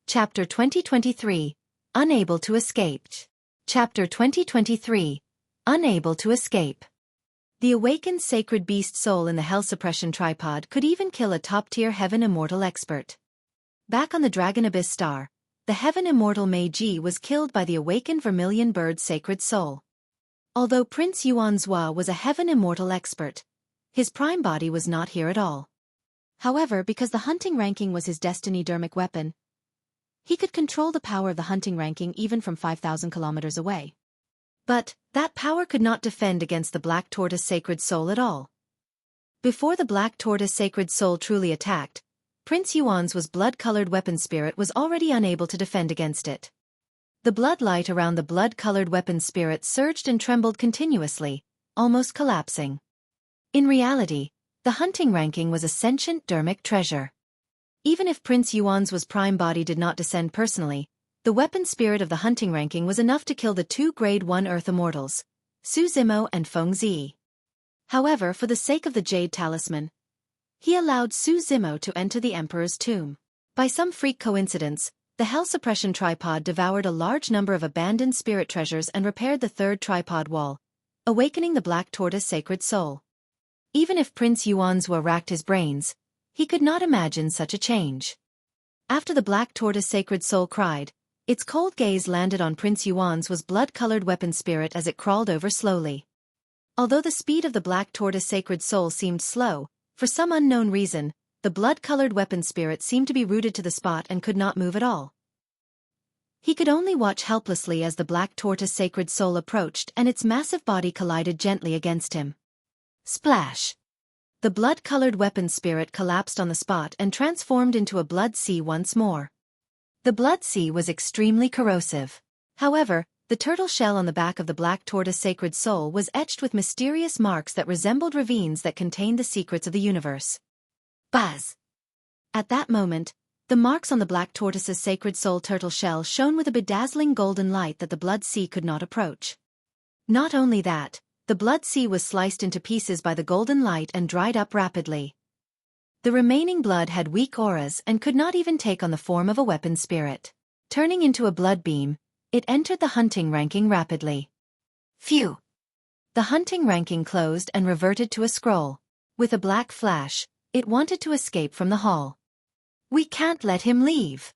Chapter 2023, Unable to Escape. Chapter 2023, Unable to Escape. The awakened sacred beast soul in the Hell Suppression Tripod could even kill a top-tier Heaven Immortal expert. Back on the Dragon Abyss Star, the Heaven Immortal Mei Ji was killed by the awakened Vermilion Bird's sacred soul. Although Prince Yuan Zhua was a Heaven Immortal expert, his prime body was not here at all. However, because the hunting ranking was his destiny dermic weapon, he could control the power of the hunting ranking even from 5,000 kilometers away. But that power could not defend against the Black Tortoise Sacred Soul at all. Before the Black Tortoise Sacred Soul truly attacked, Prince Yuan's blood-colored weapon spirit was already unable to defend against it. The blood light around the blood-colored weapon spirit surged and trembled continuously, almost collapsing. In reality, the hunting ranking was a sentient dermic treasure. Even if Prince Yuan's prime body did not descend personally, the weapon spirit of the hunting ranking was enough to kill the two Grade 1 Earth Immortals, Su Zimo and Feng Zi. However, for the sake of the Jade Talisman, he allowed Su Zimo to enter the Emperor's tomb. By some freak coincidence, the Hell Suppression Tripod devoured a large number of abandoned spirit treasures and repaired the third tripod wall, awakening the Black Tortoise Sacred Soul. Even if Prince Yuan Zhua racked his brains, he could not imagine such a change. After the Black Tortoise Sacred Soul cried, its cold gaze landed on Prince Yuan's blood-colored weapon spirit as it crawled over slowly. Although the speed of the Black Tortoise Sacred Soul seemed slow, for some unknown reason, the blood-colored weapon spirit seemed to be rooted to the spot and could not move at all. He could only watch helplessly as the Black Tortoise Sacred Soul approached and its massive body collided gently against him. Splash! The blood-colored weapon spirit collapsed on the spot and transformed into a blood sea once more. The blood sea was extremely corrosive. However, the turtle shell on the back of the Black Tortoise Sacred Soul was etched with mysterious marks that resembled ravines that contained the secrets of the universe. Buzz! At that moment, the marks on the Black Tortoise's Sacred Soul turtle shell shone with a bedazzling golden light that the blood sea could not approach. Not only that, the blood sea was sliced into pieces by the golden light and dried up rapidly. The remaining blood had weak auras and could not even take on the form of a weapon spirit. Turning into a blood beam, it entered the hunting ranking rapidly. Phew! The hunting ranking closed and reverted to a scroll. With a black flash, it wanted to escape from the hall. We can't let him leave.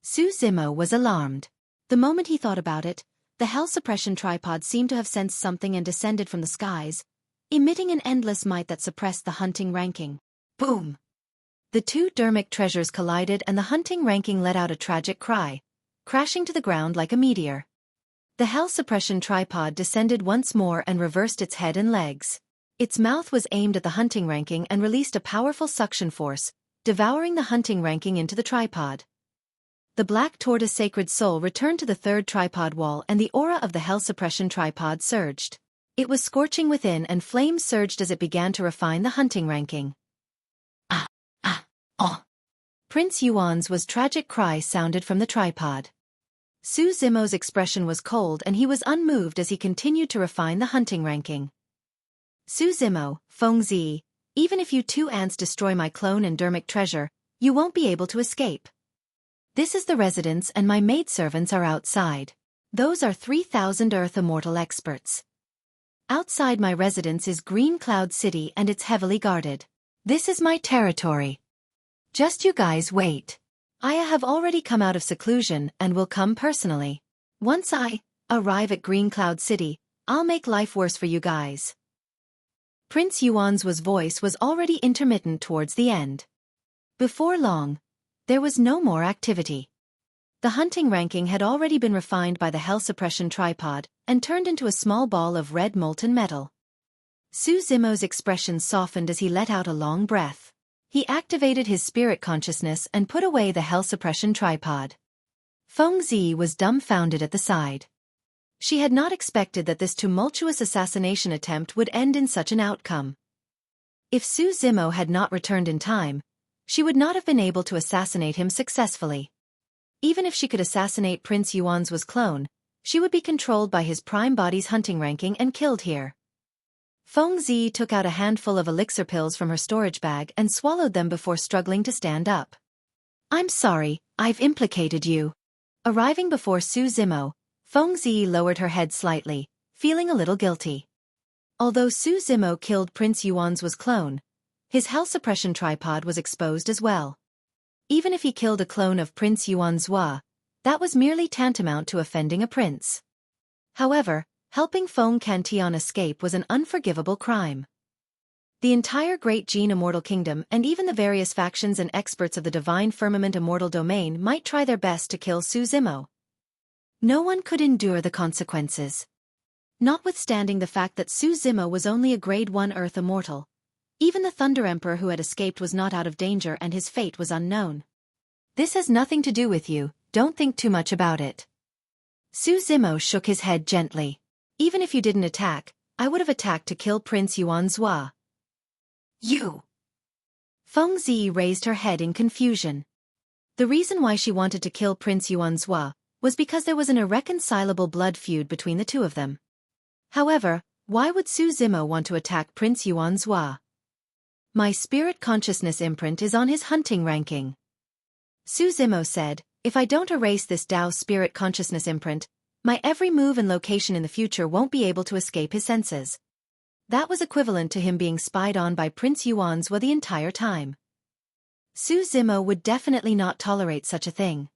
Su Zimo was alarmed. The moment he thought about it, the Hell Suppression Tripod seemed to have sensed something and descended from the skies, emitting an endless might that suppressed the hunting ranking. Boom! The two dermic treasures collided and the hunting ranking let out a tragic cry, crashing to the ground like a meteor. The Hell Suppression Tripod descended once more and reversed its head and legs. Its mouth was aimed at the hunting ranking and released a powerful suction force, devouring the hunting ranking into the tripod. The Black Tortoise Sacred Soul returned to the third tripod wall and the aura of the Hell Suppression Tripod surged. It was scorching within and flames surged as it began to refine the hunting ranking. Oh! Prince Yuan's tragic cry sounded from the tripod. Su Zimo's expression was cold and he was unmoved as he continued to refine the hunting ranking. Su Zimo, Feng Zi, even if you two ants destroy my clone and dermic treasure, you won't be able to escape. This is the residence and my maidservants are outside. Those are 3,000 Earth Immortal experts. Outside my residence is Green Cloud City and it's heavily guarded. This is my territory. Just you guys wait. I have already come out of seclusion and will come personally. Once I arrive at Green Cloud City, I'll make life worse for you guys. Prince Yuan's voice was already intermittent towards the end. Before long, there was no more activity. The hunting ranking had already been refined by the Hell Suppression Tripod and turned into a small ball of red molten metal. Su Zimo's expression softened as he let out a long breath. He activated his spirit consciousness and put away the Hell Suppression Tripod. Feng Zi was dumbfounded at the side. She had not expected that this tumultuous assassination attempt would end in such an outcome. If Su Zimo had not returned in time, she would not have been able to assassinate him successfully. Even if she could assassinate Prince Yuan's clone, she would be controlled by his prime body's hunting ranking and killed here. Feng Zi took out a handful of elixir pills from her storage bag and swallowed them before struggling to stand up. I'm sorry, I've implicated you. Arriving before Su Zimo, Fengzi lowered her head slightly, feeling a little guilty. Although Su Zimo killed Prince Yuan's clone, his hell suppression tripod was exposed as well. Even if he killed a clone of Prince Yuan's, that was merely tantamount to offending a prince. However, helping Feng Cantian escape was an unforgivable crime. The entire Great Jin Immortal Kingdom and even the various factions and experts of the Divine Firmament Immortal Domain might try their best to kill Su Zimo. No one could endure the consequences. Notwithstanding the fact that Su Zimo was only a Grade 1 Earth Immortal, even the Thunder Emperor who had escaped was not out of danger and his fate was unknown. This has nothing to do with you, don't think too much about it. Su Zimo shook his head gently. Even if you didn't attack, I would have attacked to kill Prince Yuan's. You! Fengzi raised her head in confusion. The reason why she wanted to kill Prince Yuan's was because there was an irreconcilable blood feud between the two of them. However, why would Su Zimo want to attack Prince Yuan's? My spirit consciousness imprint is on his hunting ranking. Su Zimo said, if I don't erase this Tao spirit consciousness imprint, my every move and location in the future won't be able to escape his senses. That was equivalent to him being spied on by Prince Yuan's the entire time. Su Zimo would definitely not tolerate such a thing.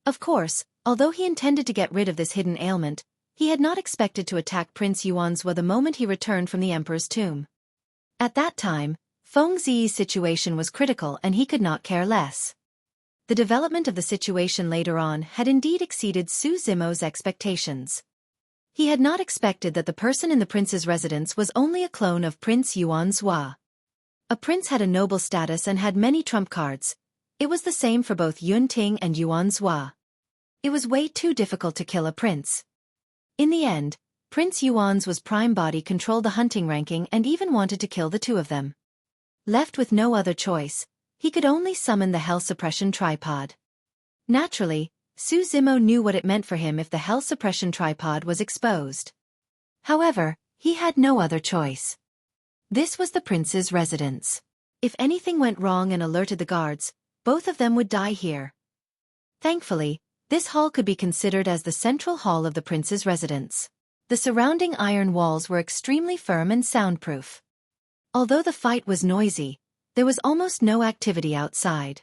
Of course, although he intended to get rid of this hidden ailment, he had not expected to attack Prince Yuan's the moment he returned from the Emperor's tomb. At that time, Fengzi's situation was critical and he could not care less. The development of the situation later on had indeed exceeded Su Zimo's expectations. He had not expected that the person in the prince's residence was only a clone of Prince Yuan's. A prince had a noble status and had many trump cards. It was the same for both Yun Ting and Yuan's. It was way too difficult to kill a prince. In the end, Prince Yuan's prime body controlled the hunting ranking and even wanted to kill the two of them. Left with no other choice, he could only summon the hell suppression tripod. Naturally, Su Zimo knew what it meant for him if the hell suppression tripod was exposed. However, he had no other choice. This was the prince's residence. If anything went wrong and alerted the guards, both of them would die here. Thankfully, this hall could be considered as the central hall of the prince's residence. The surrounding iron walls were extremely firm and soundproof. Although the fight was noisy, there was almost no activity outside.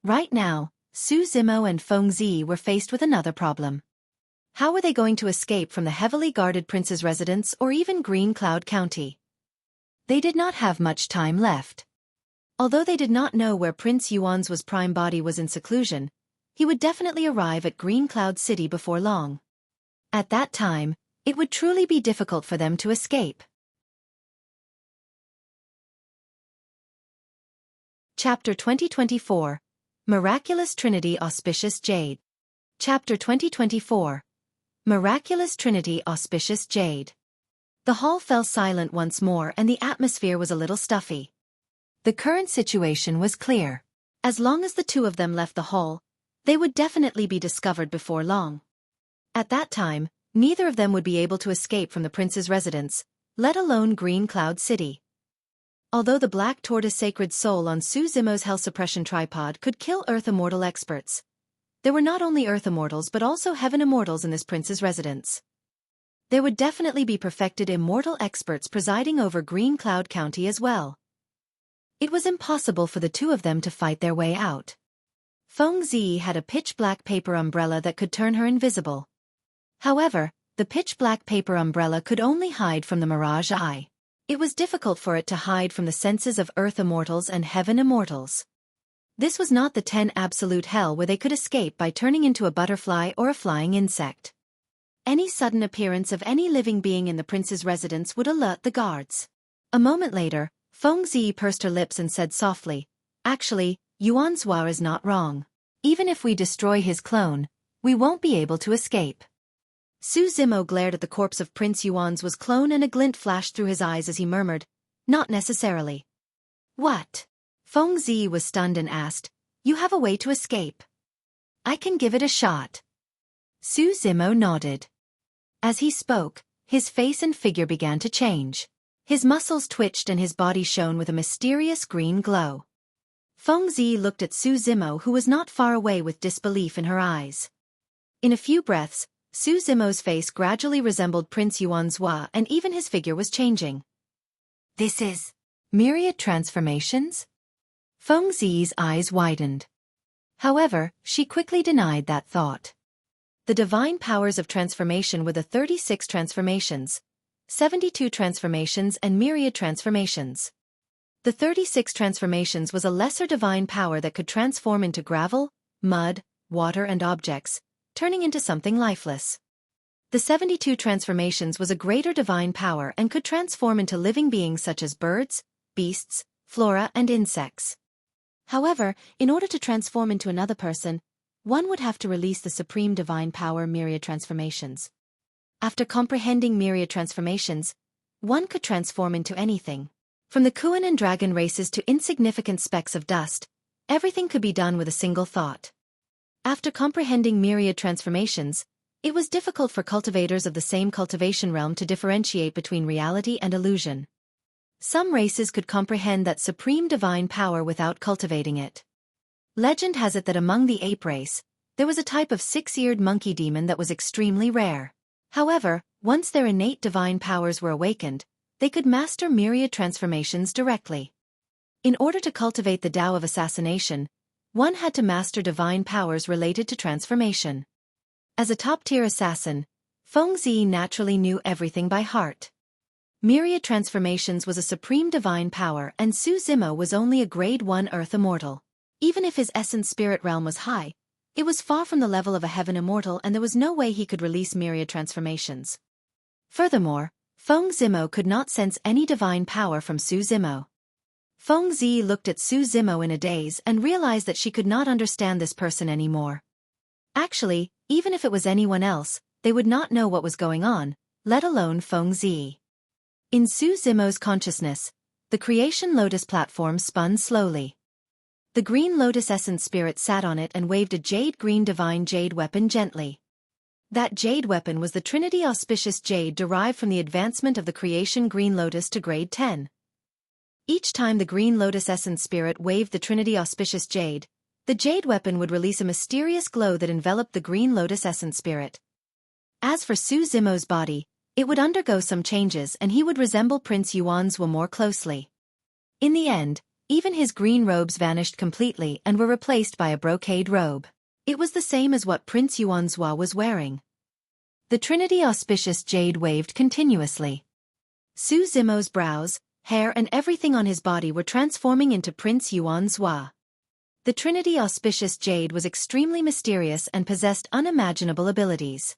Right now, Su Zimo and Fengzi were faced with another problem. How were they going to escape from the heavily guarded prince's residence or even Green Cloud County? They did not have much time left. Although they did not know where Prince Yuan's prime body was in seclusion, he would definitely arrive at Green Cloud City before long. At that time, it would truly be difficult for them to escape. Chapter 2024 Miraculous Trinity Auspicious Jade. Chapter 2024 Miraculous Trinity Auspicious Jade. The hall fell silent once more and the atmosphere was a little stuffy. The current situation was clear. As long as the two of them left the hall, they would definitely be discovered before long. At that time, neither of them would be able to escape from the prince's residence, let alone Green Cloud City. Although the Black Tortoise Sacred Soul on Su Zimo's Hell Suppression Tripod could kill Earth Immortal experts, there were not only Earth Immortals but also Heaven Immortals in this prince's residence. There would definitely be perfected Immortal experts presiding over Green Cloud County as well. It was impossible for the two of them to fight their way out. Fengzi had a pitch-black paper umbrella that could turn her invisible. However, the pitch-black paper umbrella could only hide from the Mirage Eye. It was difficult for it to hide from the senses of Earth Immortals and Heaven Immortals. This was not the 10 absolute hell where they could escape by turning into a butterfly or a flying insect. Any sudden appearance of any living being in the prince's residence would alert the guards. A moment later, Fengzi pursed her lips and said softly, "Actually, Yuan's is not wrong. Even if we destroy his clone, we won't be able to escape." Su Zimo glared at the corpse of Prince Yuan's clone and a glint flashed through his eyes as he murmured, "Not necessarily." "What?" Fengzi was stunned and asked, "You have a way to escape?" "I can give it a shot." Su Zimo nodded. As he spoke, his face and figure began to change. His muscles twitched and his body shone with a mysterious green glow. Feng Zi looked at Su Zimo, who was not far away, with disbelief in her eyes. In a few breaths, Su Zimo's face gradually resembled Prince Yuanzhua, and even his figure was changing. This is myriad transformations? Feng Zi's eyes widened. However, she quickly denied that thought. The divine powers of transformation were the 36 transformations, 72 transformations and myriad transformations. The 36 transformations was a lesser divine power that could transform into gravel, mud, water and objects, turning into something lifeless. The 72 transformations was a greater divine power and could transform into living beings such as birds, beasts, flora and insects. However, in order to transform into another person, one would have to release the supreme divine power myriad transformations. After comprehending myriad transformations, one could transform into anything. From the Qian and dragon races to insignificant specks of dust, everything could be done with a single thought. After comprehending myriad transformations, it was difficult for cultivators of the same cultivation realm to differentiate between reality and illusion. Some races could comprehend that supreme divine power without cultivating it. Legend has it that among the ape race, there was a type of six-eared monkey demon that was extremely rare. However, once their innate divine powers were awakened, they could master myriad transformations directly. In order to cultivate the Tao of assassination, one had to master divine powers related to transformation. As a top-tier assassin, Feng Zi naturally knew everything by heart. Myriad transformations was a supreme divine power, and Su Zimo was only a grade 1 earth immortal. Even if his essence spirit realm was high, it was far from the level of a heaven immortal, and there was no way he could release myriad transformations. Furthermore, Feng Zimo could not sense any divine power from Su Zimo. Feng Zi looked at Su Zimo in a daze and realized that she could not understand this person anymore. Actually, even if it was anyone else, they would not know what was going on, let alone Feng Zi. In Su Zimo's consciousness, the creation lotus platform spun slowly. The green lotus essence spirit sat on it and waved a jade-green divine jade weapon gently. That jade weapon was the Trinity Auspicious Jade, derived from the advancement of the creation green lotus to grade 10. Each time the green lotus essence spirit waved the Trinity Auspicious Jade, the jade weapon would release a mysterious glow that enveloped the green lotus essence spirit. As for Su Zimo's body, it would undergo some changes and he would resemble Prince Yuanzhua more closely. In the end, even his green robes vanished completely and were replaced by a brocade robe. It was the same as what Prince Yuanzhua was wearing. The Trinity Auspicious Jade waved continuously. Su Zimo's brows, hair and everything on his body were transforming into Prince Yuanzhua. The Trinity Auspicious Jade was extremely mysterious and possessed unimaginable abilities.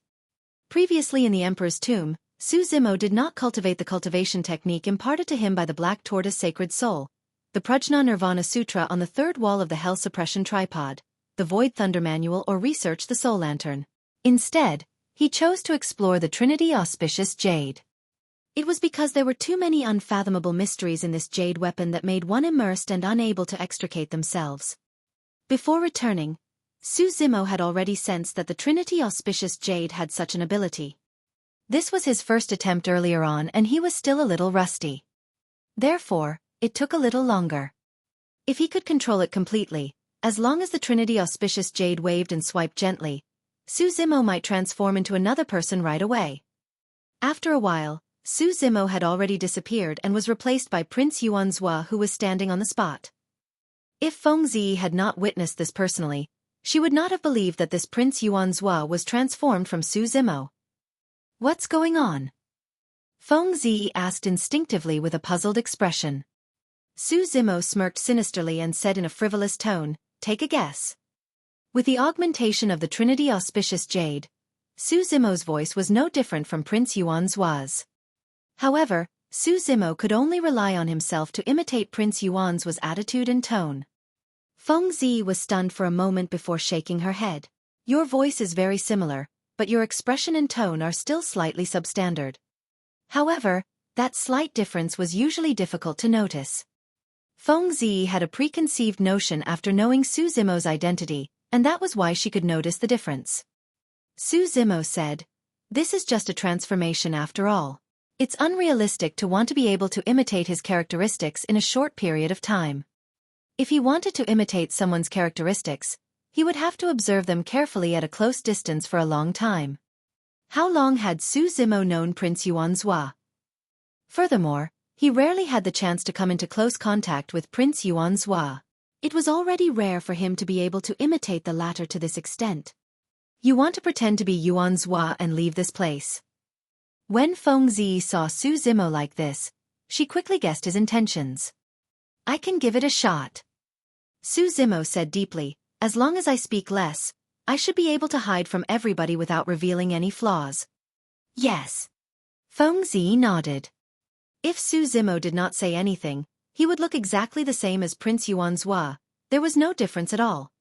Previously in the Emperor's tomb, Su Zimo did not cultivate the cultivation technique imparted to him by the Black Tortoise Sacred Soul, the Prajna Nirvana Sutra on the third wall of the Hell Suppression Tripod, the Void Thunder Manual, or research the Soul Lantern. Instead, he chose to explore the Trinity Auspicious Jade. It was because there were too many unfathomable mysteries in this jade weapon that made one immersed and unable to extricate themselves. Before returning, Su Zimo had already sensed that the Trinity Auspicious Jade had such an ability. This was his first attempt earlier on and he was still a little rusty. Therefore, it took a little longer. If he could control it completely, as long as the Trinity Auspicious Jade waved and swiped gently, Su Zimo might transform into another person right away. After a while, Su Zimo had already disappeared and was replaced by Prince Yuanzhua, who was standing on the spot. If Feng Zi had not witnessed this personally, she would not have believed that this Prince Yuanzhua was transformed from Su Zimo. What's going on? Feng Zi asked instinctively with a puzzled expression. Su Zimo smirked sinisterly and said in a frivolous tone, "Take a guess." With the augmentation of the Trinity Auspicious Jade, Su Zimo's voice was no different from Prince Yuanzhua's. However, Su Zimo could only rely on himself to imitate Prince Yuanzhua's attitude and tone. Feng Zi was stunned for a moment before shaking her head. "Your voice is very similar, but your expression and tone are still slightly substandard." However, that slight difference was usually difficult to notice. Feng Zi had a preconceived notion after knowing Su Zimo's identity, and that was why she could notice the difference. Su Zimo said, "This is just a transformation after all. It's unrealistic to want to be able to imitate his characteristics in a short period of time." If he wanted to imitate someone's characteristics, he would have to observe them carefully at a close distance for a long time. How long had Su Zimo known Prince Yuanzhua? Furthermore, he rarely had the chance to come into close contact with Prince Yuanzhua. It was already rare for him to be able to imitate the latter to this extent. You want to pretend to be Yuanzhua and leave this place? When Fengzi saw Su Zimo like this, she quickly guessed his intentions. I can give it a shot. Su Zimo said deeply, as long as I speak less, I should be able to hide from everybody without revealing any flaws. Yes. Fengzi nodded. If Su Zimo did not say anything, he would look exactly the same as Prince Yuanzhua. There was no difference at all.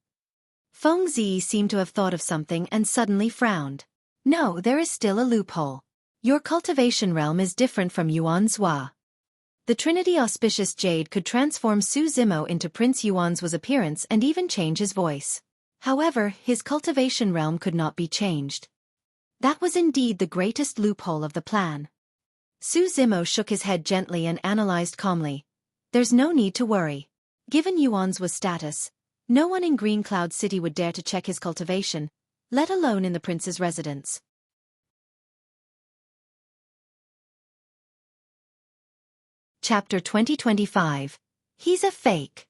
Fengzi seemed to have thought of something and suddenly frowned. No, there is still a loophole. Your cultivation realm is different from Yuanzhua. The Trinity Auspicious Jade could transform Su Zimo into Prince Yuanzhua's appearance and even change his voice. However, his cultivation realm could not be changed. That was indeed the greatest loophole of the plan. Su Zimo shook his head gently and analyzed calmly. There's no need to worry. Given Yuanzhua's status, no one in Green Cloud City would dare to check his cultivation, let alone in the prince's residence. Chapter 2025. He's a fake.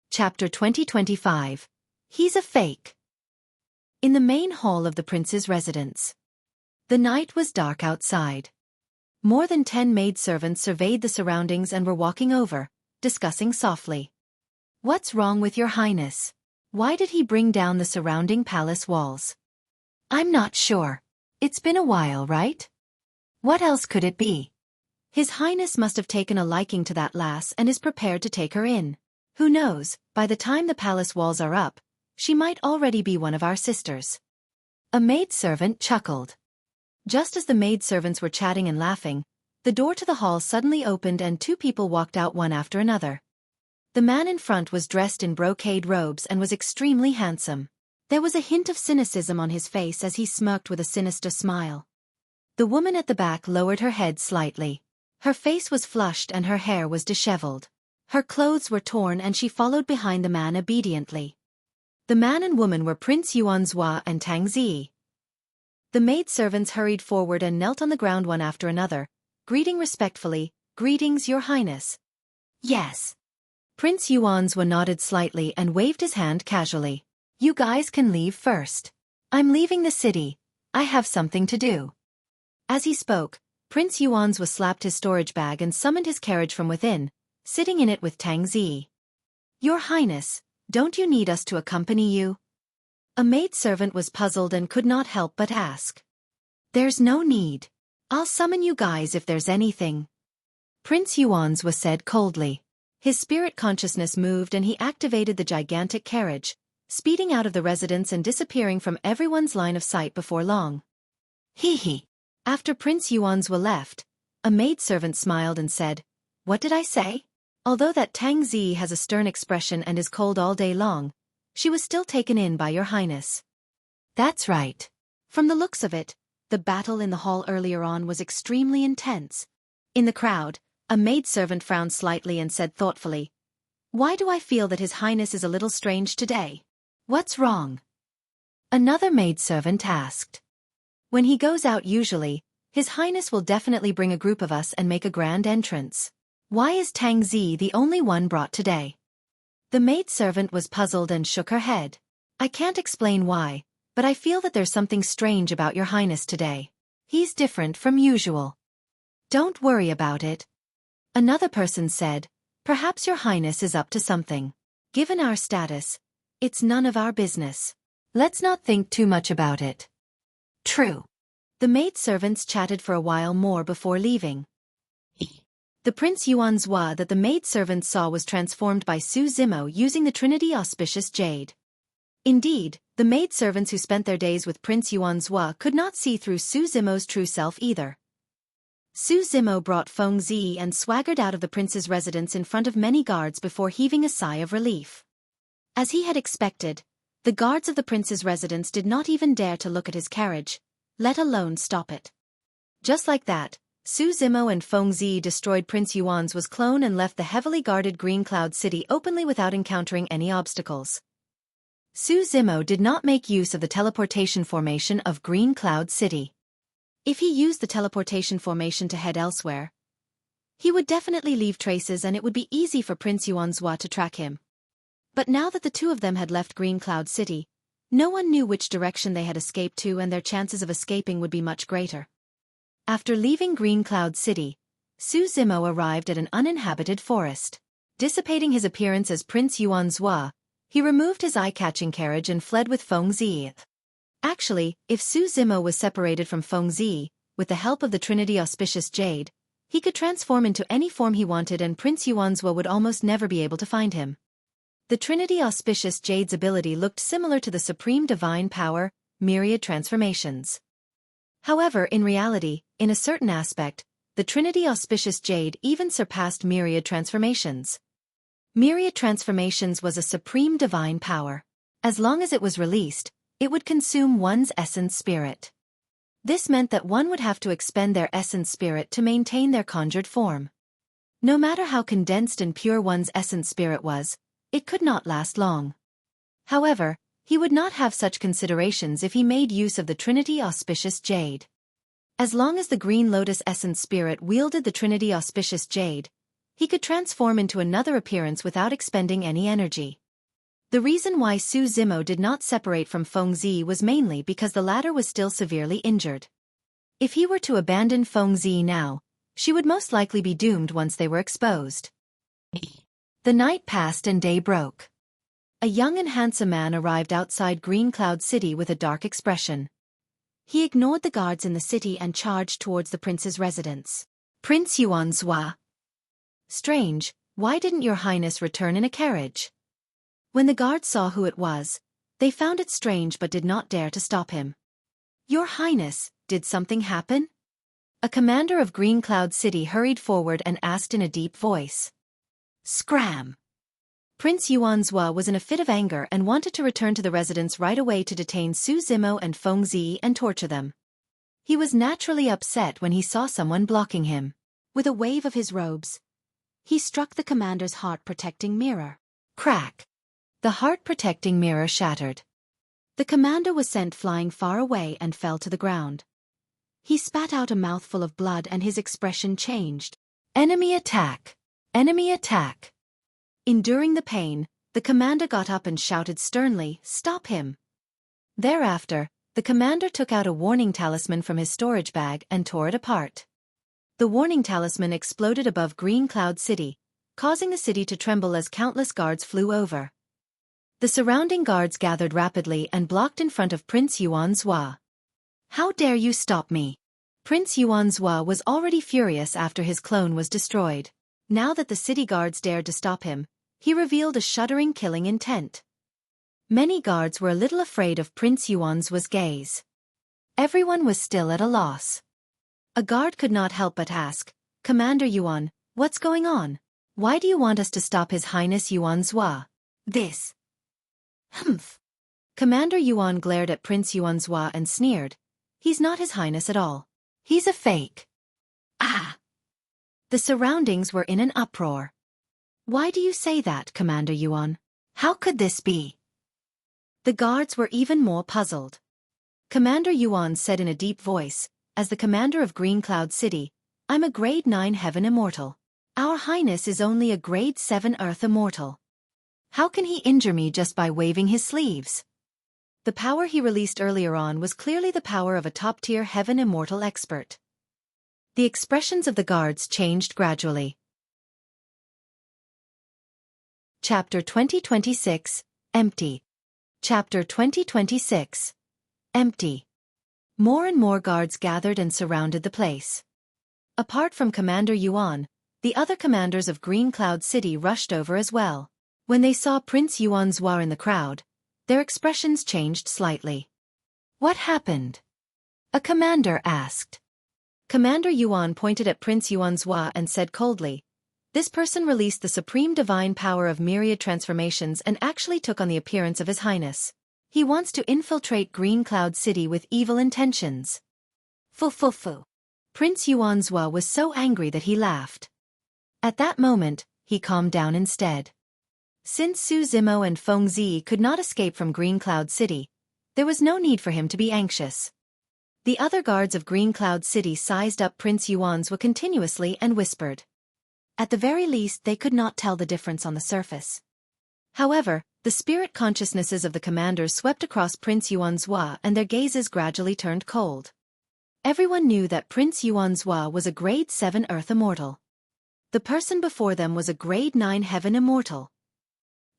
Chapter 2025. He's a fake. In the main hall of the prince's residence. The night was dark outside. More than 10 maidservants surveyed the surroundings and were walking over, discussing softly. What's wrong with your highness? Why did he bring down the surrounding palace walls? I'm not sure. It's been a while, right? What else could it be? His highness must have taken a liking to that lass and is prepared to take her in. Who knows, by the time the palace walls are up, she might already be one of our sisters. A maidservant chuckled. Just as the maidservants were chatting and laughing, the door to the hall suddenly opened and 2 people walked out one after another. The man in front was dressed in brocade robes and was extremely handsome. There was a hint of cynicism on his face as he smirked with a sinister smile. The woman at the back lowered her head slightly. Her face was flushed and her hair was disheveled. Her clothes were torn and she followed behind the man obediently. The man and woman were Prince Yuanzhua and Tang Zi. The maidservants hurried forward and knelt on the ground one after another, greeting respectfully, "Greetings, your highness." Yes. Prince Yuanzhua nodded slightly and waved his hand casually. You guys can leave first. I'm leaving the city. I have something to do. As he spoke, Prince Yuanzhua slapped his storage bag and summoned his carriage from within, sitting in it with Tang Zi. Your highness, don't you need us to accompany you? A maidservant was puzzled and could not help but ask. There's no need. I'll summon you guys if there's anything. Prince Yuanzhua said coldly. His spirit consciousness moved and he activated the gigantic carriage, speeding out of the residence and disappearing from everyone's line of sight before long. Hee hee. After Prince Yuanzhua left, a maidservant smiled and said, What did I say? Although that Tang Zi has a stern expression and is cold all day long, she was still taken in by your highness. That's right. From the looks of it, the battle in the hall earlier on was extremely intense. In the crowd, a maidservant frowned slightly and said thoughtfully, Why do I feel that his highness is a little strange today? What's wrong? Another maidservant asked. When he goes out usually, his highness will definitely bring a group of us and make a grand entrance. Why is Tang Zi the only one brought today? The maidservant was puzzled and shook her head. I can't explain why, but I feel that there's something strange about your highness today. He's different from usual. Don't worry about it. Another person said, Perhaps your highness is up to something. Given our status, it's none of our business. Let's not think too much about it. True. The maidservants chatted for a while more before leaving. The Prince Yuanzhua that the maidservants saw was transformed by Su Zimo using the Trinity Auspicious Jade. Indeed, the maidservants who spent their days with Prince Yuanzhua could not see through Su Zimo's true self either. Su Zimo brought Fengzi and swaggered out of the prince's residence in front of many guards before heaving a sigh of relief. As he had expected, the guards of the prince's residence did not even dare to look at his carriage, let alone stop it. Just like that, Su Zimo and Feng Zi destroyed Prince Yuan's clone and left the heavily guarded Green Cloud City openly without encountering any obstacles. Su Zimo did not make use of the teleportation formation of Green Cloud City. If he used the teleportation formation to head elsewhere, he would definitely leave traces and it would be easy for Prince Yuan's to track him. But now that the two of them had left Green Cloud City, no one knew which direction they had escaped to and their chances of escaping would be much greater. After leaving Green Cloud City, Su Zimo arrived at an uninhabited forest. Dissipating his appearance as Prince Yuan's, he removed his eye-catching carriage and fled with Feng Zi. Actually, if Su Zimo was separated from Feng Zi, with the help of the Trinity Auspicious Jade, he could transform into any form he wanted and Prince Yuan's would almost never be able to find him. The Trinity Auspicious Jade's ability looked similar to the Supreme Divine Power, Myriad Transformations. However, in reality, in a certain aspect, the Trinity Auspicious Jade even surpassed Myriad Transformations. Myriad Transformations was a supreme divine power. As long as it was released, it would consume one's essence spirit. This meant that one would have to expend their essence spirit to maintain their conjured form. No matter how condensed and pure one's essence spirit was, it could not last long. However, he would not have such considerations if he made use of the Trinity Auspicious Jade. As long as the Green Lotus Essence Spirit wielded the Trinity Auspicious Jade, he could transform into another appearance without expending any energy. The reason why Su Zimo did not separate from Feng Zi was mainly because the latter was still severely injured. If he were to abandon Feng Zi now, she would most likely be doomed once they were exposed. The night passed and day broke. A young and handsome man arrived outside Green Cloud City with a dark expression. He ignored the guards in the city and charged towards the prince's residence. Prince Yuan's. Strange, why didn't your highness return in a carriage? When the guards saw who it was, they found it strange but did not dare to stop him. Your highness, did something happen? A commander of Green Cloud City hurried forward and asked in a deep voice. Scram! Prince Yuan's was in a fit of anger and wanted to return to the residence right away to detain Su Zimo and Feng Zi and torture them. He was naturally upset when he saw someone blocking him. With a wave of his robes, he struck the commander's heart-protecting mirror. Crack! The heart-protecting mirror shattered. The commander was sent flying far away and fell to the ground. He spat out a mouthful of blood and his expression changed. Enemy attack! Enemy attack! Enduring the pain, the commander got up and shouted sternly, "Stop him!" Thereafter, the commander took out a warning talisman from his storage bag and tore it apart. The warning talisman exploded above Green Cloud City, causing the city to tremble as countless guards flew over. The surrounding guards gathered rapidly and blocked in front of Prince Yuan's. How dare you stop me? Prince Yuan's was already furious after his clone was destroyed. Now that the city guards dared to stop him, he revealed a shuddering killing intent. Many guards were a little afraid of Prince Yuan's gaze. Everyone was still at a loss. A guard could not help but ask, Commander Yuan, what's going on? Why do you want us to stop His Highness Yuan's? This. Humph. Commander Yuan glared at Prince Yuan's and sneered. He's not His Highness at all. He's a fake. Ah! The surroundings were in an uproar. Why do you say that, Commander Yuan? How could this be? The guards were even more puzzled. Commander Yuan said in a deep voice, as the commander of Green Cloud City, I'm a grade 9 Heaven Immortal. Our Highness is only a grade 7 Earth Immortal. How can he injure me just by waving his sleeves? The power he released earlier on was clearly the power of a top-tier Heaven Immortal expert. The expressions of the guards changed gradually. Chapter 2026, Empty. Chapter 2026, Empty. More and more guards gathered and surrounded the place. Apart from Commander Yuan, the other commanders of Green Cloud City rushed over as well. When they saw Prince Yuan's in the crowd, their expressions changed slightly. What happened? A commander asked. Commander Yuan pointed at Prince Yuan's and said coldly, this person released the supreme divine power of myriad transformations and actually took on the appearance of His Highness. He wants to infiltrate Green Cloud City with evil intentions. Fu. Prince Yuanzhua was so angry that he laughed. At that moment, he calmed down instead. Since Su Zimo and Feng Zi could not escape from Green Cloud City, there was no need for him to be anxious. The other guards of Green Cloud City sized up Prince Yuanzhua continuously and whispered. At the very least, they could not tell the difference on the surface. However, the spirit consciousnesses of the commanders swept across Prince Yuanzhua and their gazes gradually turned cold. Everyone knew that Prince Yuanzhua was a Grade 7 Earth Immortal. The person before them was a Grade 9 Heaven Immortal.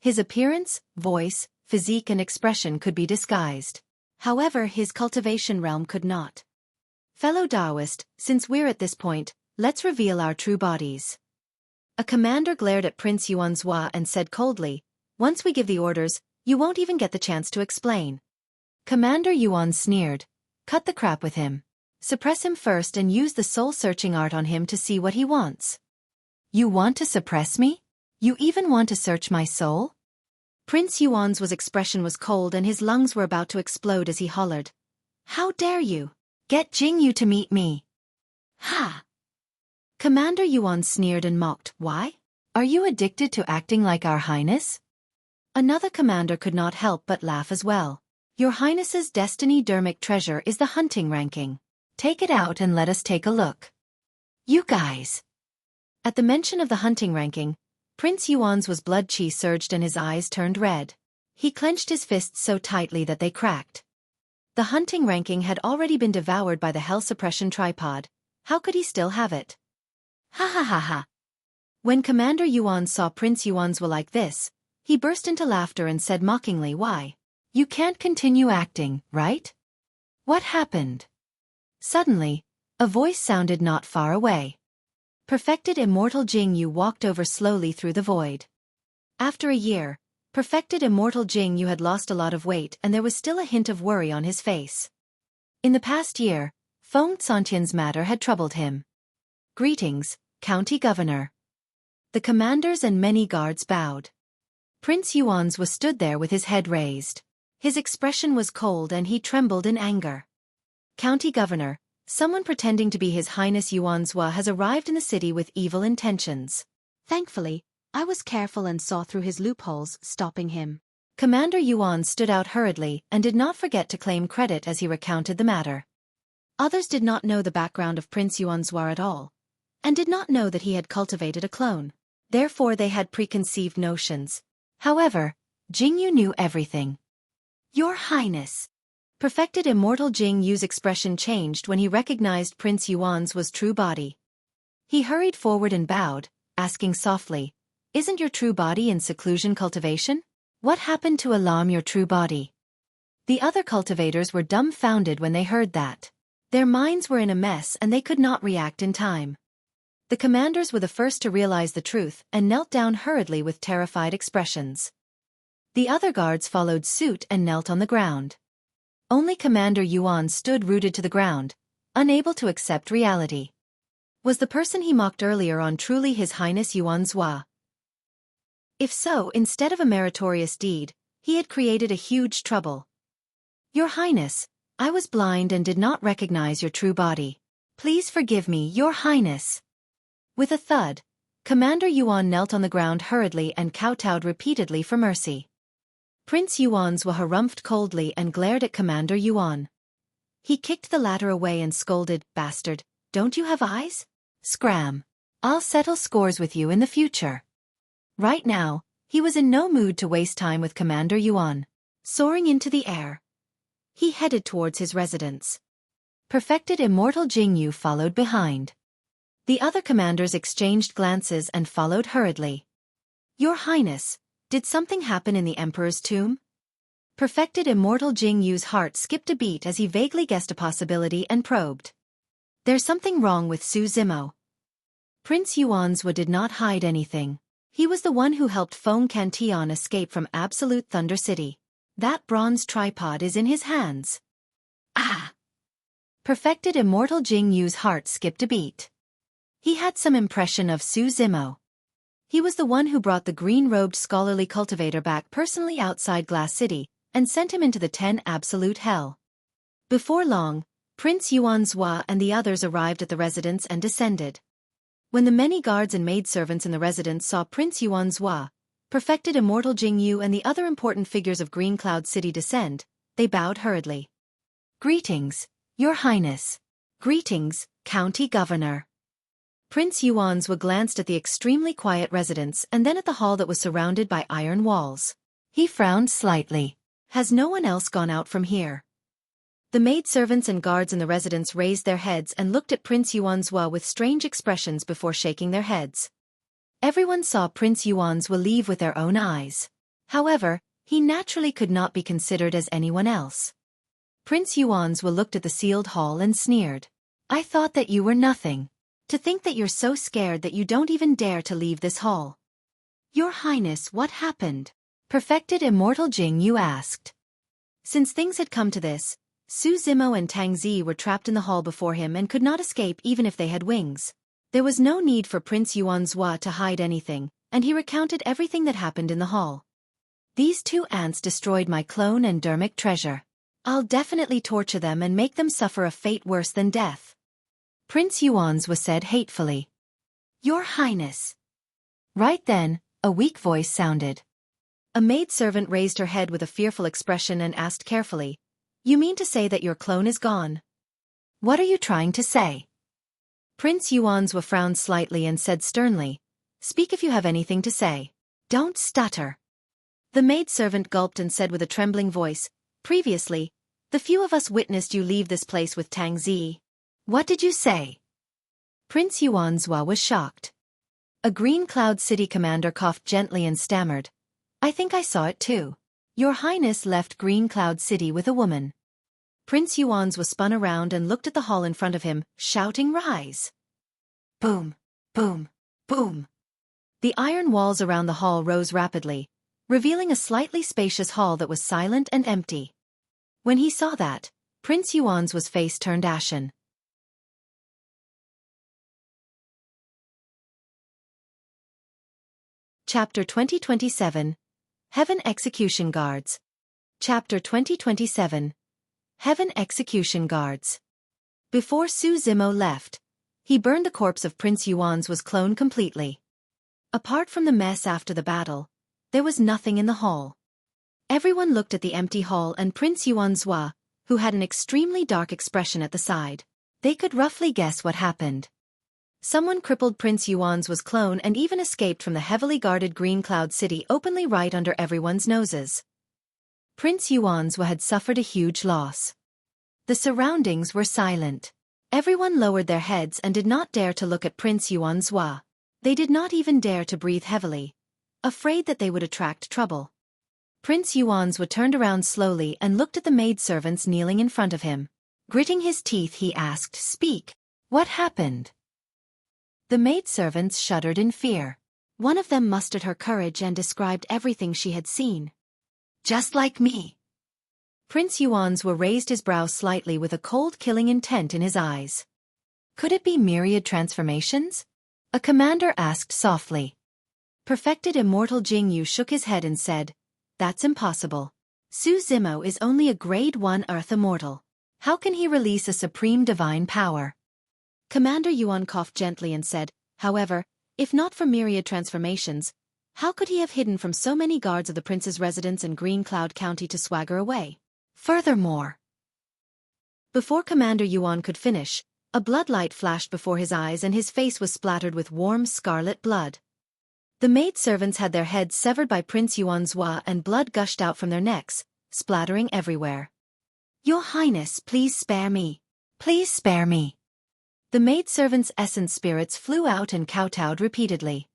His appearance, voice, physique and expression could be disguised. However, his cultivation realm could not. Fellow Taoist, since we're at this point, let's reveal our true bodies. A commander glared at Prince Yuanzhua and said coldly, once we give the orders, you won't even get the chance to explain. Commander Yuan sneered. Cut the crap with him. Suppress him first and use the soul-searching art on him to see what he wants. You want to suppress me? You even want to search my soul? Prince Yuan's expression was cold and his lungs were about to explode as he hollered. How dare you? Get Jingyu to meet me. Ha! Commander Yuan sneered and mocked. Why? Are you addicted to acting like our highness? Another commander could not help but laugh as well. Your highness's destiny dermic treasure is the hunting ranking. Take it out and let us take a look. You guys! At the mention of the hunting ranking, Prince Yuan's blood chi surged and his eyes turned red. He clenched his fists so tightly that they cracked. The hunting ranking had already been devoured by the hell suppression tripod. How could he still have it? Ha ha ha ha. When Commander Yuan saw Prince Yuanzhua like this, he burst into laughter and said mockingly, why? You can't continue acting, right? What happened? Suddenly, a voice sounded not far away. Perfected Immortal Jingyu walked over slowly through the void. After a year, Perfected Immortal Jingyu had lost a lot of weight and there was still a hint of worry on his face. In the past year, Feng Santian's matter had troubled him. Greetings, County Governor. The commanders and many guards bowed. Prince Yuanzhua stood there with his head raised. His expression was cold and he trembled in anger. County Governor, someone pretending to be His Highness Yuanzhua has arrived in the city with evil intentions. Thankfully, I was careful and saw through his loopholes, stopping him. Commander Yuan stood out hurriedly and did not forget to claim credit as he recounted the matter. Others did not know the background of Prince Yuanzhua at all, and did not know that he had cultivated a clone. Therefore they had preconceived notions. However, Jingyu knew everything. Your Highness! Perfected Immortal Jingyu's expression changed when he recognized Prince Yuan's true body. He hurried forward and bowed, asking softly, isn't your true body in seclusion cultivation? What happened to alarm your true body? The other cultivators were dumbfounded when they heard that. Their minds were in a mess and they could not react in time. The commanders were the first to realize the truth and knelt down hurriedly with terrified expressions. The other guards followed suit and knelt on the ground. Only Commander Yuan stood rooted to the ground, unable to accept reality. Was the person he mocked earlier on truly His Highness Yuanzhua? If so, instead of a meritorious deed, he had created a huge trouble. Your Highness, I was blind and did not recognize your true body. Please forgive me, Your Highness. With a thud, Commander Yuan knelt on the ground hurriedly and kowtowed repeatedly for mercy. Prince Yuanzhua harumphed coldly and glared at Commander Yuan. He kicked the latter away and scolded, bastard, don't you have eyes? Scram. I'll settle scores with you in the future. Right now, he was in no mood to waste time with Commander Yuan. Soaring into the air, he headed towards his residence. Perfected Immortal Jingyu followed behind. The other commanders exchanged glances and followed hurriedly. Your Highness, did something happen in the Emperor's tomb? Perfected Immortal Jingyu's heart skipped a beat as he vaguely guessed a possibility and probed. There's something wrong with Su Zimo. Prince Yuanzhua did not hide anything. He was the one who helped Feng Cantian escape from Absolute Thunder City. That bronze tripod is in his hands. Ah! Perfected Immortal Jingyu's heart skipped a beat. He had some impression of Su Zimo. He was the one who brought the green-robed scholarly cultivator back personally outside Glass City and sent him into the 10 absolute hell. Before long, Prince Yuanzhua and the others arrived at the residence and descended. When the many guards and maidservants in the residence saw Prince Yuanzhua, perfected Immortal Jingyu and the other important figures of Green Cloud City descend, they bowed hurriedly. "Greetings, Your Highness." "Greetings, County Governor." Prince Yuanzhua glanced at the extremely quiet residence and then at the hall that was surrounded by iron walls. He frowned slightly. "Has no one else gone out from here?" The maidservants and guards in the residence raised their heads and looked at Prince Yuanzhua with strange expressions before shaking their heads. Everyone saw Prince Yuanzhua leave with their own eyes. However, he naturally could not be considered as anyone else. Prince Yuanzhua looked at the sealed hall and sneered. "I thought that you were nothing. To think that you're so scared that you don't even dare to leave this hall." "Your Highness, what happened?" Perfected Immortal Jingyu asked. Since things had come to this, Su Zimo and Tang Zi were trapped in the hall before him and could not escape even if they had wings. There was no need for Prince Yuanzhua to hide anything, and he recounted everything that happened in the hall. "These two ants destroyed my clone and dermic treasure. I'll definitely torture them and make them suffer a fate worse than death." Prince Yuanzhua said hatefully. "Your Highness." Right then, a weak voice sounded. A maidservant raised her head with a fearful expression and asked carefully, "You mean to say that your clone is gone?" "What are you trying to say?" Prince Yuanzhua frowned slightly and said sternly, "Speak if you have anything to say. Don't stutter." The maidservant gulped and said with a trembling voice, "Previously, the few of us witnessed you leave this place with Tang Zi." "What did you say?" Prince Yuanzhua was shocked. A Green Cloud City commander coughed gently and stammered, "I think I saw it too. Your Highness left Green Cloud City with a woman." Prince Yuanzhua spun around and looked at the hall in front of him, shouting, "Rise!" Boom, boom, boom. The iron walls around the hall rose rapidly, revealing a slightly spacious hall that was silent and empty. When he saw that, Prince Yuanzhua's face turned ashen. Chapter 2027 Heaven Execution Guards. Chapter 2027 Heaven Execution Guards. Before Su Zimo left, he burned the corpse of Prince Yuanzhua's clone completely. Apart from the mess after the battle, there was nothing in the hall. Everyone looked at the empty hall and Prince Yuanzhua, who had an extremely dark expression at the side. They could roughly guess what happened. Someone crippled Prince Yuanzhua's clone and even escaped from the heavily guarded Green Cloud City openly right under everyone's noses. Prince Yuanzhua had suffered a huge loss. The surroundings were silent. Everyone lowered their heads and did not dare to look at Prince Yuanzhua. They did not even dare to breathe heavily, afraid that they would attract trouble. Prince Yuanzhua turned around slowly and looked at the maidservants kneeling in front of him. Gritting his teeth, he asked, "Speak. What happened?" The maidservants shuddered in fear. One of them mustered her courage and described everything she had seen. "Just like me." Prince Yuanzhua raised his brow slightly with a cold killing intent in his eyes. "Could it be myriad transformations?" a commander asked softly. Perfected Immortal Jingyu shook his head and said, "That's impossible. Su Zimo is only a grade 1 Earth Immortal. How can he release a supreme divine power?" Commander Yuan coughed gently and said, "However, if not for myriad transformations, how could he have hidden from so many guards of the prince's residence in Green Cloud County to swagger away? Furthermore..." Before Commander Yuan could finish, a bloodlight flashed before his eyes and his face was splattered with warm scarlet blood. The maidservants had their heads severed by Prince Yuanzhua and blood gushed out from their necks, splattering everywhere. "Your Highness, please spare me. Please spare me." The maidservants' essence spirits flew out and kowtowed repeatedly.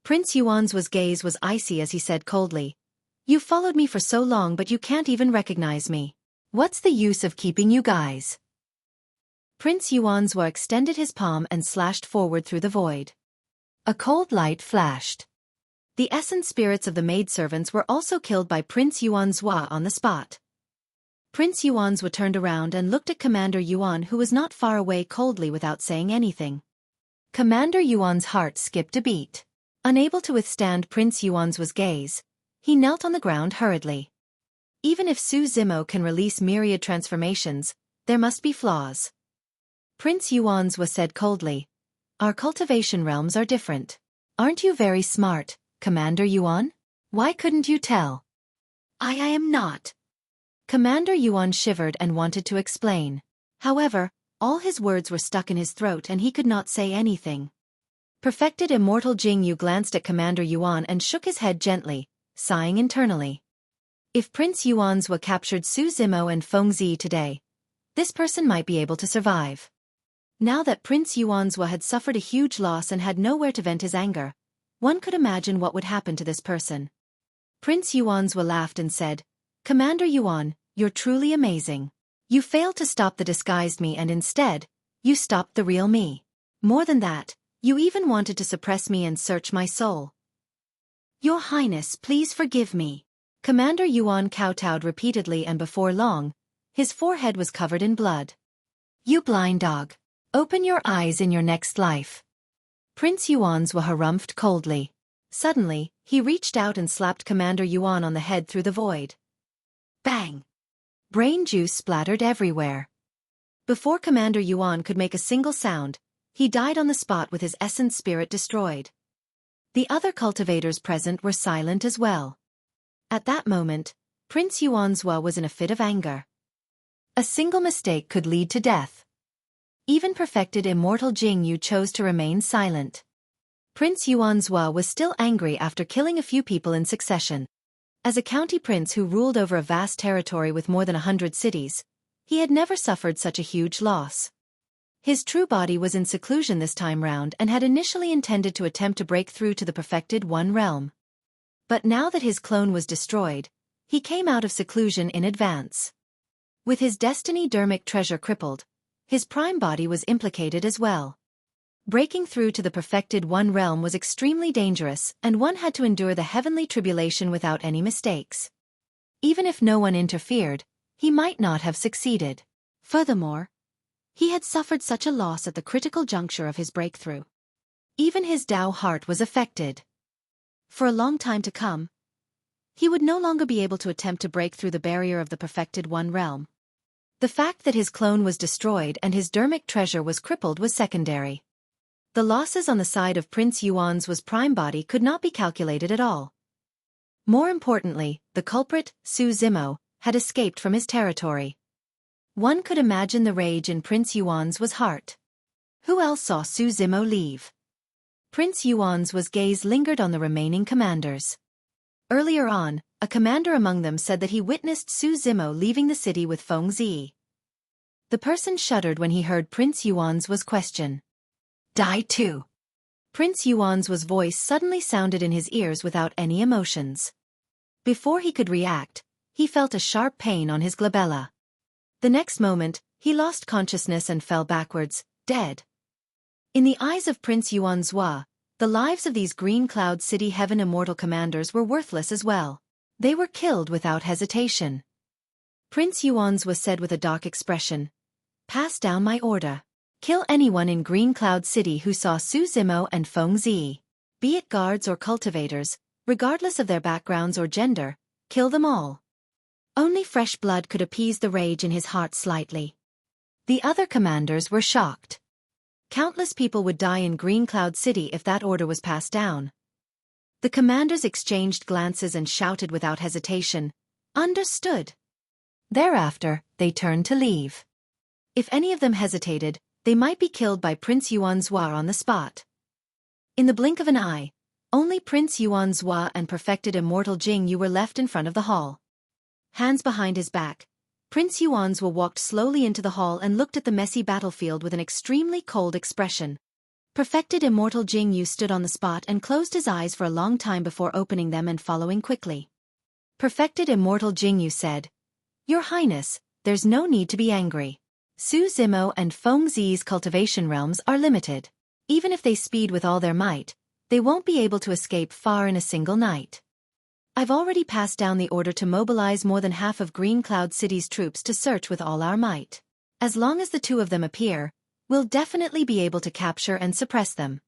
Prince Yuanzhua's gaze was icy as he said coldly, "You followed me for so long but you can't even recognize me. What's the use of keeping you guys?" Prince Yuanzhua extended his palm and slashed forward through the void. A cold light flashed. The essence spirits of the maidservants were also killed by Prince Yuanzhua on the spot. Prince Yuanzhua turned around and looked at Commander Yuan, who was not far away, coldly without saying anything. Commander Yuan's heart skipped a beat. Unable to withstand Prince Yuanzhua's gaze, he knelt on the ground hurriedly. Even if Su Zimo can release myriad transformations, There must be flaws. Prince Yuanzhua said coldly. Our cultivation realms are different. Aren't you very smart, Commander Yuan? Why couldn't you tell? I am not. Commander Yuan shivered and wanted to explain. However, all his words were stuck in his throat and he could not say anything. Perfected Immortal Jingyu glanced at Commander Yuan and shook his head gently, sighing internally. If Prince Yuanzhua captured Su Zimo and Feng Zi today, this person might be able to survive. Now that Prince Yuanzhua had suffered a huge loss and had nowhere to vent his anger, one could imagine what would happen to this person. Prince Yuanzhua laughed and said, Commander Yuan, you're truly amazing. You failed to stop the disguised me and instead, you stopped the real me. More than that, you even wanted to suppress me and search my soul. Your Highness, please forgive me. Commander Yuan kowtowed repeatedly and before long, his forehead was covered in blood. You blind dog. Open your eyes in your next life. Prince Yuanzhua harumphed coldly. Suddenly, he reached out and slapped Commander Yuan on the head through the void. Bang! Brain juice splattered everywhere. Before Commander Yuan could make a single sound, he died on the spot with his essence spirit destroyed. The other cultivators present were silent as well. At that moment, Prince Yuanzhua was in a fit of anger. A single mistake could lead to death. Even perfected Immortal Jingyu chose to remain silent. Prince Yuanzhua was still angry after killing a few people in succession. As a county prince who ruled over a vast territory with more than 100 cities, he had never suffered such a huge loss. His true body was in seclusion this time round and had initially intended to attempt to break through to the perfected One realm. But now that his clone was destroyed, he came out of seclusion in advance. With his destiny dermic treasure crippled, his prime body was implicated as well. Breaking through to the perfected One realm was extremely dangerous and one had to endure the heavenly tribulation without any mistakes. Even if no one interfered, he might not have succeeded. Furthermore, he had suffered such a loss at the critical juncture of his breakthrough. Even his Tao heart was affected. For a long time to come, he would no longer be able to attempt to break through the barrier of the perfected One realm. The fact that his clone was destroyed and his dermic treasure was crippled was secondary. The losses on the side of Prince Yuan's prime body could not be calculated at all. More importantly, the culprit, Su Zimo, had escaped from his territory. One could imagine the rage in Prince Yuan's heart. Who else saw Su Zimo leave? Prince Yuan's gaze lingered on the remaining commanders. Earlier on, a commander among them said that he witnessed Su Zimo leaving the city with Feng Zi. The person shuddered when he heard Prince Yuan's question. Die too. Prince Yuan's voice suddenly sounded in his ears without any emotions. Before he could react, he felt a sharp pain on his glabella. The next moment, he lost consciousness and fell backwards, dead. In the eyes of Prince Yuanzhua, the lives of these Green Cloud City Heaven Immortal commanders were worthless as well. They were killed without hesitation. Prince Yuanzhua said with a dark expression, Pass down my order. Kill anyone in Green Cloud City who saw Su Zimo and Feng Zi. Be it guards or cultivators, regardless of their backgrounds or gender, kill them all. Only fresh blood could appease the rage in his heart slightly. The other commanders were shocked. Countless people would die in Green Cloud City if that order was passed down. The commanders exchanged glances and shouted without hesitation, Understood. Thereafter, they turned to leave. If any of them hesitated, they might be killed by Prince Yuanzhua on the spot. In the blink of an eye, only Prince Yuanzhua and perfected Immortal Jingyu were left in front of the hall. Hands behind his back, Prince Yuanzhua walked slowly into the hall and looked at the messy battlefield with an extremely cold expression. Perfected Immortal Jingyu stood on the spot and closed his eyes for a long time before opening them and following quickly. Perfected Immortal Jingyu said, Your Highness, there's no need to be angry. Su Zimo and Feng Zi's cultivation realms are limited. Even if they speed with all their might, they won't be able to escape far in a single night. I've already passed down the order to mobilize more than half of Green Cloud City's troops to search with all our might. As long as the two of them appear, we'll definitely be able to capture and suppress them.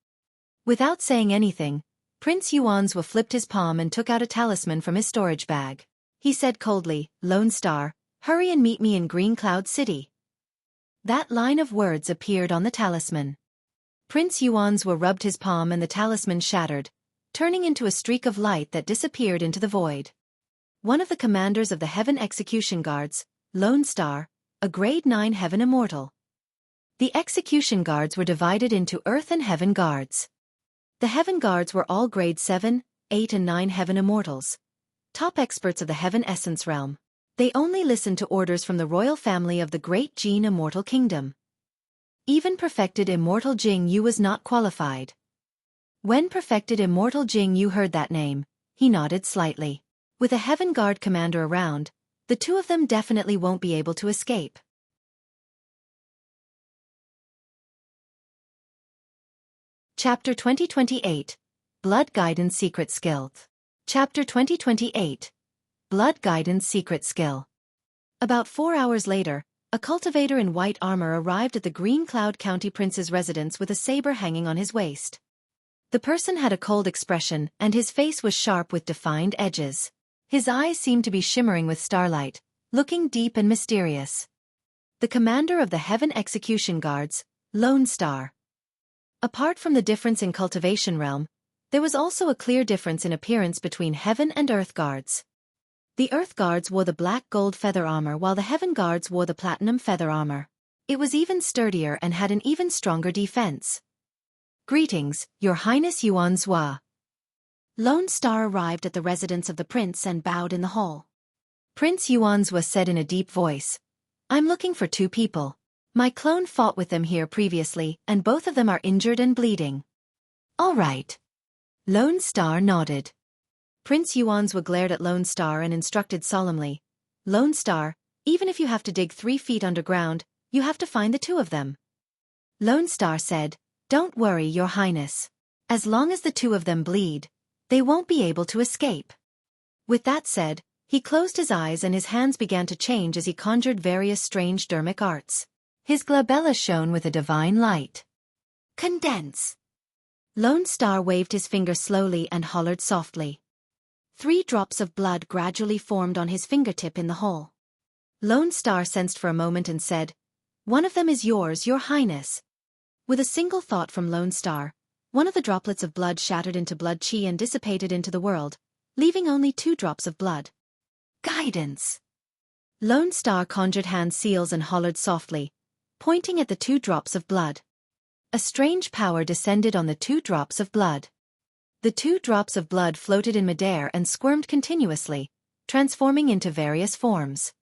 Without saying anything, Prince Yuanzhua flipped his palm and took out a talisman from his storage bag. He said coldly, Lone Star, hurry and meet me in Green Cloud City. That line of words appeared on the talisman. Prince Yuanzhua rubbed his palm and the talisman shattered, turning into a streak of light that disappeared into the void. One of the commanders of the Heaven Execution Guards, Lone Star, a grade 9 Heaven Immortal. The Execution Guards were divided into Earth and Heaven Guards. The Heaven Guards were all grade 7, 8 and 9 Heaven Immortals, top experts of the Heaven Essence realm. They only listened to orders from the royal family of the great Jin Immortal Kingdom. Even perfected Immortal Jing Yu was not qualified. When perfected Immortal Jing Yu heard that name, he nodded slightly. With a Heaven Guard commander around, the two of them definitely won't be able to escape. Chapter 2028, Blood Guidance Secret Skill. Chapter 2028, Blood Guidance Secret Skill. About 4 hours later, a cultivator in white armor arrived at the Green Cloud County Prince's residence with a saber hanging on his waist. The person had a cold expression and his face was sharp with defined edges. His eyes seemed to be shimmering with starlight, looking deep and mysterious. The commander of the Heaven Execution Guards, Lone Star. Apart from the difference in cultivation realm, there was also a clear difference in appearance between Heaven and Earth Guards. The Earth Guards wore the black gold feather armor while the Heaven Guards wore the platinum feather armor. It was even sturdier and had an even stronger defense. Greetings, Your Highness Yuanzhua. Lone Star arrived at the residence of the prince and bowed in the hall. Prince Yuanzhua said in a deep voice, "I'm looking for 2 people. My clone fought with them here previously and both of them are injured and bleeding." "All right." Lone Star nodded. Prince Yuanzhua glared at Lone Star and instructed solemnly, "Lone Star, even if you have to dig 3 feet underground, you have to find the 2 of them." Lone Star said, "Don't worry, Your Highness. As long as the 2 of them bleed, they won't be able to escape." With that said, he closed his eyes and his hands began to change as he conjured various strange dermic arts. His glabella shone with a divine light. "Condense." Lone Star waved his finger slowly and hollered softly. 3 drops of blood gradually formed on his fingertip in the hole. Lone Star sensed for a moment and said, "One of them is yours, Your Highness." With a single thought from Lone Star, one of the droplets of blood shattered into blood chi and dissipated into the world, leaving only 2 drops of blood. "Guidance." Lone Star conjured hand seals and hollered softly, pointing at the 2 drops of blood. A strange power descended on the 2 drops of blood. The 2 drops of blood floated in midair and squirmed continuously, transforming into various forms.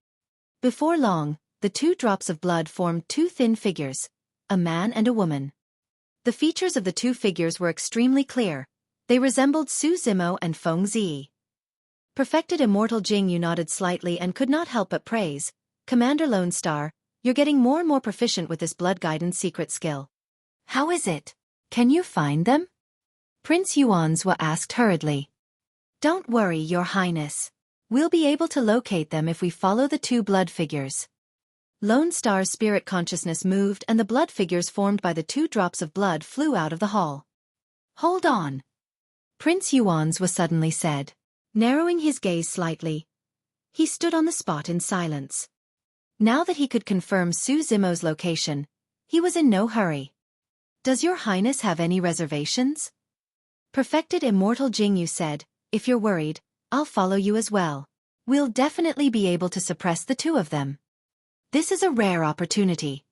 Before long, the 2 drops of blood formed 2 thin figures, a man and a woman. The features of the 2 figures were extremely clear. They resembled Su Zimo and Feng Zi. Perfected Immortal Jing Yu nodded slightly and could not help but praise, "Commander Lone Star, you're getting more and more proficient with this blood guidance secret skill. How is it? Can you find them?" Prince Yuanzhua asked hurriedly. "Don't worry, Your Highness. We'll be able to locate them if we follow the 2 blood figures." Lone Star's spirit consciousness moved and the blood figures formed by the 2 drops of blood flew out of the hall. "Hold on," Prince Yuanzhua suddenly said. Narrowing his gaze slightly, he stood on the spot in silence. Now that he could confirm Su Zimo's location, he was in no hurry. "Does Your Highness have any reservations?" Perfected Immortal Jing Yu said, "If you're worried, I'll follow you as well. We'll definitely be able to suppress the 2 of them. This is a rare opportunity."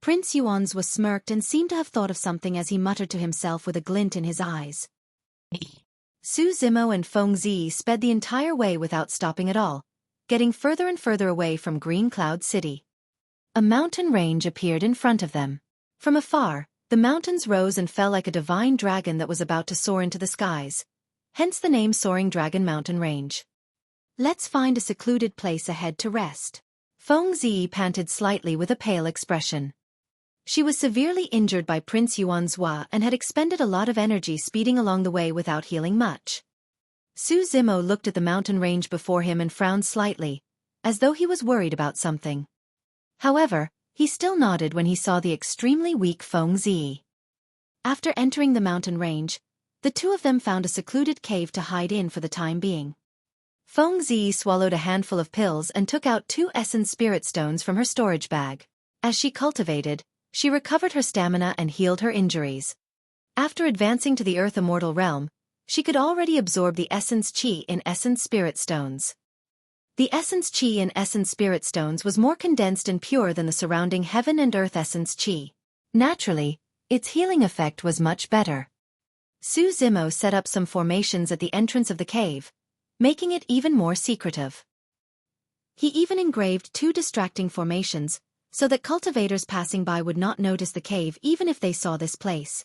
Prince Yuanzhua smirked and seemed to have thought of something as he muttered to himself with a glint in his eyes. Su Zimo and Feng Zi sped the entire way without stopping at all, getting further and further away from Green Cloud City. A mountain range appeared in front of them. From afar, the mountains rose and fell like a divine dragon that was about to soar into the skies, hence the name Soaring Dragon Mountain Range. "Let's find a secluded place ahead to rest." Feng Zi panted slightly with a pale expression. She was severely injured by Prince Yuanzhua and had expended a lot of energy speeding along the way without healing much. Su Zimo looked at the mountain range before him and frowned slightly, as though he was worried about something. However, he still nodded when he saw the extremely weak Feng Zi. After entering the mountain range, the 2 of them found a secluded cave to hide in for the time being. Feng Zi swallowed a handful of pills and took out 2 essence spirit stones from her storage bag. As she cultivated, she recovered her stamina and healed her injuries. After advancing to the Earth Immortal realm, she could already absorb the Essence Qi in Essence Spirit Stones. The Essence Qi in Essence Spirit Stones was more condensed and pure than the surrounding Heaven and Earth Essence Qi. Naturally, its healing effect was much better. Su Zimo set up some formations at the entrance of the cave, making it even more secretive. He even engraved 2 distracting formations, so that cultivators passing by would not notice the cave even if they saw this place.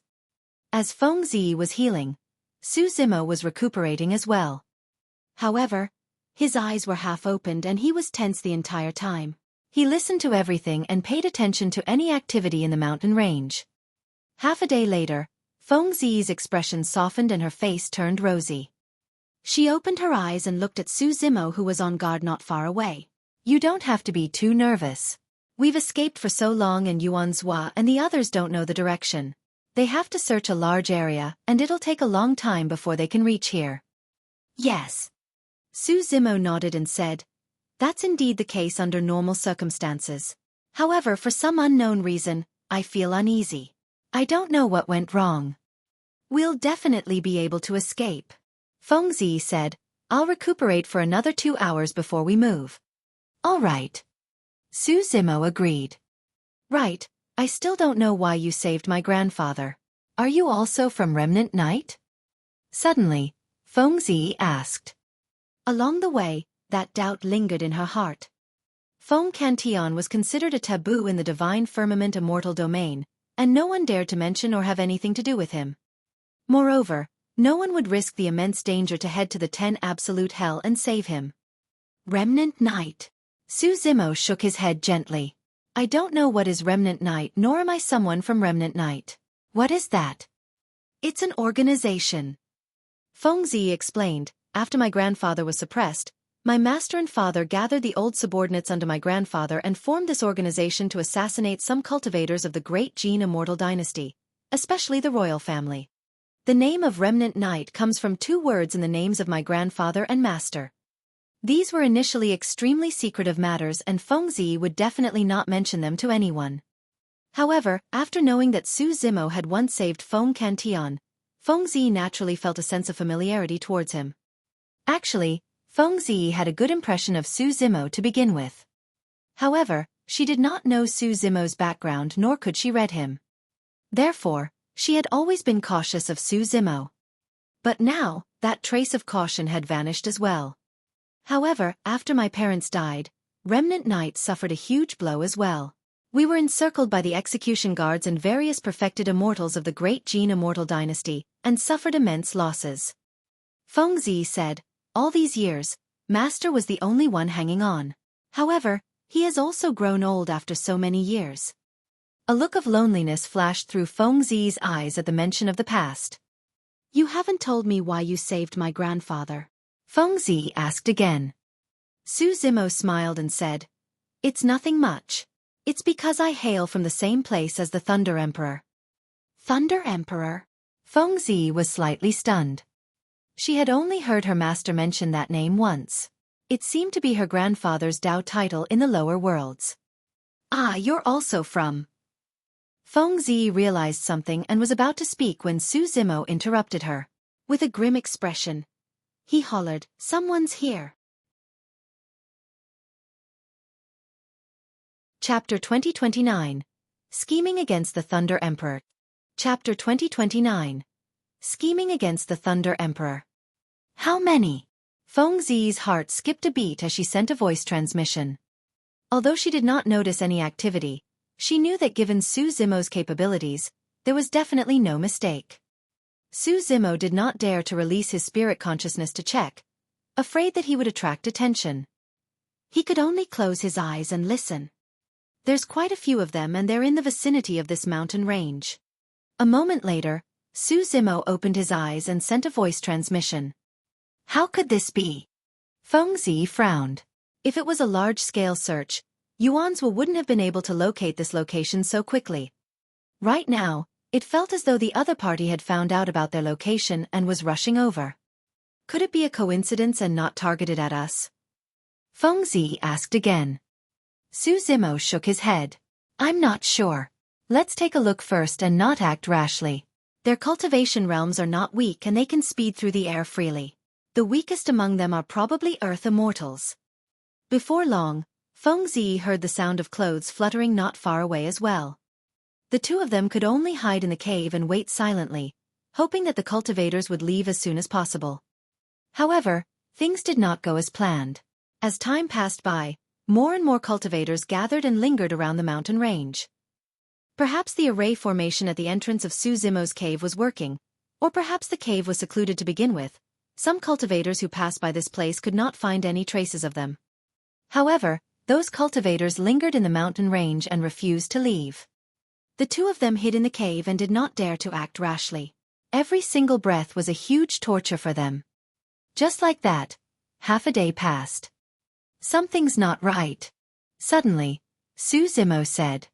As Feng Zi was healing, Su Zimo was recuperating as well. However, his eyes were half opened and he was tense the entire time. He listened to everything and paid attention to any activity in the mountain range. Half a day later, Feng Zi's expression softened and her face turned rosy. She opened her eyes and looked at Su Zimo, who was on guard not far away. "You don't have to be too nervous. We've escaped for so long and Yuan Zhua and the others don't know the direction. They have to search a large area and it'll take a long time before they can reach here." "Yes." Su Zimo nodded and said, "That's indeed the case under normal circumstances. However, for some unknown reason, I feel uneasy. I don't know what went wrong." "We'll definitely be able to escape," Feng Zi said. "I'll recuperate for another 2 hours before we move." "All right." Su Zimo agreed. "Right, I still don't know why you saved my grandfather. Are you also from Remnant Knight?" Suddenly, Feng Zi asked. Along the way, that doubt lingered in her heart. Feng Qian was considered a taboo in the divine firmament immortal domain, and no one dared to mention or have anything to do with him. Moreover, no one would risk the immense danger to head to the 10 absolute hell and save him. Remnant Knight. Su Zimo shook his head gently. "I don't know what is Remnant Knight, nor am I someone from Remnant Knight." "What is that?" "It's an organization," Feng Zi explained. "After my grandfather was suppressed, my master and father gathered the old subordinates under my grandfather and formed this organization to assassinate some cultivators of the great Jin Immortal dynasty, especially the royal family. The name of Remnant Knight comes from 2 words in the names of my grandfather and master. These were initially extremely secretive matters and Feng Zi would definitely not mention them to anyone. However, after knowing that Su Zimo had once saved Feng Qian, Feng Zi naturally felt a sense of familiarity towards him. Actually, Feng Zi had a good impression of Su Zimo to begin with. However, she did not know Su Zimo's background nor could she read him. Therefore, she had always been cautious of Su Zimo. But now, that trace of caution had vanished as well. However, after my parents died, Remnant Knight suffered a huge blow as well. We were encircled by the execution guards and various perfected immortals of the great Jin Immortal dynasty, and suffered immense losses. Feng Zi said, "All these years, Master was the only one hanging on. However, he has also grown old after so many years." A look of loneliness flashed through Feng Zi's eyes at the mention of the past. "You haven't told me why you saved my grandfather," Feng Zi asked again. Su Zimo smiled and said, "It's nothing much. It's because I hail from the same place as the Thunder Emperor." "Thunder Emperor?" Feng Zi was slightly stunned. She had only heard her master mention that name once. It seemed to be her grandfather's Dao title in the lower worlds. "Ah, you're also from..." Feng Zi realized something and was about to speak when Su Zimo interrupted her. With a grim expression, he hollered, "Someone's here." Chapter 2029. Scheming Against the Thunder Emperor. Chapter 2029. Scheming Against the Thunder Emperor. "How many?" Feng Zi's heart skipped a beat as she sent a voice transmission. Although she did not notice any activity, she knew that given Su Zimo's capabilities, there was definitely no mistake. Su Zimo did not dare to release his spirit consciousness to check, afraid that he would attract attention. He could only close his eyes and listen. There's quite a few of them and they're in the vicinity of this mountain range. A moment later, Su Zimo opened his eyes and sent a voice transmission. "How could this be?" Feng Zi frowned. If it was a large-scale search, Yuan Zhua wouldn't have been able to locate this location so quickly. Right now, it felt as though the other party had found out about their location and was rushing over. Could it be a coincidence and not targeted at us? Feng Zi asked again. Su Zimo shook his head. I'm not sure. Let's take a look first and not act rashly. Their cultivation realms are not weak and they can speed through the air freely. The weakest among them are probably Earth Immortals. Before long, Fengzi heard the sound of clothes fluttering not far away as well. The two of them could only hide in the cave and wait silently, hoping that the cultivators would leave as soon as possible. However, things did not go as planned. As time passed by, more and more cultivators gathered and lingered around the mountain range. Perhaps the array formation at the entrance of Xueqi's cave was working, or perhaps the cave was secluded to begin with. Some cultivators who passed by this place could not find any traces of them. However, those cultivators lingered in the mountain range and refused to leave. The two of them hid in the cave and did not dare to act rashly. Every single breath was a huge torture for them. Just like that, half a day passed. Something's not right. Suddenly, Xueqi said.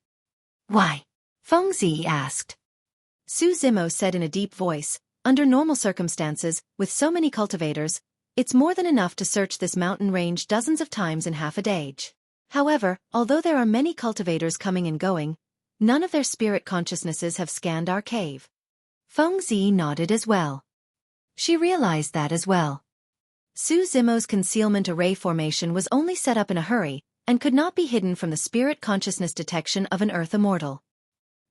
Why? Fengzi asked. Xueqi said in a deep voice, under normal circumstances, with so many cultivators, it's more than enough to search this mountain range dozens of times in half a day. However, although there are many cultivators coming and going, none of their spirit consciousnesses have scanned our cave. Fengzi nodded as well. She realized that as well. Xueqi's concealment array formation was only set up in a hurry, and could not be hidden from the spirit consciousness detection of an Earth Immortal.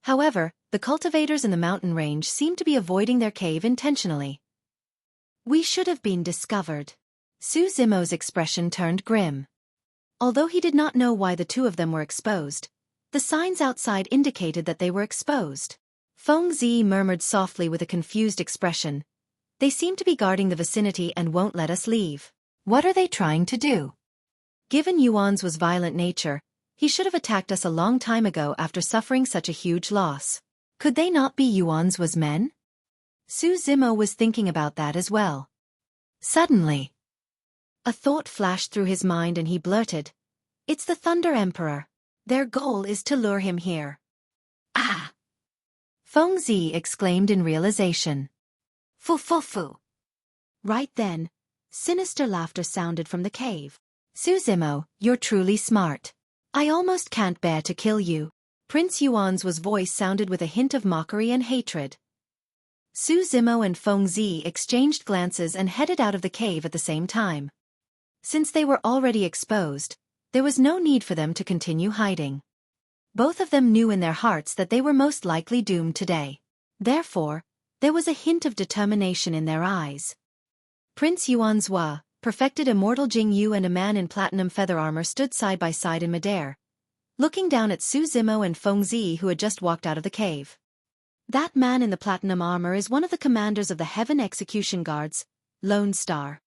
However, the cultivators in the mountain range seemed to be avoiding their cave intentionally. We should have been discovered. Xueqi's expression turned grim. Although he did not know why the two of them were exposed, the signs outside indicated that they were exposed. Fengzi murmured softly with a confused expression. They seem to be guarding the vicinity and won't let us leave. What are they trying to do? Given Yuan's violent nature, he should have attacked us a long time ago after suffering such a huge loss. Could they not be Yuan's men? Xueqi was thinking about that as well. Suddenly, a thought flashed through his mind and he blurted, "It's the Thunder Emperor. Their goal is to lure him here." Ah! Fengzi exclaimed in realization. Fu. Right then, sinister laughter sounded from the cave. Xueqi, you're truly smart. I almost can't bear to kill you. Prince Yuan's voice sounded with a hint of mockery and hatred. Xueqi and Fengzi exchanged glances and headed out of the cave at the same time. Since they were already exposed, there was no need for them to continue hiding. Both of them knew in their hearts that they were most likely doomed today. Therefore, there was a hint of determination in their eyes. Prince Yuan's perfected Immortal Jingyu and a man in platinum feather armor stood side by side in midair, looking down at Xueqi and Fengzi who had just walked out of the cave. That man in the platinum armor is one of the commanders of the Heaven Execution Guards, Lone Star.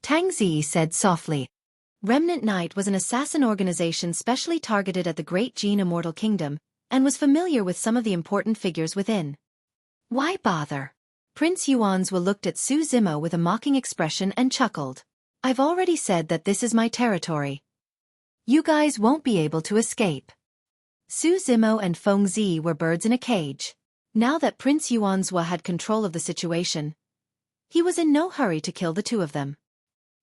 Tangzi said softly. Remnant Knight was an assassin organization specially targeted at the Great Jin Immortal Kingdom, and was familiar with some of the important figures within. Why bother? Prince Yuan's looked at Xueqi with a mocking expression and chuckled. I've already said that this is my territory. You guys won't be able to escape. Xueqi and Fengzi were birds in a cage. Now that Prince Yuan's had control of the situation, he was in no hurry to kill the two of them.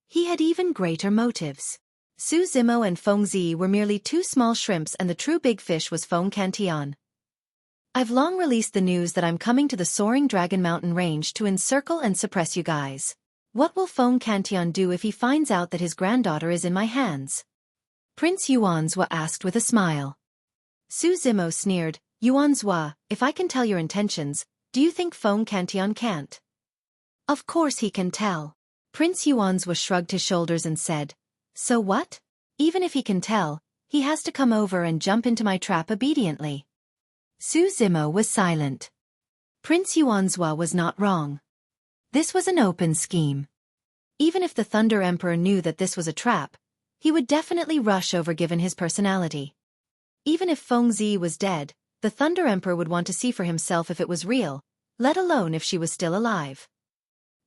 He had even greater motives. Xueqi and Fengzi were merely two small shrimps and the true big fish was Feng Cantian. I've long released the news that I'm coming to the soaring Dragon Mountain range to encircle and suppress you guys. What will Feng Cantian do if he finds out that his granddaughter is in my hands? Prince Yuan's asked with a smile. Xueqi sneered, Yuan's if I can tell your intentions, do you think Feng Cantian can't? Of course he can tell. Prince Yuan's shrugged his shoulders and said, so what? Even if he can tell, he has to come over and jump into my trap obediently. Xueqi was silent. Prince Yuan's was not wrong. This was an open scheme. Even if the Thunder Emperor knew that this was a trap, he would definitely rush over given his personality. Even if Fengzi was dead, the Thunder Emperor would want to see for himself if it was real, let alone if she was still alive.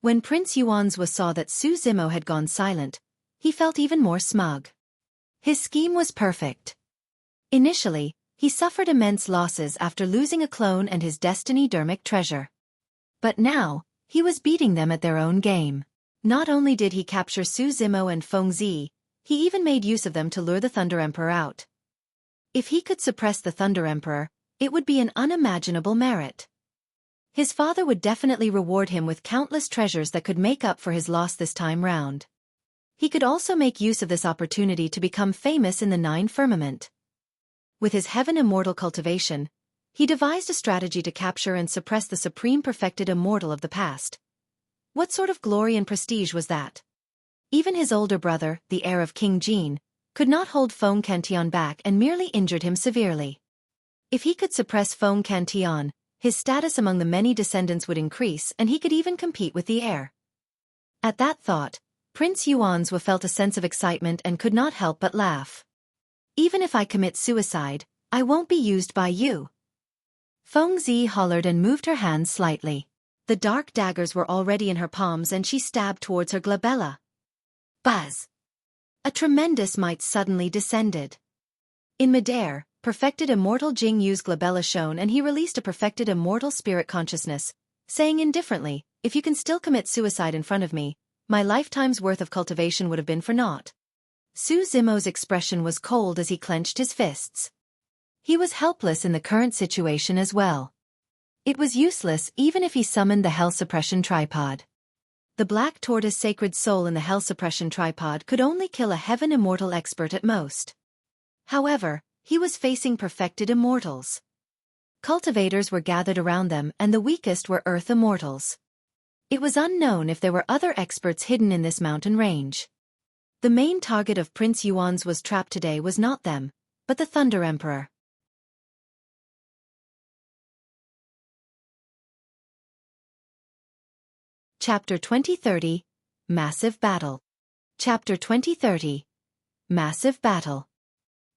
When Prince Yuan's saw that Xueqi had gone silent, he felt even more smug. His scheme was perfect. Initially, he suffered immense losses after losing a clone and his destiny dermic treasure. But now, he was beating them at their own game. Not only did he capture Xueqi and Fengzi, he even made use of them to lure the Thunder Emperor out. If he could suppress the Thunder Emperor, it would be an unimaginable merit. His father would definitely reward him with countless treasures that could make up for his loss this time round. He could also make use of this opportunity to become famous in the Nine Firmament. With his Heaven Immortal cultivation, he devised a strategy to capture and suppress the supreme perfected immortal of the past. What sort of glory and prestige was that? Even his older brother, the heir of King Qian, could not hold Feng Cantian back and merely injured him severely. If he could suppress Feng Cantian, his status among the many descendants would increase and he could even compete with the heir. At that thought, Prince Yuanzhua felt a sense of excitement and could not help but laugh. Even if I commit suicide, I won't be used by you. Feng Zi hollered and moved her hands slightly. The dark daggers were already in her palms and she stabbed towards her glabella. Buzz! A tremendous might suddenly descended. In midair, perfected immortal Jing Yu's glabella shone and he released a perfected immortal spirit consciousness, saying indifferently, if you can still commit suicide in front of me, my lifetime's worth of cultivation would have been for naught. Su Zimo's expression was cold as he clenched his fists. He was helpless in the current situation as well. It was useless even if he summoned the Hell Suppression Tripod. The Black Tortoise Sacred Soul in the Hell Suppression Tripod could only kill a Heaven Immortal expert at most. However, he was facing perfected immortals. Cultivators were gathered around them and the weakest were Earth Immortals. It was unknown if there were other experts hidden in this mountain range. The main target of Prince Yuanzhua's trap today was not them, but the Thunder Emperor. Chapter 2030, Massive Battle. Chapter 2030, Massive Battle.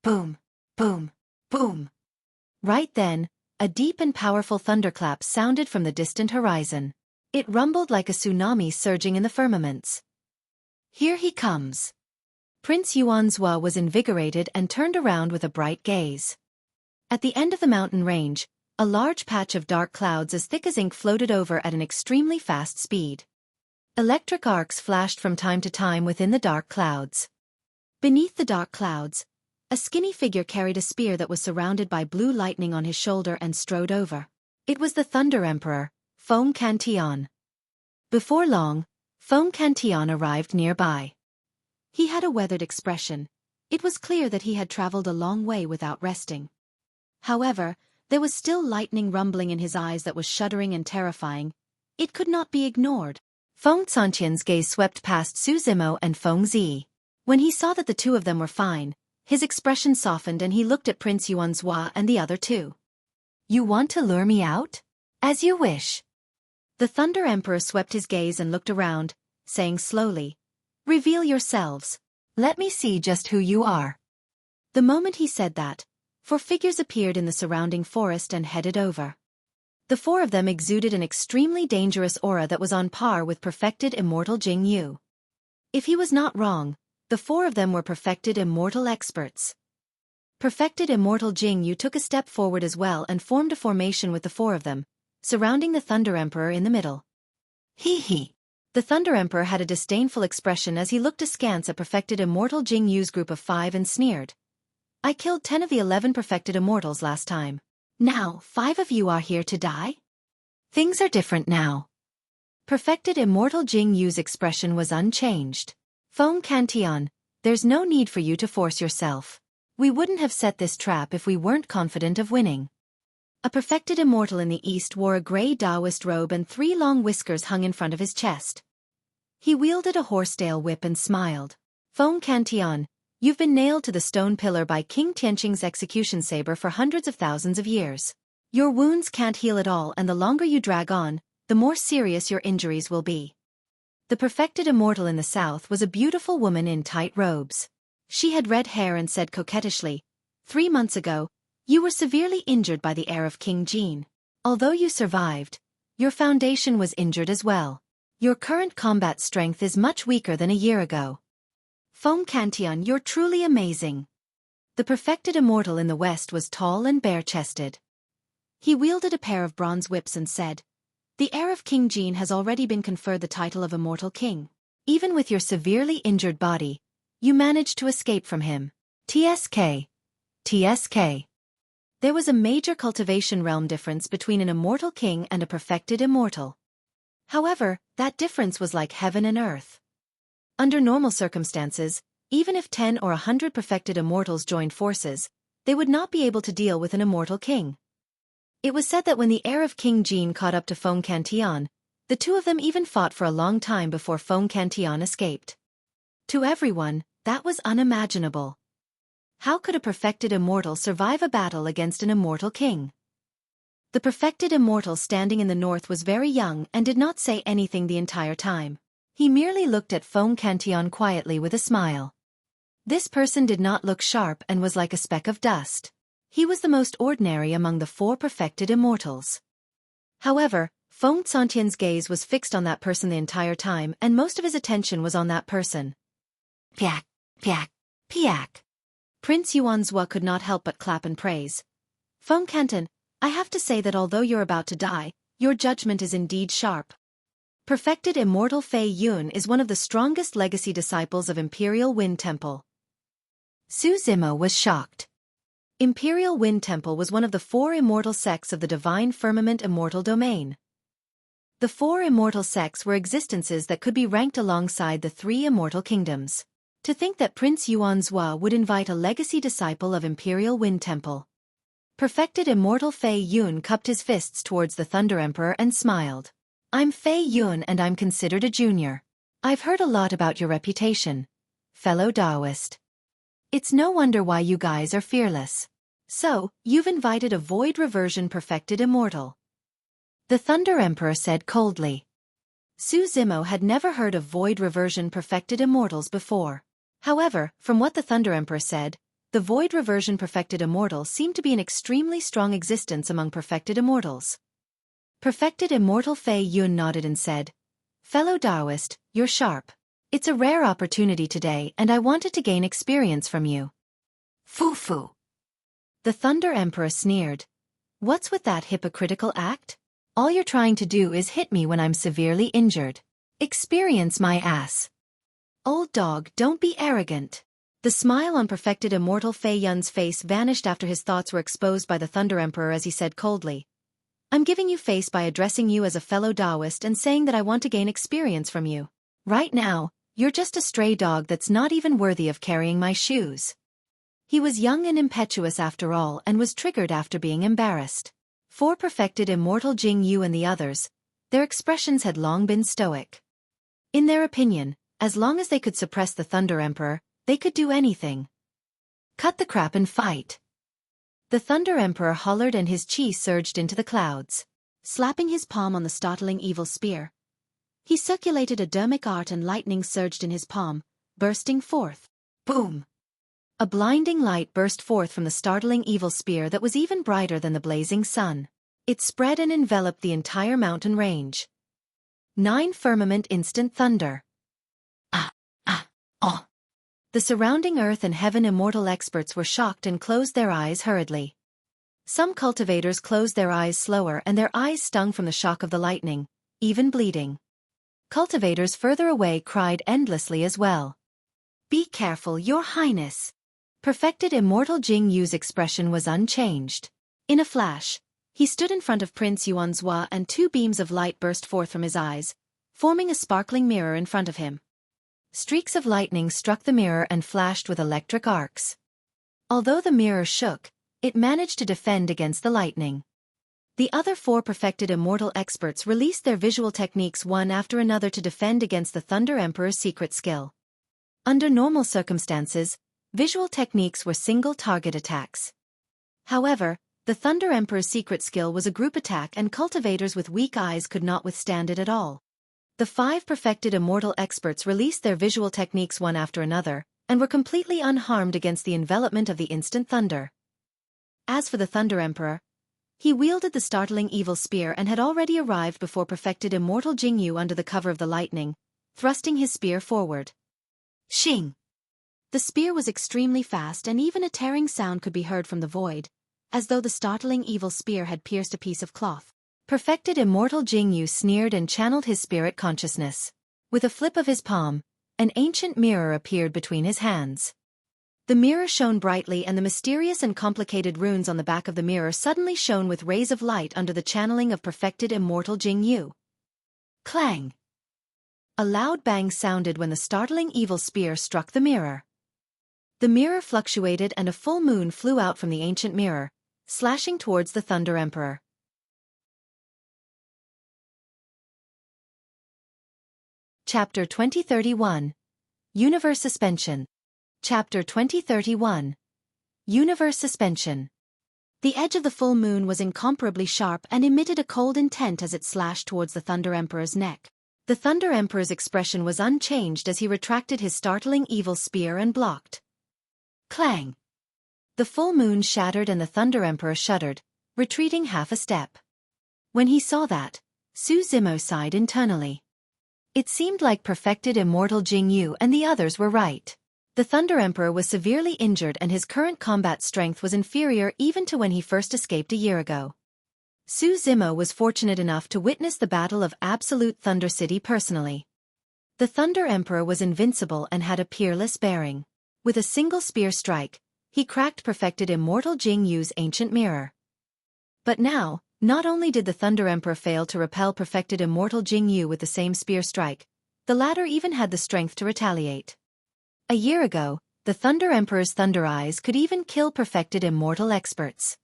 Boom, boom, boom. Right then, a deep and powerful thunderclap sounded from the distant horizon. It rumbled like a tsunami surging in the firmaments. Here he comes. Prince Yuanzhua was invigorated and turned around with a bright gaze. At the end of the mountain range, a large patch of dark clouds as thick as ink floated over at an extremely fast speed. Electric arcs flashed from time to time within the dark clouds. Beneath the dark clouds, a skinny figure carried a spear that was surrounded by blue lightning on his shoulder and strode over. It was the Thunder Emperor, Feng Cantian. Before long, Feng Cantian arrived nearby. He had a weathered expression. It was clear that he had traveled a long way without resting. However, there was still lightning rumbling in his eyes that was shuddering and terrifying. It could not be ignored. Feng Cantian's gaze swept past Su Zimo and Feng Zi. When he saw that the two of them were fine, his expression softened and he looked at Prince Yuanzhua and the other two. You want to lure me out? As you wish. The Thunder Emperor swept his gaze and looked around, saying slowly, Reveal yourselves. Let me see just who you are. The moment he said that, 4 figures appeared in the surrounding forest and headed over. The 4 of them exuded an extremely dangerous aura that was on par with perfected immortal Jing Yu. If he was not wrong, the 4 of them were perfected immortal experts. Perfected immortal Jing Yu took a step forward as well and formed a formation with the 4 of them, surrounding the Thunder Emperor in the middle. Hee hee. The Thunder Emperor had a disdainful expression as he looked askance at perfected immortal Jing Yu's group of 5 and sneered. I killed 10 of the 11 perfected immortals last time. Now, 5 of you are here to die? Things are different now. Perfected immortal Jing Yu's expression was unchanged. Feng Cantian, there's no need for you to force yourself. We wouldn't have set this trap if we weren't confident of winning. A perfected immortal in the east wore a grey Taoist robe and 3 long whiskers hung in front of his chest. He wielded a horsetail whip and smiled. Feng Cantian, you've been nailed to the stone pillar by King Tianqing's execution saber for hundreds of thousands of years. Your wounds can't heal at all and the longer you drag on, the more serious your injuries will be. The perfected immortal in the south was a beautiful woman in tight robes. She had red hair and said coquettishly, 3 months ago, you were severely injured by the heir of King Qian. Although you survived, your foundation was injured as well. Your current combat strength is much weaker than a year ago. Feng Cantian, you're truly amazing. The perfected immortal in the west was tall and bare-chested. He wielded a pair of bronze whips and said, the heir of King Qian has already been conferred the title of Immortal King. Even with your severely injured body, you managed to escape from him. TSK. TSK. There was a major cultivation realm difference between an immortal king and a perfected immortal. However, that difference was like heaven and earth. Under normal circumstances, even if 10 or 100 perfected immortals joined forces, they would not be able to deal with an immortal king. It was said that when the heir of King Qian caught up to Feng Qian, the two of them even fought for a long time before Feng Qian escaped. To everyone, that was unimaginable. How could a perfected immortal survive a battle against an immortal king? The perfected immortal standing in the north was very young and did not say anything the entire time. He merely looked at Feng Qian quietly with a smile. This person did not look sharp and was like a speck of dust. He was the most ordinary among the 4 perfected immortals. However, Feng Qian's gaze was fixed on that person the entire time and most of his attention was on that person. Piak, piak, piak. Prince Xueqi could not help but clap and praise. Feng Qian, I have to say that although you're about to die, your judgment is indeed sharp. Perfected Immortal Fei Yun is one of the strongest legacy disciples of Imperial Wind Temple. Su Zimo was shocked. Imperial Wind Temple was one of the 4 immortal sects of the Divine Firmament Immortal Domain. The 4 immortal sects were existences that could be ranked alongside the 3 immortal kingdoms. To think that Prince Xueqi would invite a legacy disciple of Imperial Wind Temple. Perfected Immortal Fei Yun cupped his fists towards the Thunder Emperor and smiled. I'm Fei Yun and I'm considered a junior. I've heard a lot about your reputation, fellow Taoist. It's no wonder why you guys are fearless. So, you've invited a void reversion perfected immortal. The Thunder Emperor said coldly. Su Zimo had never heard of void reversion perfected immortals before. However, from what the Thunder Emperor said, the void reversion perfected immortal seemed to be an extremely strong existence among perfected immortals. Perfected Immortal Fei Yun nodded and said, Fellow Taoist, you're sharp. It's a rare opportunity today and I wanted to gain experience from you. Foo-foo. The Thunder Emperor sneered. What's with that hypocritical act? All you're trying to do is hit me when I'm severely injured. Experience my ass. Old dog, don't be arrogant. The smile on perfected Immortal Fei Yun's face vanished after his thoughts were exposed by the Thunder Emperor as he said coldly. I'm giving you face by addressing you as a fellow Taoist and saying that I want to gain experience from you. Right now, you're just a stray dog that's not even worthy of carrying my shoes. He was young and impetuous after all and was triggered after being embarrassed. For perfected Immortal Jing Yu and the others, their expressions had long been stoic. In their opinion, as long as they could suppress the Thunder Emperor, they could do anything. Cut the crap and fight. The Thunder Emperor hollered and his chi surged into the clouds. Slapping his palm on the startling evil spear, he circulated a dermic art and lightning surged in his palm, bursting forth. Boom! A blinding light burst forth from the startling evil spear that was even brighter than the blazing sun. It spread and enveloped the entire mountain range. 9 Firmament Instant Thunder. Oh. The surrounding earth and heaven immortal experts were shocked and closed their eyes hurriedly. Some cultivators closed their eyes slower and their eyes stung from the shock of the lightning, even bleeding. Cultivators further away cried endlessly as well. Be careful, Your Highness. Perfected Immortal Jing Yu's expression was unchanged. In a flash, he stood in front of Prince Xueqi and 2 beams of light burst forth from his eyes, forming a sparkling mirror in front of him. Streaks of lightning struck the mirror and flashed with electric arcs. Although the mirror shook, it managed to defend against the lightning. The other 4 perfected immortal experts released their visual techniques one after another to defend against the Thunder Emperor's secret skill. Under normal circumstances, visual techniques were single-target attacks. However, the Thunder Emperor's secret skill was a group attack and cultivators with weak eyes could not withstand it at all. The 5 perfected immortal experts released their visual techniques one after another, and were completely unharmed against the envelopment of the instant thunder. As for the Thunder Emperor, he wielded the startling evil spear and had already arrived before perfected Immortal Jing Yu under the cover of the lightning, thrusting his spear forward. Shing! The spear was extremely fast and even a tearing sound could be heard from the void, as though the startling evil spear had pierced a piece of cloth. Perfected Immortal Jing Yu sneered and channeled his spirit consciousness. With a flip of his palm, an ancient mirror appeared between his hands. The mirror shone brightly, and the mysterious and complicated runes on the back of the mirror suddenly shone with rays of light under the channeling of perfected immortal Jingyu. Clang! A loud bang sounded when the startling evil spear struck the mirror. The mirror fluctuated and a full moon flew out from the ancient mirror, slashing towards the Thunder Emperor. Chapter 2031. Universe Suspension. Chapter 2031. Universe Suspension. The edge of the full moon was incomparably sharp and emitted a cold intent as it slashed towards the Thunder Emperor's neck. The Thunder Emperor's expression was unchanged as he retracted his startling evil spear and blocked. Clang! The full moon shattered and the Thunder Emperor shuddered, retreating half a step. When he saw that, Su Zimo sighed internally. It seemed like perfected immortal Jingyu and the others were right. The Thunder Emperor was severely injured and his current combat strength was inferior even to when he first escaped a year ago. Su Zimo was fortunate enough to witness the Battle of Absolute Thunder City personally. The Thunder Emperor was invincible and had a peerless bearing. With a single spear strike, he cracked perfected immortal Jingyu's ancient mirror. But now, not only did the Thunder Emperor fail to repel perfected immortal Jingyu with the same spear strike, the latter even had the strength to retaliate. A year ago, the Thunder Emperor's thunder eyes could even kill perfected immortal experts.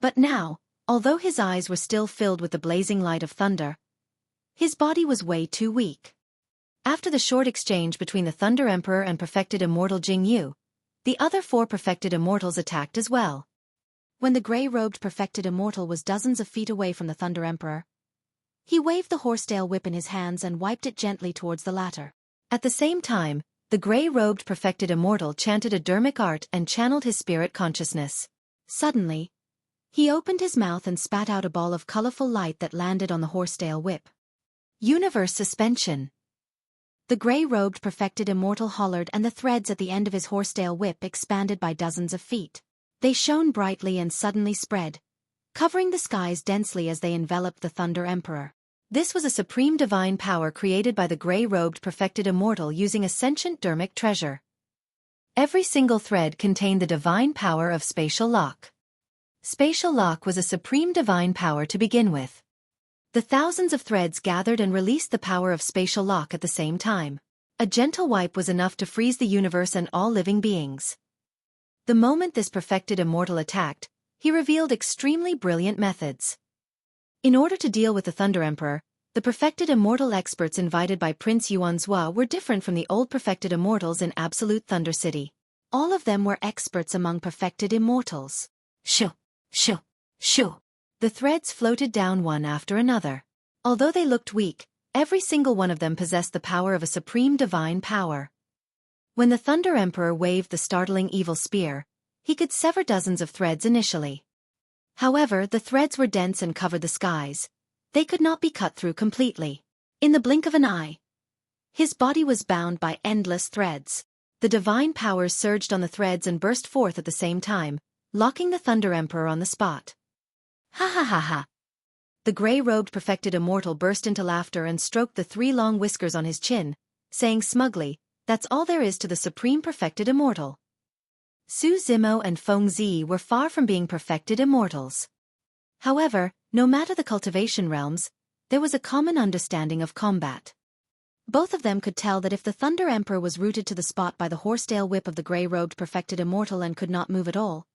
But now, although his eyes were still filled with the blazing light of thunder, his body was way too weak. After the short exchange between the Thunder Emperor and perfected immortal Jingyu, the other 4 perfected immortals attacked as well. When the gray-robed perfected immortal was dozens of feet away from the Thunder Emperor, he waved the horsetail whip in his hands and wiped it gently towards the latter. At the same time, the gray-robed perfected immortal chanted a dermic art and channeled his spirit consciousness. Suddenly, he opened his mouth and spat out a ball of colorful light that landed on the horsetail whip. Universe Suspension. The gray-robed perfected immortal hollered and the threads at the end of his horsetail whip expanded by dozens of feet. They shone brightly and suddenly spread, covering the skies densely as they enveloped the Thunder Emperor. This was a supreme divine power created by the gray-robed perfected immortal using a sentient dermic treasure. Every single thread contained the divine power of spatial lock. Spatial lock was a supreme divine power to begin with. The thousands of threads gathered and released the power of spatial lock at the same time. A gentle wipe was enough to freeze the universe and all living beings. The moment this perfected immortal attacked, he revealed extremely brilliant methods. In order to deal with the Thunder Emperor, the perfected immortal experts invited by Prince Yuanzhua were different from the old perfected immortals in Absolute Thunder City. All of them were experts among perfected immortals. Shoo, shoo, shoo. The threads floated down one after another. Although they looked weak, every single one of them possessed the power of a supreme divine power. When the Thunder Emperor waved the startling evil spear, he could sever dozens of threads initially. However, the threads were dense and covered the skies. They could not be cut through completely. In the blink of an eye, his body was bound by endless threads. The divine powers surged on the threads and burst forth at the same time, locking the Thunder Emperor on the spot. Ha ha ha ha! The gray-robed perfected immortal burst into laughter and stroked the 3 long whiskers on his chin, saying smugly, "That's all there is to the supreme perfected immortal." Su Zimo and Feng Zi were far from being perfected immortals. However, no matter the cultivation realms, there was a common understanding of combat. Both of them could tell that if the Thunder Emperor was rooted to the spot by the horsetail whip of the gray-robed perfected immortal and could not move at all,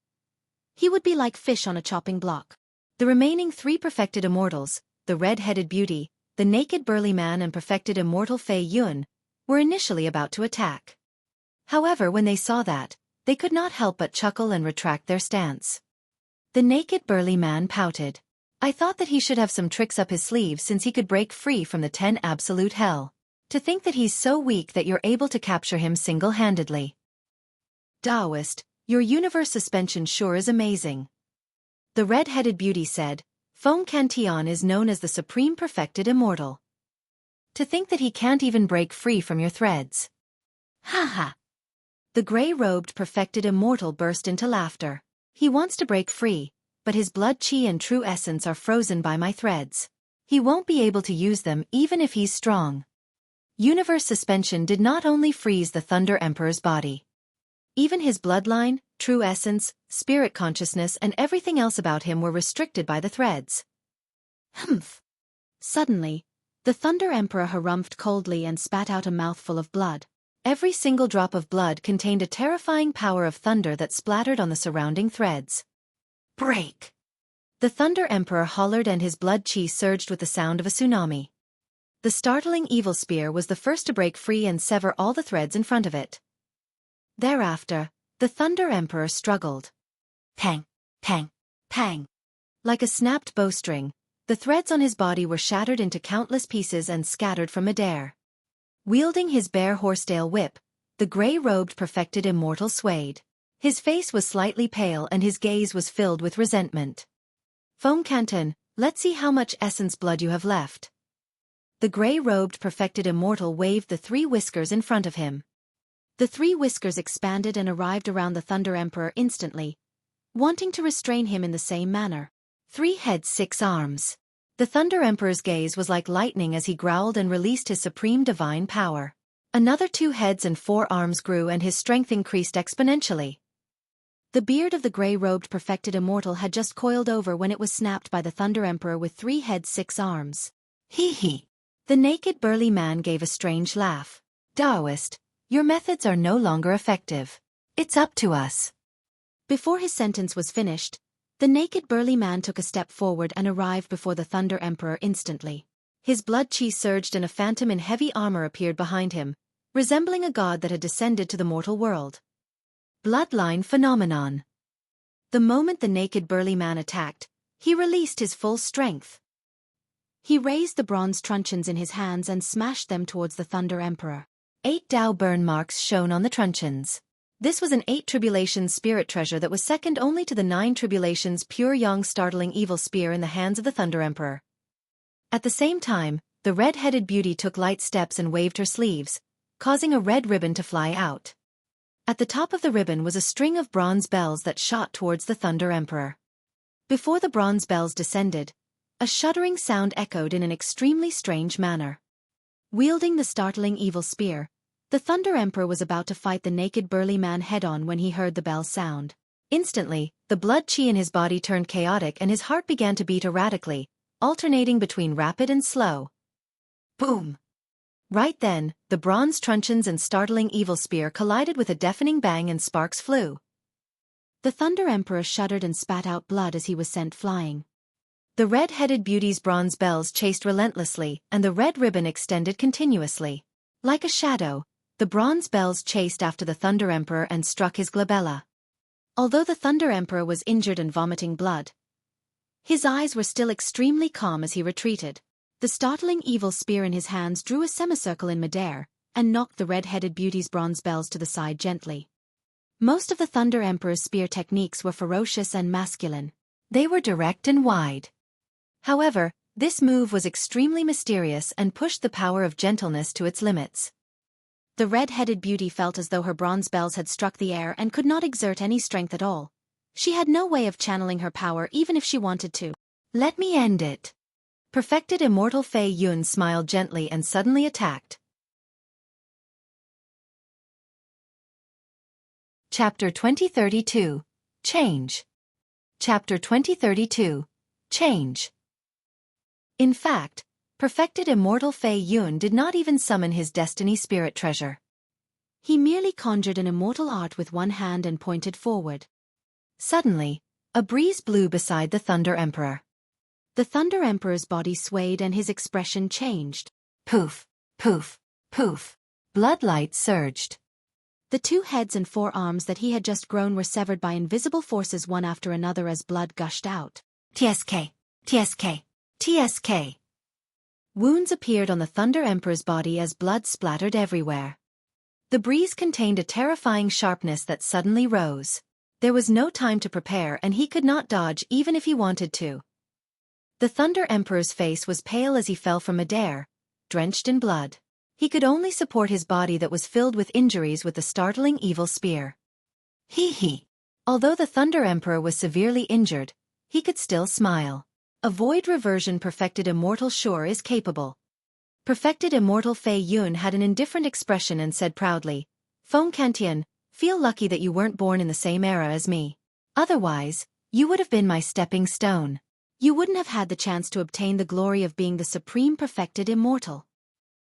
he would be like fish on a chopping block. The remaining 3 perfected immortals, the red-headed beauty, the naked burly man and perfected immortal Fei Yun, were initially about to attack. However, when they saw that, they could not help but chuckle and retract their stance. The naked burly man pouted. "I thought that he should have some tricks up his sleeve since he could break free from the 10 absolute hell. To think that he's so weak that you're able to capture him single-handedly. Taoist, your universe suspension sure is amazing." The red-headed beauty said, "Feng Cantian is known as the supreme perfected immortal. To think that he can't even break free from your threads." Ha ha! The gray-robed perfected immortal burst into laughter. "He wants to break free, but his blood chi and true essence are frozen by my threads. He won't be able to use them even if he's strong." Universe suspension did not only freeze the Thunder Emperor's body. Even his bloodline, true essence, spirit consciousness and everything else about him were restricted by the threads. Humph! Suddenly, the Thunder Emperor harumphed coldly and spat out a mouthful of blood. Every single drop of blood contained a terrifying power of thunder that splattered on the surrounding threads. Break! The Thunder Emperor hollered and his blood chi surged with the sound of a tsunami. The startling evil spear was the first to break free and sever all the threads in front of it. Thereafter, the Thunder Emperor struggled. Pang! Pang! Pang! Like a snapped bowstring, the threads on his body were shattered into countless pieces and scattered from midair. Wielding his bare horsetail whip, the gray-robed perfected Immortal swayed. His face was slightly pale and his gaze was filled with resentment. Foam Canton, let's see how much essence blood you have left. The gray-robed perfected Immortal waved the 3 whiskers in front of him. The 3 whiskers expanded and arrived around the Thunder Emperor instantly, wanting to restrain him in the same manner. 3 heads 6 arms. The Thunder Emperor's gaze was like lightning as he growled and released his supreme divine power. Another 2 heads and 4 arms grew and his strength increased exponentially. The beard of the gray-robed perfected Immortal had just coiled over when it was snapped by the Thunder Emperor with 3 heads 6 arms. Hee hee. The naked burly man gave a strange laugh. Taoist, your methods are no longer effective. It's up to us. Before his sentence was finished, the naked burly man took a step forward and arrived before the Thunder Emperor instantly. His blood chi surged and a phantom in heavy armor appeared behind him, resembling a god that had descended to the mortal world. Bloodline phenomenon. The moment the naked burly man attacked, he released his full strength. He raised the bronze truncheons in his hands and smashed them towards the Thunder Emperor. 8 Dao burn marks shone on the truncheons. This was an 8 tribulations spirit treasure that was second only to the 9 tribulations pure yang startling evil spear in the hands of the Thunder Emperor. At the same time, the red-headed beauty took light steps and waved her sleeves, causing a red ribbon to fly out. At the top of the ribbon was a string of bronze bells that shot towards the Thunder Emperor. Before the bronze bells descended, a shuddering sound echoed in an extremely strange manner. Wielding the startling evil spear, the Thunder Emperor was about to fight the naked burly man head-on when he heard the bell sound. Instantly, the blood chi in his body turned chaotic and his heart began to beat erratically, alternating between rapid and slow. Boom! Right then, the bronze truncheons and startling evil spear collided with a deafening bang and sparks flew. The Thunder Emperor shuddered and spat out blood as he was sent flying. The red-headed beauty's bronze bells chased relentlessly and the red ribbon extended continuously. Like a shadow, the bronze bells chased after the Thunder Emperor and struck his glabella. Although the Thunder Emperor was injured and vomiting blood, his eyes were still extremely calm as he retreated. The startling evil spear in his hands drew a semicircle in midair, and knocked the red-headed beauty's bronze bells to the side gently. Most of the Thunder Emperor's spear techniques were ferocious and masculine. They were direct and wide. However, this move was extremely mysterious and pushed the power of gentleness to its limits. The red-headed beauty felt as though her bronze bells had struck the air and could not exert any strength at all. She had no way of channeling her power even if she wanted to. Let me end it. Perfected Immortal Fei Yun smiled gently and suddenly attacked. Chapter 2032. Change. Chapter 2032. Change. In fact, Perfected Immortal Fei Yun did not even summon his destiny spirit treasure. He merely conjured an immortal art with one hand and pointed forward. Suddenly, a breeze blew beside the Thunder Emperor. The Thunder Emperor's body swayed and his expression changed. Poof, poof, poof. Bloodlight surged. The 2 heads and 4 arms that he had just grown were severed by invisible forces one after another as blood gushed out. TSK, TSK, TSK. Wounds appeared on the Thunder Emperor's body as blood splattered everywhere. The breeze contained a terrifying sharpness that suddenly rose. There was no time to prepare and he could not dodge even if he wanted to. The Thunder Emperor's face was pale as he fell from midair, drenched in blood. He could only support his body that was filled with injuries with the startling evil spear. Hee hee. Although the Thunder Emperor was severely injured, he could still smile. A void reversion perfected immortal sure is capable. Perfected Immortal Fei Yun had an indifferent expression and said proudly, Feng Cantian, Feel lucky that you weren't born in the same era as me. Otherwise, you would have been my stepping stone. You wouldn't have had the chance to obtain the glory of being the supreme perfected immortal.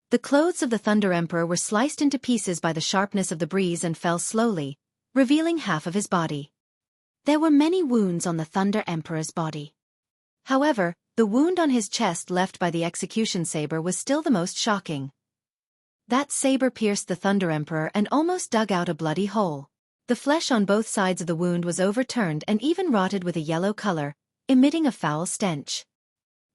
The clothes of the Thunder Emperor were sliced into pieces by the sharpness of the breeze and fell slowly, revealing half of his body. There were many wounds on the Thunder Emperor's body. However, the wound on his chest left by the execution saber was still the most shocking. That saber pierced the Thunder Emperor and almost dug out a bloody hole. The flesh on both sides of the wound was overturned and even rotted with a yellow color, emitting a foul stench.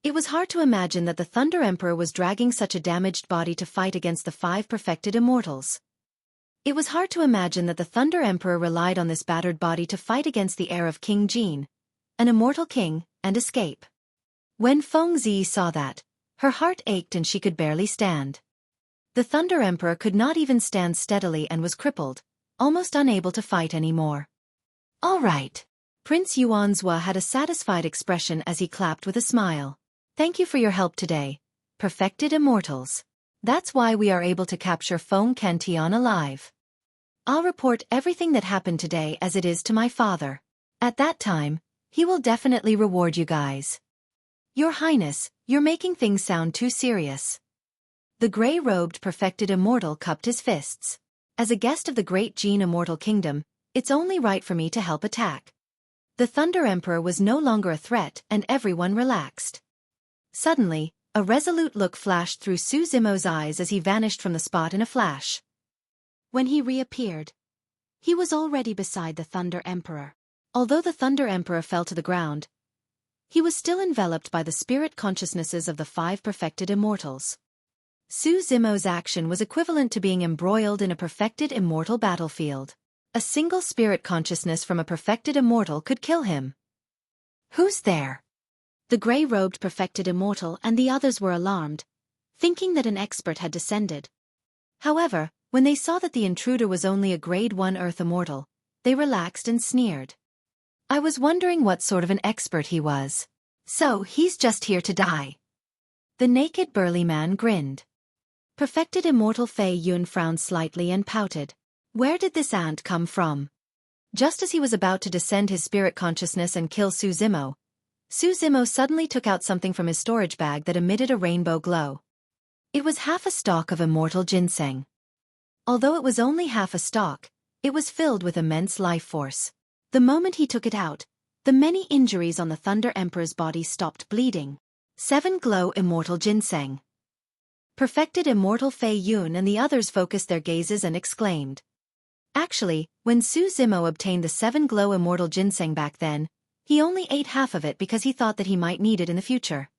It was hard to imagine that the Thunder Emperor was dragging such a damaged body to fight against the 5 perfected immortals. It was hard to imagine that the Thunder Emperor relied on this battered body to fight against the heir of King Qian, an immortal king, and escape. When Feng Zi saw that, her heart ached and she could barely stand. The Thunder Emperor could not even stand steadily and was crippled, almost unable to fight anymore. All right. Prince Yuanzhua had a satisfied expression as he clapped with a smile. Thank you for your help today, perfected immortals. That's why we are able to capture Feng Tian alive. I'll report everything that happened today as it is to my father. At that time, he will definitely reward you guys. Your Highness, you're making things sound too serious. The gray-robed perfected immortal cupped his fists. As a guest of the great Qian immortal kingdom, it's only right for me to help attack. The Thunder Emperor was no longer a threat and everyone relaxed. Suddenly, a resolute look flashed through Su Zimo's eyes as he vanished from the spot in a flash. When he reappeared, he was already beside the Thunder Emperor. Although the Thunder Emperor fell to the ground, he was still enveloped by the spirit consciousnesses of the 5 perfected immortals. Su Zimo's action was equivalent to being embroiled in a perfected immortal battlefield. A single spirit consciousness from a perfected immortal could kill him. Who's there? The gray-robed perfected immortal and the others were alarmed, thinking that an expert had descended. However, when they saw that the intruder was only a grade 1 Earth immortal, they relaxed and sneered. I was wondering what sort of an expert he was. So he's just here to die. The naked burly man grinned. Perfected immortal Fei Yun frowned slightly and pouted. Where did this ant come from? Just as he was about to descend his spirit consciousness and kill Su Zimo suddenly took out something from his storage bag that emitted a rainbow glow. It was half a stalk of immortal ginseng. Although it was only half a stalk, it was filled with immense life force. The moment he took it out, the many injuries on the Thunder Emperor's body stopped bleeding. 7 glow immortal ginseng. Perfected immortal Fei Yun and the others focused their gazes and exclaimed. Actually, when Su Zimo obtained the 7 glow immortal ginseng back then, he only ate half of it because he thought that he might need it in the future.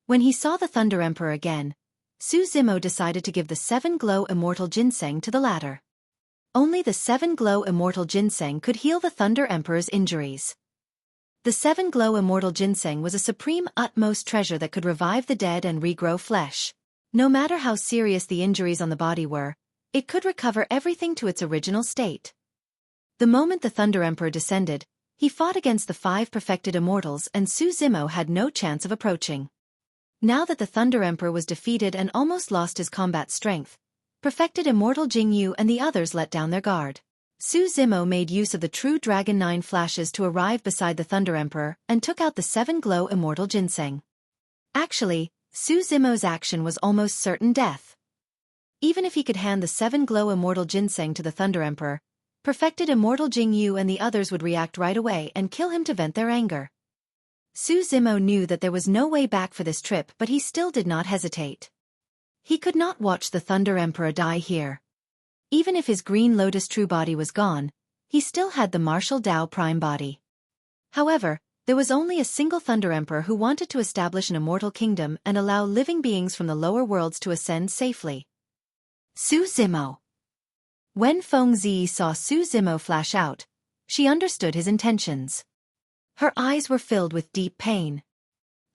When he saw the Thunder Emperor again, Su Zimo decided to give the 7 glow immortal ginseng to the latter. Only the 7 glow immortal ginseng could heal the Thunder Emperor's injuries. The 7 glow immortal ginseng was a supreme utmost treasure that could revive the dead and regrow flesh. No matter how serious the injuries on the body were, it could recover everything to its original state. The moment the Thunder Emperor descended, he fought against the 5 perfected immortals and Su Zimo had no chance of approaching. Now that the Thunder Emperor was defeated and almost lost his combat strength, perfected immortal Jingyu and the others let down their guard. Su Zimo made use of the true Dragon 9 flashes to arrive beside the Thunder Emperor and took out the 7 glow immortal ginseng. Actually, Su Zimo's action was almost certain death. Even if he could hand the 7 glow immortal ginseng to the Thunder Emperor, perfected immortal Jingyu and the others would react right away and kill him to vent their anger. Su Zimo knew that there was no way back for this trip, but he still did not hesitate. He could not watch the Thunder Emperor die here. Even if his Green Lotus true body was gone, he still had the Martial Dao Prime body. However, there was only a single Thunder Emperor who wanted to establish an immortal kingdom and allow living beings from the lower worlds to ascend safely. Su Zimo. When Feng Zi saw Su Zimo flash out, she understood his intentions. Her eyes were filled with deep pain.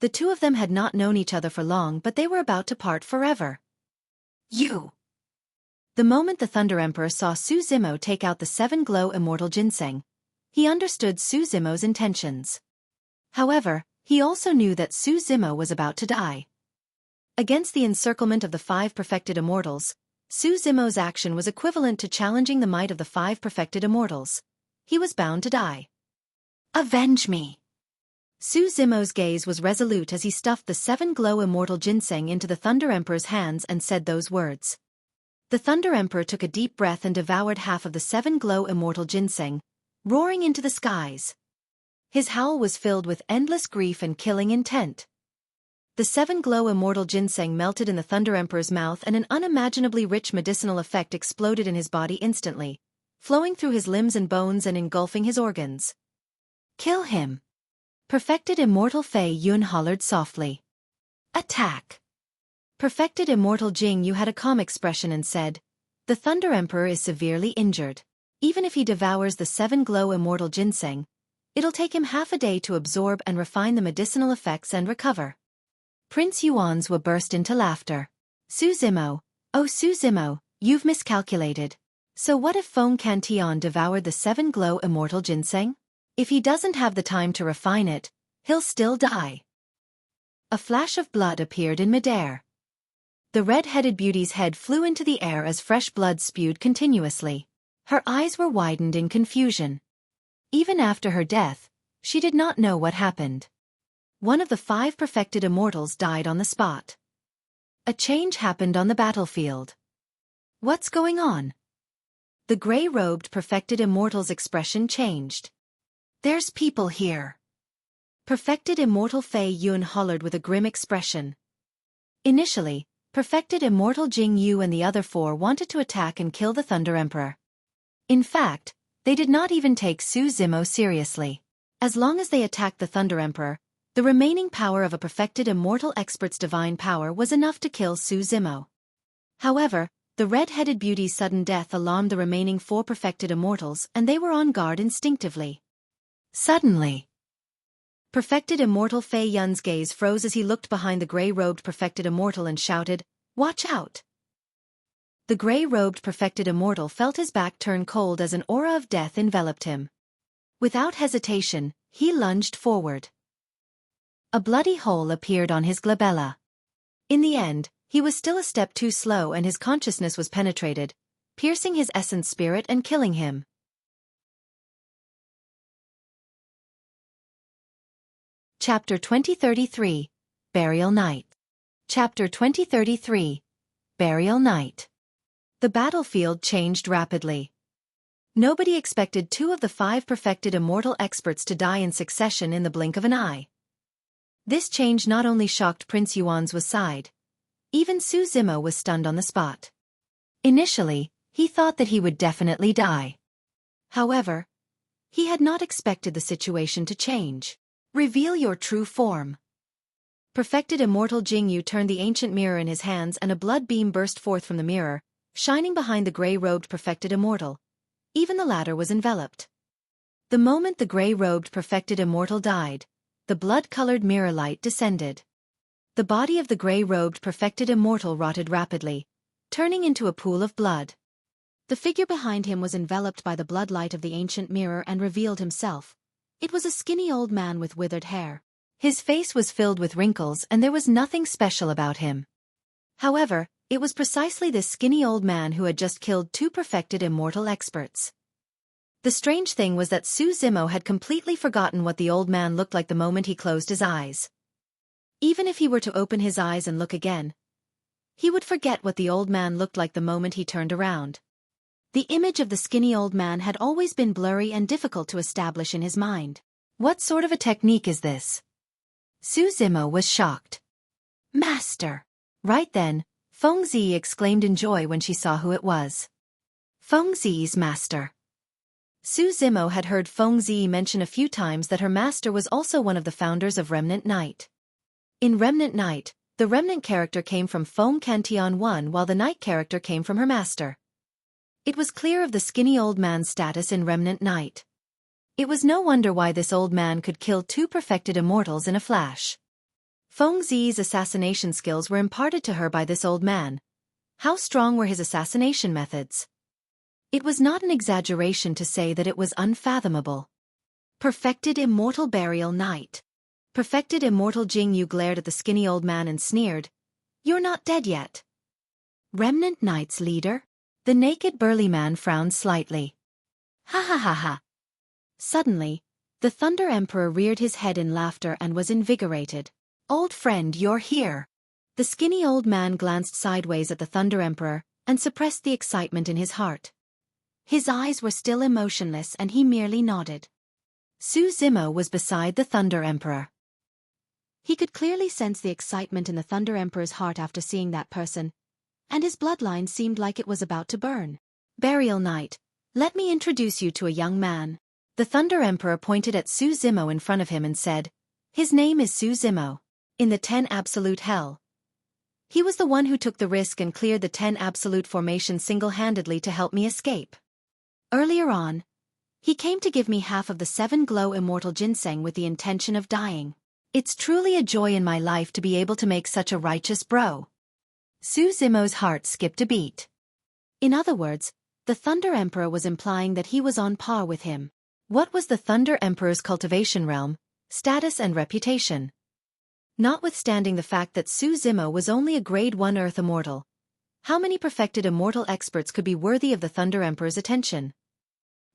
The two of them had not known each other for long, but they were about to part forever. You! The moment the Thunder Emperor saw Su Zimo take out the 7 glow immortal ginseng, he understood Su Zimo's intentions. However, he also knew that Su Zimo was about to die. Against the encirclement of the 5 perfected immortals, Su Zimo's action was equivalent to challenging the might of the 5 perfected immortals. He was bound to die. Avenge me! Su Zimo's gaze was resolute as he stuffed the 7 glow immortal ginseng into the Thunder Emperor's hands and said those words. The Thunder Emperor took a deep breath and devoured half of the 7 glow immortal ginseng, roaring into the skies. His howl was filled with endless grief and killing intent. The 7 glow immortal ginseng melted in the Thunder Emperor's mouth and an unimaginably rich medicinal effect exploded in his body instantly, flowing through his limbs and bones and engulfing his organs. Kill him! Perfected Immortal Fei Yun hollered softly. Attack! Perfected Immortal Jing Yu had a calm expression and said, The Thunder Emperor is severely injured. Even if he devours the 7 glow immortal ginseng, it'll take him half a day to absorb and refine the medicinal effects and recover. Prince Yuan's burst into laughter. Su Zimo, oh Su Zimo, you've miscalculated. So what if Feng Cantian devoured the 7 glow immortal ginseng? If he doesn't have the time to refine it, he'll still die. A flash of blood appeared in midair. The red-headed beauty's head flew into the air as fresh blood spewed continuously. Her eyes were widened in confusion. Even after her death, she did not know what happened. One of the 5 perfected immortals died on the spot. A change happened on the battlefield. What's going on? The gray-robed perfected immortal's expression changed. There's people here. Perfected Immortal Fei Yun hollered with a grim expression. Initially, Perfected Immortal Jing Yu and the other 4 wanted to attack and kill the Thunder Emperor. In fact, they did not even take Su Zimo seriously. As long as they attacked the Thunder Emperor, the remaining power of a perfected immortal expert's divine power was enough to kill Su Zimo. However, the red-headed beauty's sudden death alarmed the remaining 4 perfected immortals and they were on guard instinctively. Suddenly, Perfected Immortal Fei Yun's gaze froze as he looked behind the gray-robed perfected immortal and shouted, Watch out! The gray-robed perfected immortal felt his back turn cold as an aura of death enveloped him. Without hesitation, he lunged forward. A bloody hole appeared on his glabella. In the end, he was still a step too slow and his consciousness was penetrated, piercing his essence spirit and killing him. Chapter 2033, Burial Night. Chapter 2033, Burial Night. The battlefield changed rapidly. Nobody expected 2 of the 5 perfected immortal experts to die in succession in the blink of an eye. This change not only shocked Prince Yuan's side. Even Su Zimo was stunned on the spot. Initially, he thought that he would definitely die. However, he had not expected the situation to change. Reveal your true form. Perfected Immortal Jing Yu turned the ancient mirror in his hands and a blood beam burst forth from the mirror, shining behind the gray-robed perfected immortal. Even the latter was enveloped. The moment the gray-robed perfected immortal died, the blood-colored mirror light descended. The body of the gray-robed perfected immortal rotted rapidly, turning into a pool of blood. The figure behind him was enveloped by the bloodlight of the ancient mirror and revealed himself. It was a skinny old man with withered hair. His face was filled with wrinkles and there was nothing special about him. However, it was precisely this skinny old man who had just killed 2 perfected immortal experts. The strange thing was that Su Zimo had completely forgotten what the old man looked like the moment he closed his eyes. Even if he were to open his eyes and look again, he would forget what the old man looked like the moment he turned around. The image of the skinny old man had always been blurry and difficult to establish in his mind. What sort of a technique is this? Su Zimo was shocked. Master! Right then, Feng Zi exclaimed in joy when she saw who it was. Feng Zi's master. Su Zimo had heard Feng Zi mention a few times that her master was also one of the founders of Remnant Knight. In Remnant Knight, the Remnant character came from Feng Cantian 1 while the Knight character came from her master. It was clear of the skinny old man's status in Remnant Knight. It was no wonder why this old man could kill 2 perfected immortals in a flash. Feng Zi's assassination skills were imparted to her by this old man. How strong were his assassination methods? It was not an exaggeration to say that it was unfathomable. Perfected Immortal Burial Night. Perfected Immortal Jing Yu glared at the skinny old man and sneered. You're not dead yet. Remnant Knights leader? The naked burly man frowned slightly. Ha ha ha ha. Suddenly, the Thunder Emperor reared his head in laughter and was invigorated. Old friend, you're here. The skinny old man glanced sideways at the Thunder Emperor and suppressed the excitement in his heart. His eyes were still emotionless and he merely nodded. Su Zimo was beside the Thunder Emperor. He could clearly sense the excitement in the Thunder Emperor's heart after seeing that person, and his bloodline seemed like it was about to burn. Burial Knight, let me introduce you to a young man. The Thunder Emperor pointed at Su Zimo in front of him and said, his name is Su Zimo. In the 10 Absolute Hell. He was the one who took the risk and cleared the 10 Absolute formation single-handedly to help me escape. Earlier on, he came to give me half of the 7 Glow Immortal Ginseng with the intention of dying. It's truly a joy in my life to be able to make such a righteous bro. Su Zimo's heart skipped a beat. In other words, the Thunder Emperor was implying that he was on par with him. What was the Thunder Emperor's cultivation realm, status and reputation? Notwithstanding the fact that Su Zimo was only a Grade 1 Earth Immortal, how many perfected immortal experts could be worthy of the Thunder Emperor's attention?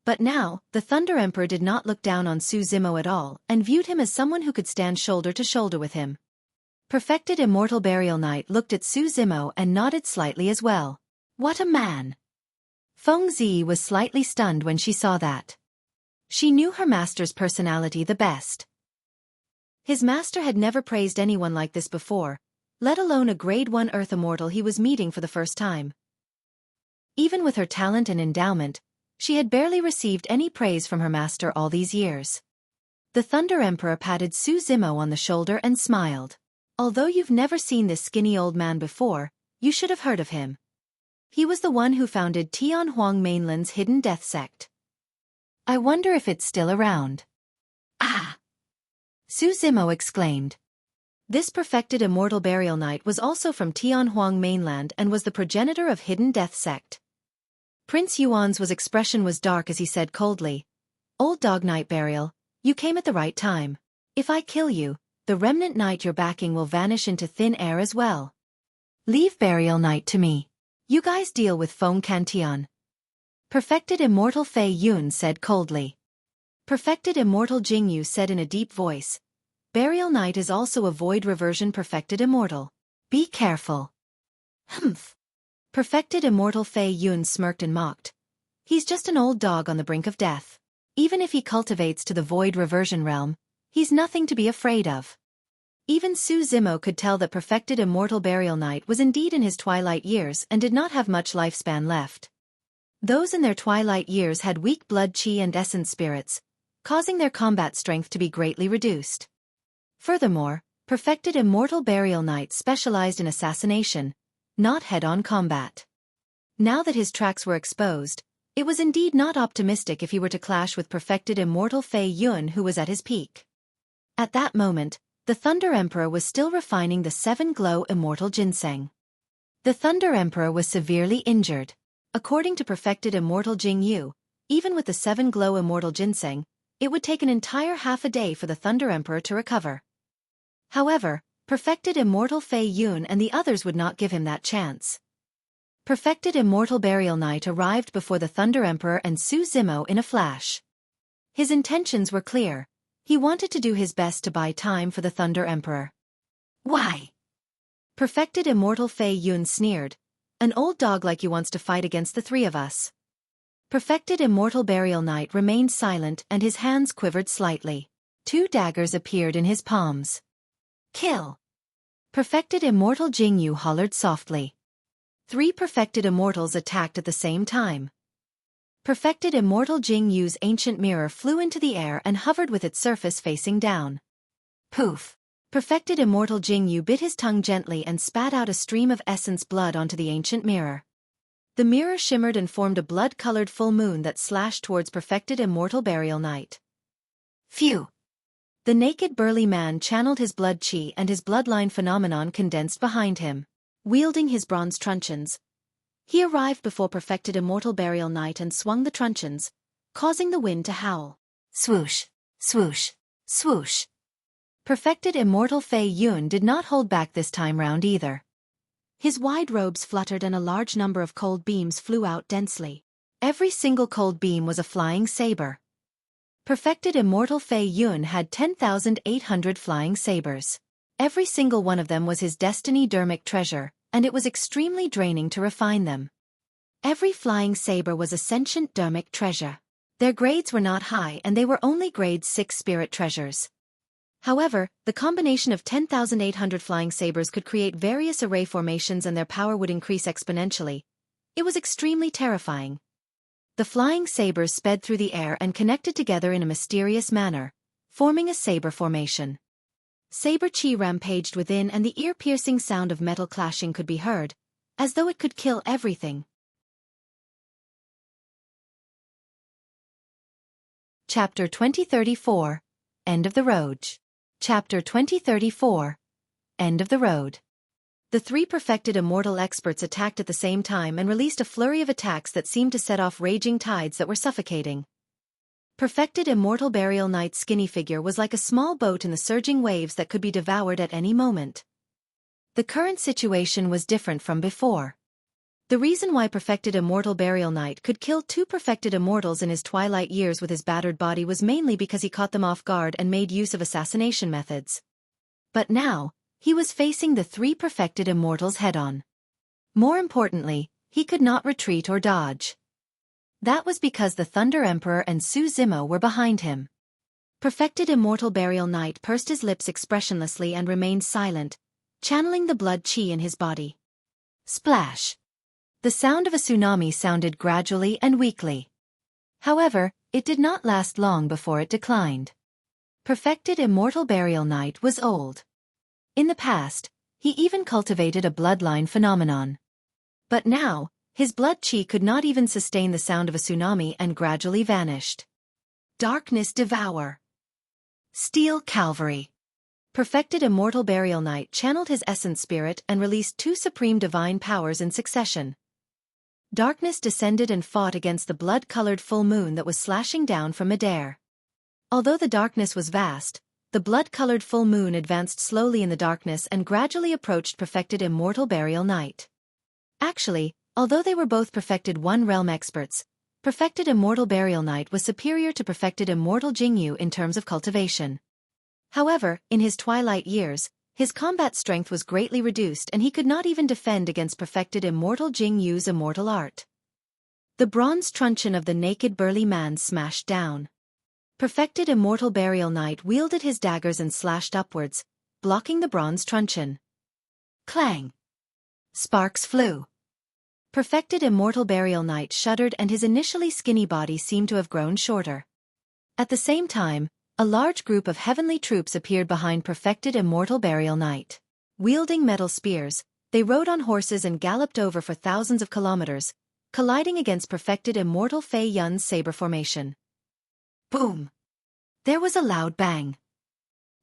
But now, the Thunder Emperor did not look down on Su Zimo at all and viewed him as someone who could stand shoulder to shoulder with him. Perfected Immortal Burial Knight looked at Su Zimo and nodded slightly as well. What a man! Feng Zi was slightly stunned when she saw that. She knew her master's personality the best. His master had never praised anyone like this before, let alone a Grade 1 Earth Immortal he was meeting for the first time. Even with her talent and endowment, she had barely received any praise from her master all these years. The Thunder Emperor patted Su Zimo on the shoulder and smiled. Although you've never seen this skinny old man before, you should have heard of him. He was the one who founded Tianhuang Mainland's Hidden Death Sect. I wonder if it's still around. Ah! Su Zimo exclaimed. This perfected Immortal Burial Knight was also from Tianhuang Mainland and was the progenitor of Hidden Death Sect. Prince Yuan's expression was dark as he said coldly, Old Dog Knight Burial, you came at the right time. If I kill you, the remnant knight you're backing will vanish into thin air as well. Leave Burial Knight to me. You guys deal with Feng Cantian. Perfected Immortal Fei Yun said coldly. Perfected Immortal Jingyu said in a deep voice, Burial Knight is also a Void Reversion Perfected Immortal. Be careful. Humph. Perfected Immortal Fei Yun smirked and mocked. He's just an old dog on the brink of death. Even if he cultivates to the Void Reversion realm, he's nothing to be afraid of. Even Su Zimo could tell that Perfected Immortal Burial Knight was indeed in his twilight years and did not have much lifespan left. Those in their twilight years had weak blood chi and essence spirits, causing their combat strength to be greatly reduced. Furthermore, Perfected Immortal Burial Knight specialized in assassination, not head-on combat. Now that his tracks were exposed, it was indeed not optimistic if he were to clash with Perfected Immortal Fei Yun who was at his peak. At that moment, the Thunder Emperor was still refining the 7 Glow Immortal Ginseng. The Thunder Emperor was severely injured. According to Perfected Immortal Jingyu, even with the 7 Glow Immortal Ginseng, it would take an entire half a day for the Thunder Emperor to recover. However, Perfected Immortal Fei Yun and the others would not give him that chance. Perfected Immortal Burial Knight arrived before the Thunder Emperor and Su Zimo in a flash. His intentions were clear. He wanted to do his best to buy time for the Thunder Emperor. Why? Perfected Immortal Fei Yun sneered. An old dog like you wants to fight against the three of us. Perfected Immortal Burial Knight remained silent and his hands quivered slightly. 2 daggers appeared in his palms. Kill! Perfected Immortal Jingyu hollered softly. 3 perfected immortals attacked at the same time. Perfected Immortal Jingyu's ancient mirror flew into the air and hovered with its surface facing down. Poof! Perfected Immortal Jingyu bit his tongue gently and spat out a stream of essence blood onto the ancient mirror. The mirror shimmered and formed a blood-colored full moon that slashed towards Perfected Immortal Burial Knight. Phew! The naked burly man channeled his blood chi and his bloodline phenomenon condensed behind him. Wielding his bronze truncheons, he arrived before Perfected Immortal Burial Knight and swung the truncheons, causing the wind to howl. Swoosh! Swoosh! Swoosh! Perfected Immortal Fei Yun did not hold back this time round either. His wide robes fluttered and a large number of cold beams flew out densely. Every single cold beam was a flying saber. Perfected Immortal Fei Yun had 10,800 flying sabers. Every single one of them was his destiny dermic treasure, and it was extremely draining to refine them. Every flying saber was a sentient dermic treasure. Their grades were not high and they were only grade 6 spirit treasures. However, the combination of 10,800 flying sabers could create various array formations and their power would increase exponentially. It was extremely terrifying. The flying sabers sped through the air and connected together in a mysterious manner, forming a saber formation. Saber chi rampaged within and the ear-piercing sound of metal clashing could be heard, as though it could kill everything. Chapter 2034, End of the Road. Chapter 2034, End of the Road. The three perfected immortal experts attacked at the same time and released a flurry of attacks that seemed to set off raging tides that were suffocating. Perfected Immortal Burial Knight's skinny figure was like a small boat in the surging waves that could be devoured at any moment. The current situation was different from before. The reason why Perfected Immortal Burial Knight could kill two perfected immortals in his twilight years with his battered body was mainly because he caught them off guard and made use of assassination methods. But now, he was facing the three perfected immortals head-on. More importantly, he could not retreat or dodge. That was because the Thunder Emperor and Su Zimo were behind him. Perfected Immortal Burial Knight pursed his lips expressionlessly and remained silent, channeling the blood chi in his body. Splash! The sound of a tsunami sounded gradually and weakly. However, it did not last long before it declined. Perfected Immortal Burial Knight was old. In the past, he even cultivated a bloodline phenomenon. But now, his blood chi could not even sustain the sound of a tsunami and gradually vanished. Darkness Devour. Steel Cavalry. Perfected Immortal Burial Knight channeled his essence spirit and released two supreme divine powers in succession. Darkness descended and fought against the blood-colored full moon that was slashing down from midair. Although the darkness was vast, the blood-colored full moon advanced slowly in the darkness and gradually approached Perfected Immortal Burial Knight. Actually, although they were both Perfected One Realm experts, Perfected Immortal Burial Knight was superior to Perfected Immortal Jingyu in terms of cultivation. However, in his twilight years, his combat strength was greatly reduced and he could not even defend against Perfected Immortal Jingyu's immortal art. The bronze truncheon of the naked burly man smashed down. Perfected Immortal Burial Knight wielded his daggers and slashed upwards, blocking the bronze truncheon. Clang! Sparks flew. Perfected Immortal Burial Knight shuddered and his initially skinny body seemed to have grown shorter. At the same time, a large group of heavenly troops appeared behind Perfected Immortal Burial Knight. Wielding metal spears, they rode on horses and galloped over for thousands of kilometers, colliding against Perfected Immortal Fei Yun's saber formation. Boom! There was a loud bang.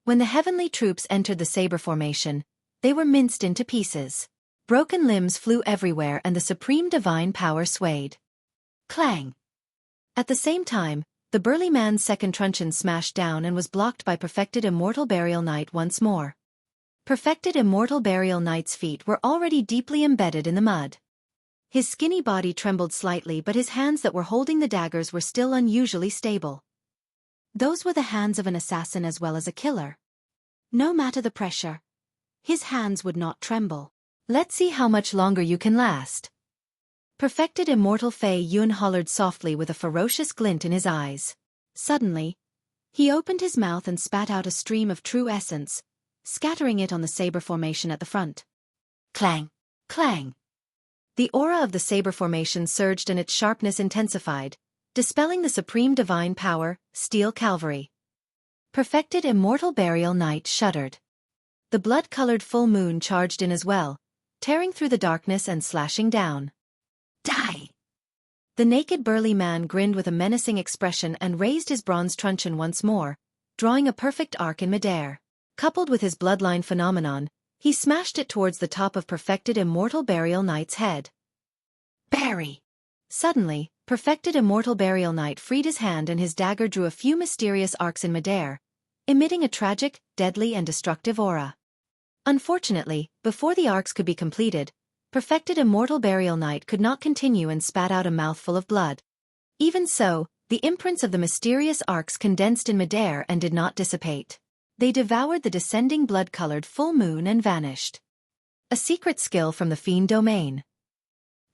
When the heavenly troops entered the saber formation, they were minced into pieces. Broken limbs flew everywhere and the supreme divine power swayed. Clang! At the same time, the burly man's second truncheon smashed down and was blocked by Perfected Immortal Burial Knight once more. Perfected Immortal Burial Knight's feet were already deeply embedded in the mud. His skinny body trembled slightly but his hands that were holding the daggers were still unusually stable. Those were the hands of an assassin as well as a killer. No matter the pressure, his hands would not tremble. Let's see how much longer you can last. Perfected Immortal Fei Yun hollered softly with a ferocious glint in his eyes. Suddenly, he opened his mouth and spat out a stream of true essence, scattering it on the saber formation at the front. Clang! Clang! The aura of the saber formation surged and its sharpness intensified, dispelling the supreme divine power, Steel Cavalry. Perfected Immortal Burial Knight shuddered. The blood-colored full moon charged in as well, tearing through the darkness and slashing down. Die! The naked burly man grinned with a menacing expression and raised his bronze truncheon once more, drawing a perfect arc in midair. Coupled with his bloodline phenomenon, he smashed it towards the top of Perfected Immortal Burial Knight's head. Bury! Suddenly, Perfected Immortal Burial Knight freed his hand and his dagger drew a few mysterious arcs in midair, emitting a tragic, deadly and destructive aura. Unfortunately, before the arcs could be completed, Perfected Immortal Burial Knight could not continue and spat out a mouthful of blood. Even so, the imprints of the mysterious arcs condensed in midair and did not dissipate. They devoured the descending blood-colored full moon and vanished. A secret skill from the fiend domain.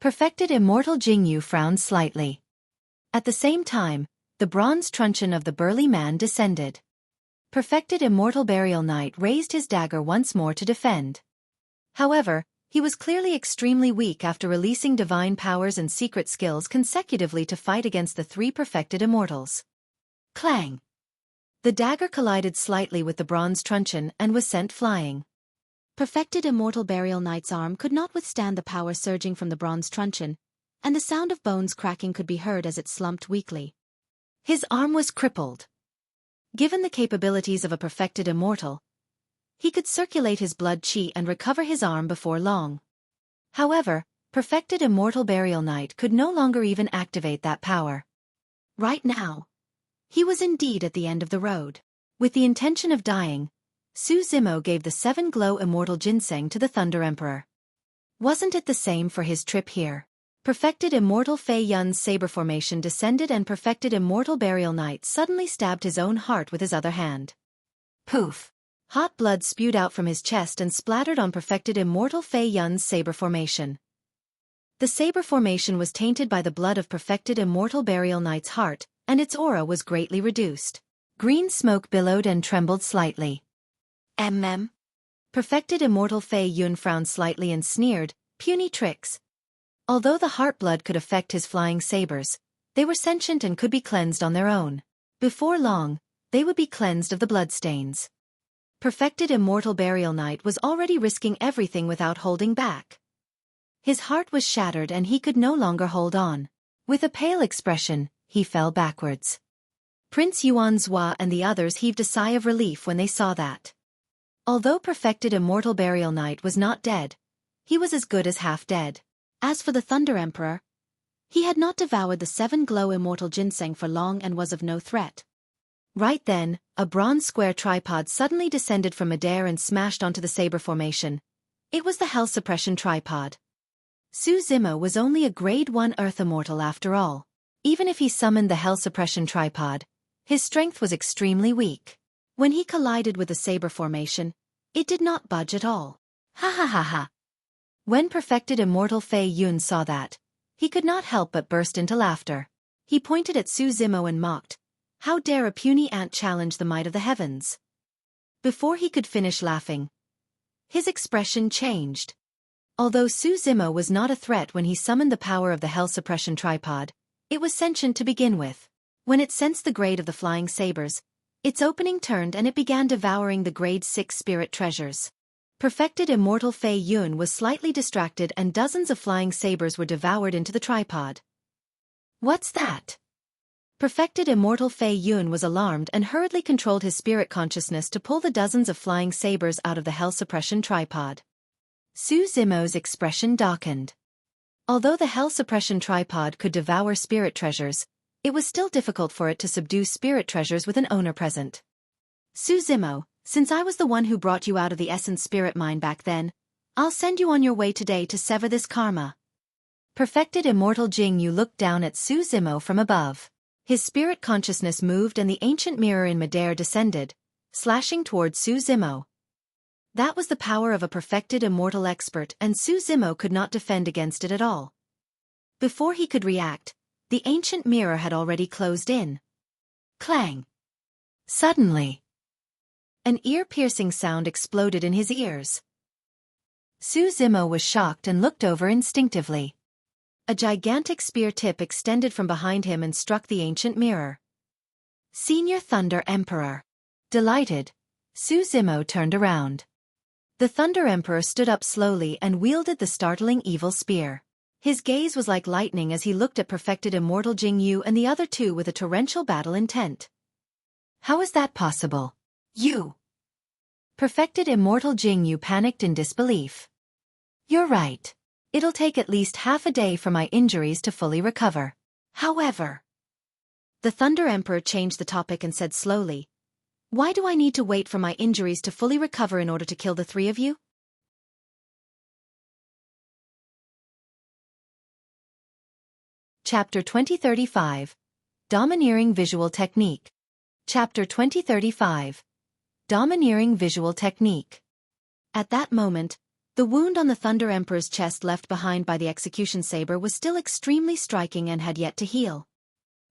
Perfected Immortal Jingyu frowned slightly. At the same time, the bronze truncheon of the burly man descended. Perfected Immortal Burial Knight raised his dagger once more to defend. However, he was clearly extremely weak after releasing divine powers and secret skills consecutively to fight against the three perfected immortals. Clang! The dagger collided slightly with the bronze truncheon and was sent flying. Perfected Immortal Burial Knight's arm could not withstand the power surging from the bronze truncheon, and the sound of bones cracking could be heard as it slumped weakly. His arm was crippled. Given the capabilities of a perfected immortal, he could circulate his blood chi and recover his arm before long. However, Perfected Immortal Burial Knight could no longer even activate that power. Right now, he was indeed at the end of the road. With the intention of dying, Su Zimo gave the 7-glow immortal ginseng to the Thunder Emperor. Wasn't it the same for his trip here? Perfected Immortal Fei Yun's saber formation descended and Perfected Immortal Burial Knight suddenly stabbed his own heart with his other hand. Poof! Hot blood spewed out from his chest and splattered on Perfected Immortal Fei Yun's saber formation. The saber formation was tainted by the blood of Perfected Immortal Burial Knight's heart, and its aura was greatly reduced. Green smoke billowed and trembled slightly. Perfected Immortal Fei Yun frowned slightly and sneered, puny tricks. Although the heart blood could affect his flying sabers, they were sentient and could be cleansed on their own. Before long, they would be cleansed of the bloodstains. Perfected Immortal Burial Knight was already risking everything without holding back. His heart was shattered and he could no longer hold on. With a pale expression, he fell backwards. Prince Yuan Zhua and the others heaved a sigh of relief when they saw that. Although Perfected Immortal Burial Knight was not dead, he was as good as half dead. As for the Thunder Emperor, he had not devoured the 7-glow immortal ginseng for long and was of no threat. Right then, a bronze square tripod suddenly descended from midair and smashed onto the saber formation. It was the Hell Suppression tripod. Su Zimo was only a Grade 1 Earth Immortal after all. Even if he summoned the Hell Suppression tripod, his strength was extremely weak. When he collided with the saber formation, it did not budge at all. Ha ha ha ha. When Perfected Immortal Fei Yun saw that, he could not help but burst into laughter. He pointed at Su Zimo and mocked, "How dare a puny ant challenge the might of the heavens?" Before he could finish laughing, his expression changed. Although Su Zimo was not a threat when he summoned the power of the Hell Suppression tripod, it was sentient to begin with. When it sensed the grade of the flying sabers, its opening turned and it began devouring the Grade 6 spirit treasures. Perfected Immortal Fei Yun was slightly distracted and dozens of flying sabers were devoured into the tripod. What's that? Perfected Immortal Fei Yun was alarmed and hurriedly controlled his spirit consciousness to pull the dozens of flying sabers out of the Hell Suppression tripod. Su Zimo's expression darkened. Although the Hell Suppression tripod could devour spirit treasures, it was still difficult for it to subdue spirit treasures with an owner present. Su Zimo, since I was the one who brought you out of the Essence Spirit Mine back then, I'll send you on your way today to sever this karma. Perfected Immortal Jingyu looked down at Su Zimo from above. His spirit consciousness moved and the ancient mirror in midair descended, slashing toward Su Zimo. That was the power of a perfected immortal expert and Su Zimo could not defend against it at all. Before he could react, the ancient mirror had already closed in. Clang! Suddenly, an ear-piercing sound exploded in his ears. Su Zimo was shocked and looked over instinctively. A gigantic spear tip extended from behind him and struck the ancient mirror. Senior Thunder Emperor. Delighted, Su Zimo turned around. The Thunder Emperor stood up slowly and wielded the startling evil spear. His gaze was like lightning as he looked at Perfected Immortal Jingyu and the other two with a torrential battle intent. How is that possible? You! Perfected Immortal Jingyu panicked in disbelief. You're right. It'll take at least half a day for my injuries to fully recover. However, the Thunder Emperor changed the topic and said slowly, why do I need to wait for my injuries to fully recover in order to kill the three of you? Chapter 2035. Domineering Visual Technique. Chapter 2035. Domineering Visual Technique. At that moment, the wound on the Thunder Emperor's chest left behind by the execution saber was still extremely striking and had yet to heal.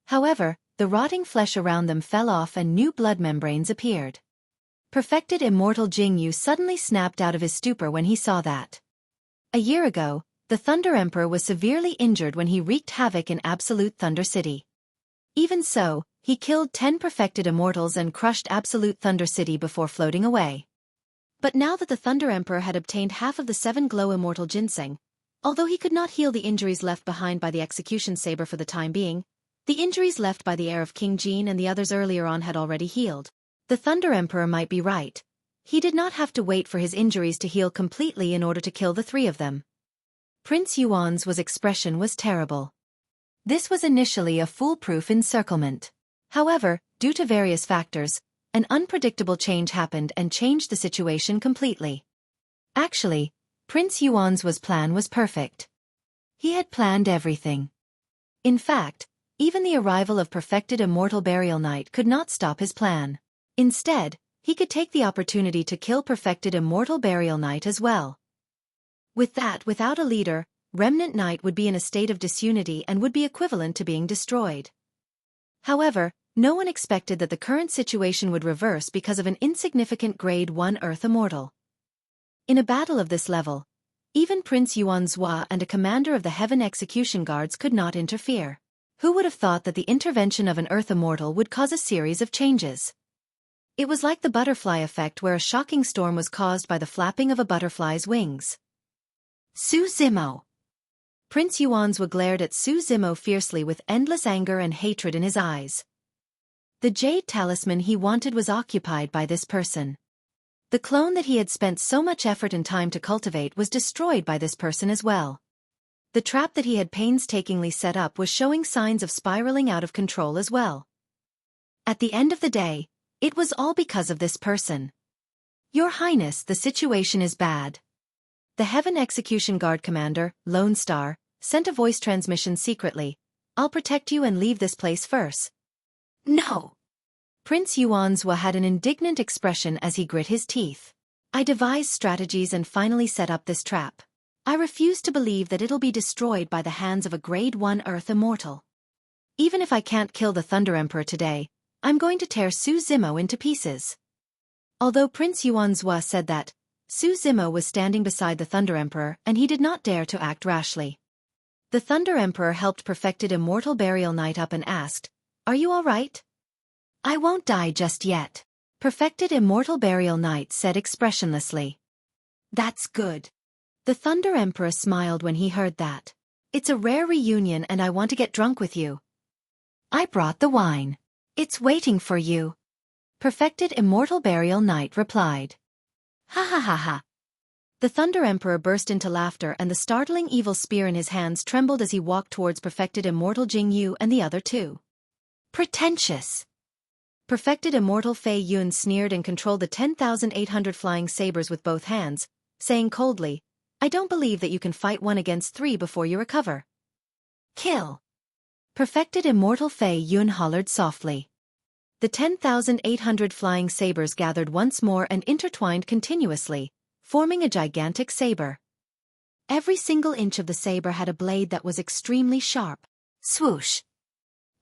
However, the rotting flesh around them fell off and new blood membranes appeared. Perfected Immortal Jingyu suddenly snapped out of his stupor when he saw that. A year ago, the Thunder Emperor was severely injured when he wreaked havoc in Absolute Thunder City. Even so, he killed 10 perfected immortals and crushed Absolute Thunder City before floating away. But now that the Thunder Emperor had obtained half of the 7 glow immortal ginseng, although he could not heal the injuries left behind by the execution saber for the time being, the injuries left by the heir of King Qian and the others earlier on had already healed. The Thunder Emperor might be right. He did not have to wait for his injuries to heal completely in order to kill the 3 of them. Prince Yuan's expression was terrible. This was initially a foolproof encirclement. However, due to various factors, an unpredictable change happened and changed the situation completely. Actually, Prince Yuan's plan was perfect. He had planned everything. In fact, even the arrival of perfected Immortal Burial Knight could not stop his plan. Instead, he could take the opportunity to kill perfected Immortal Burial Knight as well. With that, without a leader, Remnant Knight would be in a state of disunity and would be equivalent to being destroyed. However, no one expected that the current situation would reverse because of an insignificant Grade 1 Earth Immortal. In a battle of this level, even Prince Yuan Zhua and a commander of the Heaven Execution Guards could not interfere. Who would have thought that the intervention of an Earth Immortal would cause a series of changes? It was like the butterfly effect where a shocking storm was caused by the flapping of a butterfly's wings. Su Zimo. Prince Yuan Zhua glared at Su Zimo fiercely with endless anger and hatred in his eyes. The jade talisman he wanted was occupied by this person. The clone that he had spent so much effort and time to cultivate was destroyed by this person as well. The trap that he had painstakingly set up was showing signs of spiraling out of control as well. At the end of the day, it was all because of this person. Your Highness, the situation is bad. The Heaven Execution Guard Commander, Lone Star, sent a voice transmission secretly. I'll protect you and leave this place first. No. Prince Yuan Zhua had an indignant expression as he grit his teeth. I devised strategies and finally set up this trap. I refuse to believe that it'll be destroyed by the hands of a Grade 1 Earth Immortal. Even if I can't kill the Thunder Emperor today, I'm going to tear Su Zimo into pieces. Although Prince Yuan Zhua said that, Su Zimo was standing beside the Thunder Emperor and he did not dare to act rashly. The Thunder Emperor helped perfected Immortal Burial Knight up and asked, Are you all right? I won't die just yet. Perfected Immortal Burial Knight said expressionlessly. That's good. The Thunder Emperor smiled when he heard that. It's a rare reunion and I want to get drunk with you. I brought the wine. It's waiting for you. Perfected Immortal Burial Knight replied. Ha ha ha ha. The Thunder Emperor burst into laughter and the startling evil spear in his hands trembled as he walked towards Perfected Immortal Jingyu and the other 2. Pretentious. Perfected Immortal Fei Yun sneered and controlled the 10,800 flying sabers with both hands, saying coldly, I don't believe that you can fight 1 against 3 before you recover. Kill. Perfected Immortal Fei Yun hollered softly. The 10,800 flying sabers gathered once more and intertwined continuously, forming a gigantic saber. Every single inch of the saber had a blade that was extremely sharp. Swoosh!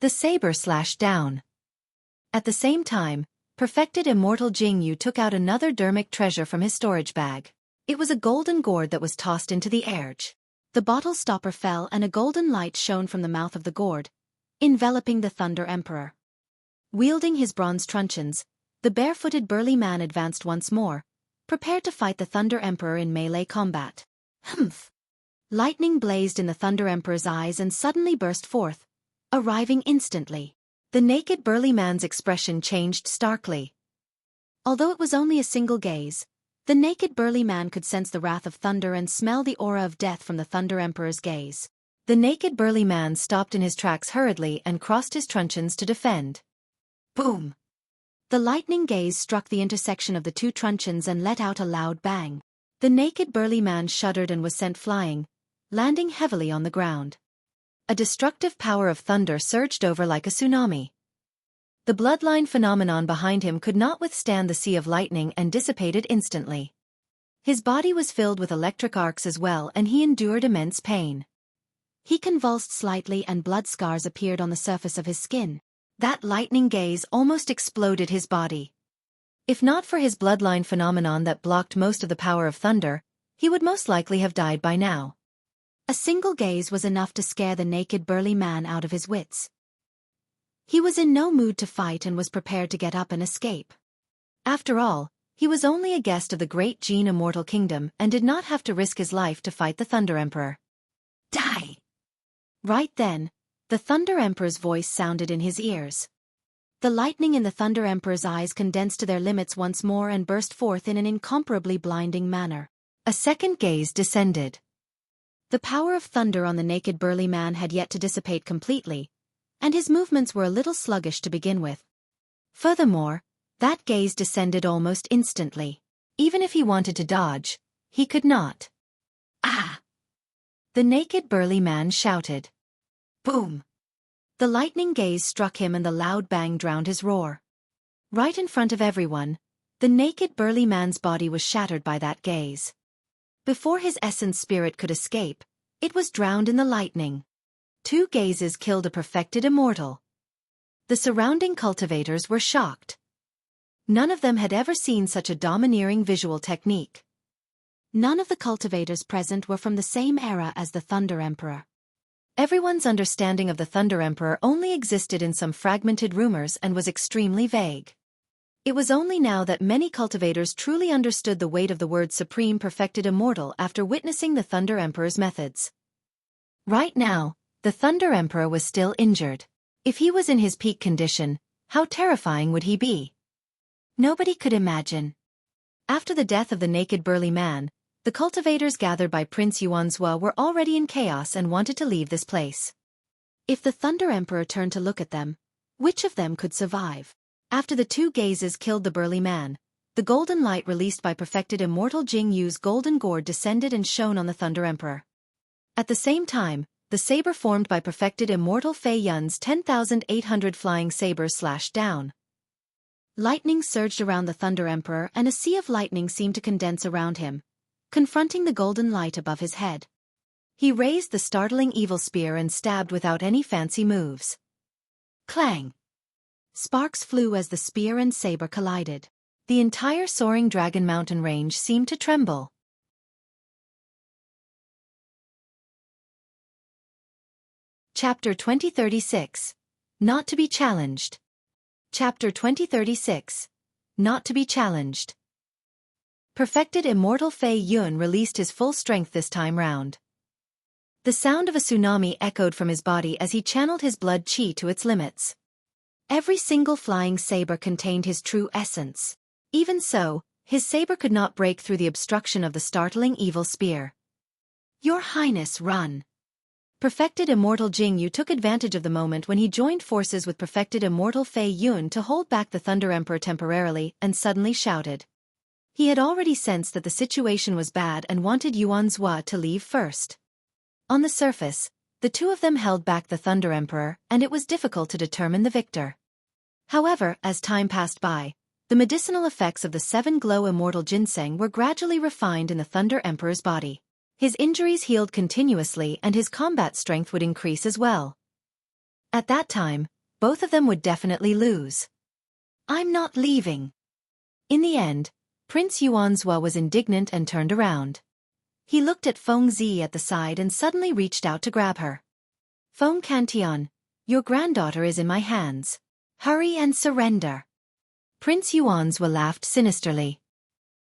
The saber slashed down. At the same time, Perfected Immortal Jingyu took out another dermic treasure from his storage bag. It was a golden gourd that was tossed into the air. The bottle stopper fell and a golden light shone from the mouth of the gourd, enveloping the Thunder Emperor. Wielding his bronze truncheons, the barefooted burly man advanced once more, prepared to fight the Thunder Emperor in melee combat. Humph! Lightning blazed in the Thunder Emperor's eyes and suddenly burst forth, arriving instantly. The naked burly man's expression changed starkly. Although it was only a single gaze, the naked burly man could sense the wrath of thunder and smell the aura of death from the Thunder Emperor's gaze. The naked burly man stopped in his tracks hurriedly and crossed his truncheons to defend. Boom! The lightning gaze struck the intersection of the 2 truncheons and let out a loud bang. The naked burly man shuddered and was sent flying, landing heavily on the ground. a destructive power of thunder surged over like a tsunami. The bloodline phenomenon behind him could not withstand the sea of lightning and dissipated instantly. His body was filled with electric arcs as well, and he endured immense pain. He convulsed slightly and blood scars appeared on the surface of his skin. That lightning gaze almost exploded his body. If not for his bloodline phenomenon that blocked most of the power of thunder, he would most likely have died by now. A single gaze was enough to scare the naked burly man out of his wits. He was in no mood to fight and was prepared to get up and escape. After all, he was only a guest of the great Qian Immortal Kingdom and did not have to risk his life to fight the Thunder Emperor. Die! Right then, the Thunder Emperor's voice sounded in his ears. The lightning in the Thunder Emperor's eyes condensed to their limits once more and burst forth in an incomparably blinding manner. A second gaze descended. The power of thunder on the naked burly man had yet to dissipate completely, and his movements were a little sluggish to begin with. Furthermore, that gaze descended almost instantly. Even if he wanted to dodge, he could not. Ah! The naked burly man shouted. Boom! The lightning gaze struck him and the loud bang drowned his roar. Right in front of everyone, the naked burly man's body was shattered by that gaze. Before his essence spirit could escape, it was drowned in the lightning. 2 gazes killed a perfected immortal. The surrounding cultivators were shocked. None of them had ever seen such a domineering visual technique. None of the cultivators present were from the same era as the Thunder Emperor. Everyone's understanding of the Thunder Emperor only existed in some fragmented rumors and was extremely vague. It was only now that many cultivators truly understood the weight of the word Supreme Perfected Immortal after witnessing the Thunder Emperor's methods. Right now, the Thunder Emperor was still injured. If he was in his peak condition, how terrifying would he be? Nobody could imagine. After the death of the naked burly man, the cultivators gathered by Prince Xuanzhua were already in chaos and wanted to leave this place. If the Thunder Emperor turned to look at them, which of them could survive? After the 2 gazes killed the burly man, the golden light released by perfected immortal Jing Yu's golden gourd descended and shone on the Thunder Emperor. At the same time, the saber formed by perfected immortal Fei Yun's 10,800 flying sabers slashed down. Lightning surged around the Thunder Emperor and a sea of lightning seemed to condense around him, confronting the golden light above his head. He raised the startling evil spear and stabbed without any fancy moves. Clang! Sparks flew as the spear and saber collided. The entire soaring Dragon Mountain range seemed to tremble. Chapter 2036. Not to be challenged. Chapter 2036. Not to be challenged. Perfected immortal Fei Yun released his full strength this time round. The sound of a tsunami echoed from his body as he channeled his blood qi to its limits. Every single flying saber contained his true essence. Even so, his saber could not break through the obstruction of the startling evil spear. Your Highness, run! Perfected immortal Jing Yu took advantage of the moment when he joined forces with perfected immortal Fei Yun to hold back the Thunder Emperor temporarily and suddenly shouted. He had already sensed that the situation was bad and wanted Xuanzhua to leave first. On the surface, the 2 of them held back the Thunder Emperor, and it was difficult to determine the victor. However, as time passed by, the medicinal effects of the 7 glow immortal ginseng were gradually refined in the Thunder Emperor's body. His injuries healed continuously and his combat strength would increase as well. At that time, both of them would definitely lose. I'm not leaving. In the end, Prince Xuanzhua was indignant and turned around. He looked at Feng Zi at the side and suddenly reached out to grab her. Feng Cantian, your granddaughter is in my hands. Hurry and surrender. Prince Xuanzhua laughed sinisterly.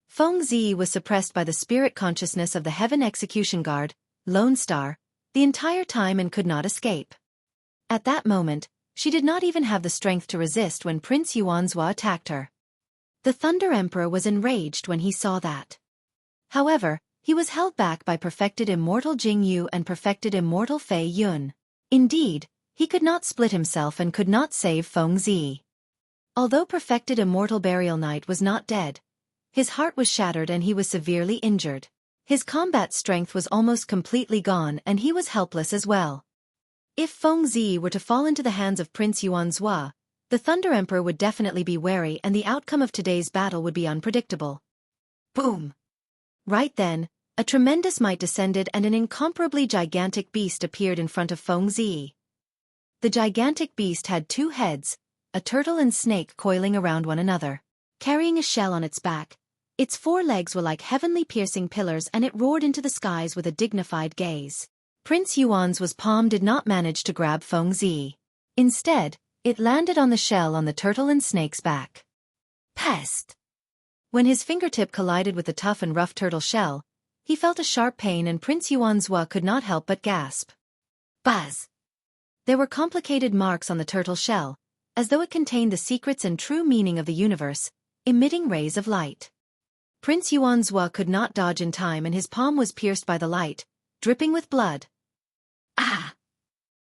Feng Zi was suppressed by the spirit consciousness of the Heaven Execution Guard, Lone Star, the entire time and could not escape. At that moment, she did not even have the strength to resist when Prince Xuanzhua attacked her. The Thunder Emperor was enraged when he saw that. However, he was held back by perfected immortal Jing Yu and perfected immortal Fei Yun. Indeed, he could not split himself and could not save Feng Zi. Although perfected immortal Burial Knight was not dead, his heart was shattered and he was severely injured. His combat strength was almost completely gone and he was helpless as well. If Feng Zi were to fall into the hands of Prince Yuanzhua, the Thunder Emperor would definitely be wary and the outcome of today's battle would be unpredictable. Boom! Right then, a tremendous might descended and an incomparably gigantic beast appeared in front of Feng Zi. The gigantic beast had two heads, a turtle and snake coiling around one another. Carrying a shell on its back, its four legs were like heavenly piercing pillars and it roared into the skies with a dignified gaze. Prince Yuan's palm did not manage to grab Feng Zi. Instead, it landed on the shell on the turtle and snake's back. Pest! When his fingertip collided with the tough and rough turtle shell, he felt a sharp pain and Prince Yuanzhua could not help but gasp. Buzz! There were complicated marks on the turtle shell, as though it contained the secrets and true meaning of the universe, emitting rays of light. Prince Yuanzhua could not dodge in time and his palm was pierced by the light, dripping with blood. Ah!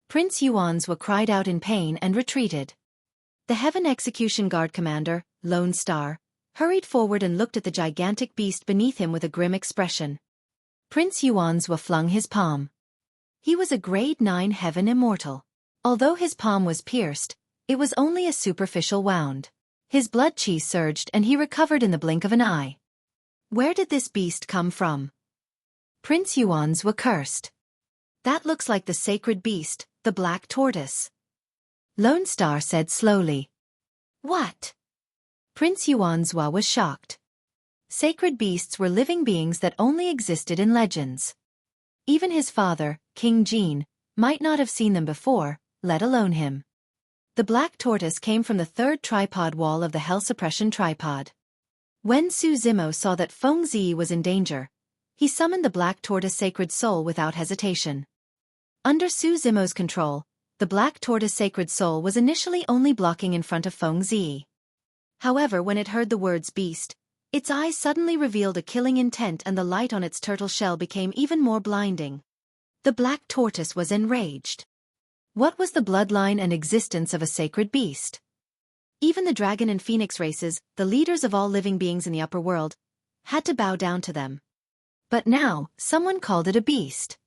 Prince Yuanzhua cried out in pain and retreated. The Heaven Execution Guard commander, Lone Star, hurried forward and looked at the gigantic beast beneath him with a grim expression. Prince Yuanzhua flung his palm. He was a grade 9 Heaven Immortal. Although his palm was pierced, it was only a superficial wound. His blood chi surged and he recovered in the blink of an eye. Where did this beast come from? Prince Yuanzhua cursed. That looks like the sacred beast, the black tortoise. Lone Star said slowly. What? Prince Yuanzhua was shocked. Sacred beasts were living beings that only existed in legends. Even his father, King Jin, might not have seen them before, let alone him. The black tortoise came from the third tripod wall of the Hell Suppression Tripod. When Su Zimo saw that Feng Zi was in danger, he summoned the black tortoise sacred soul without hesitation. Under Su Zimo's control, the black tortoise sacred soul was initially only blocking in front of Feng Zi. However, when it heard the words beast, its eyes suddenly revealed a killing intent and the light on its turtle shell became even more blinding. The black tortoise was enraged. What was the bloodline and existence of a sacred beast? Even the dragon and phoenix races, the leaders of all living beings in the upper world, had to bow down to them. But now, someone called it a beast.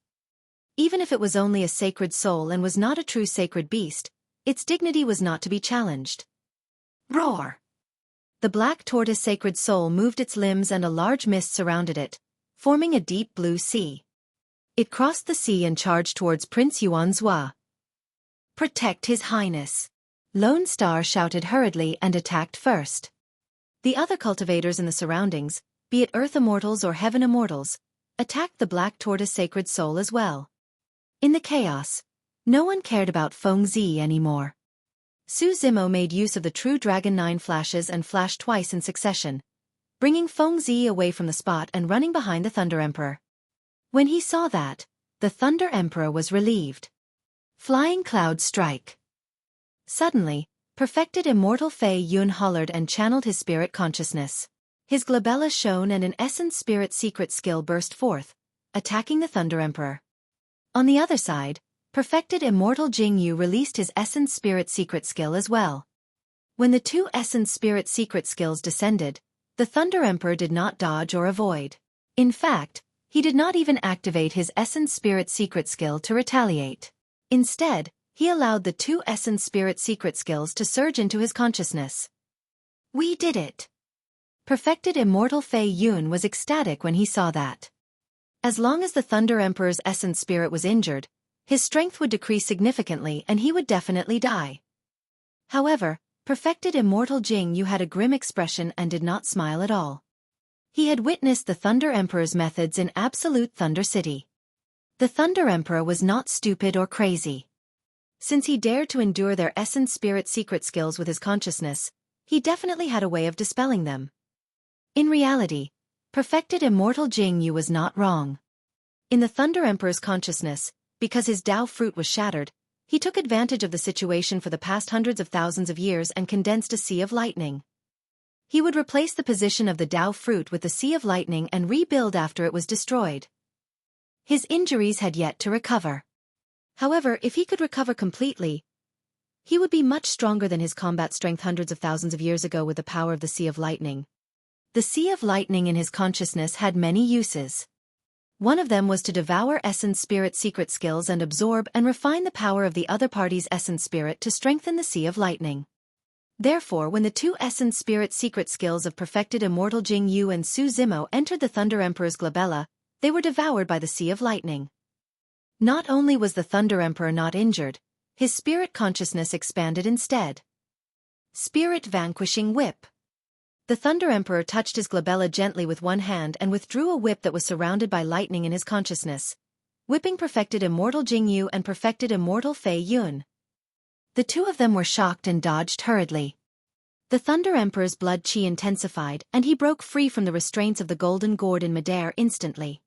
Even if it was only a sacred soul and was not a true sacred beast, its dignity was not to be challenged. Roar! The black tortoise sacred soul moved its limbs and a large mist surrounded it, forming a deep blue sea. It crossed the sea and charged towards Prince Yuanzhua. Protect His Highness! Lone Star shouted hurriedly and attacked first. The other cultivators in the surroundings, be it Earth Immortals or Heaven Immortals, attacked the black tortoise sacred soul as well. In the chaos, no one cared about Feng Zi anymore. Su Zimo made use of the true Dragon 9 flashes and flashed twice in succession, bringing Feng Zi away from the spot and running behind the Thunder Emperor. When he saw that, the Thunder Emperor was relieved. Flying Cloud Strike. Suddenly, perfected Immortal Fei Yun hollered and channeled his spirit consciousness. His glabella shone and an essence spirit secret skill burst forth, attacking the Thunder Emperor. On the other side, perfected Immortal Jing Yu released his essence spirit secret skill as well. When the two essence spirit secret skills descended, the Thunder Emperor did not dodge or avoid. In fact, he did not even activate his essence spirit secret skill to retaliate. Instead, he allowed the two essence spirit secret skills to surge into his consciousness. We did it! Perfected Immortal Fei Yun was ecstatic when he saw that. As long as the Thunder Emperor's essence spirit was injured, his strength would decrease significantly and he would definitely die. However, perfected Immortal Jing Yu had a grim expression and did not smile at all. He had witnessed the Thunder Emperor's methods in Absolute Thunder City. The Thunder Emperor was not stupid or crazy. Since he dared to endure their essence spirit secret skills with his consciousness, he definitely had a way of dispelling them. In reality, perfected Immortal Jing Yu was not wrong. In the Thunder Emperor's consciousness, because his Tao fruit was shattered, he took advantage of the situation for the past hundreds of thousands of years and condensed a sea of lightning. He would replace the position of the Tao fruit with the sea of lightning and rebuild after it was destroyed. His injuries had yet to recover. However, if he could recover completely, he would be much stronger than his combat strength hundreds of thousands of years ago with the power of the Sea of Lightning. The Sea of Lightning in his consciousness had many uses. One of them was to devour essence spirit secret skills and absorb and refine the power of the other party's essence spirit to strengthen the Sea of Lightning. Therefore, when the two essence spirit secret skills of perfected Immortal Jing Yu and Su Zimo entered the Thunder Emperor's glabella, they were devoured by the Sea of Lightning. Not only was the Thunder Emperor not injured, his spirit consciousness expanded instead. Spirit Vanquishing Whip. The Thunder Emperor touched his glabella gently with one hand and withdrew a whip that was surrounded by lightning in his consciousness, whipping perfected Immortal Jing Yu and perfected Immortal Fei Yun. The two of them were shocked and dodged hurriedly. The Thunder Emperor's blood qi intensified and he broke free from the restraints of the golden gourd in midair instantly.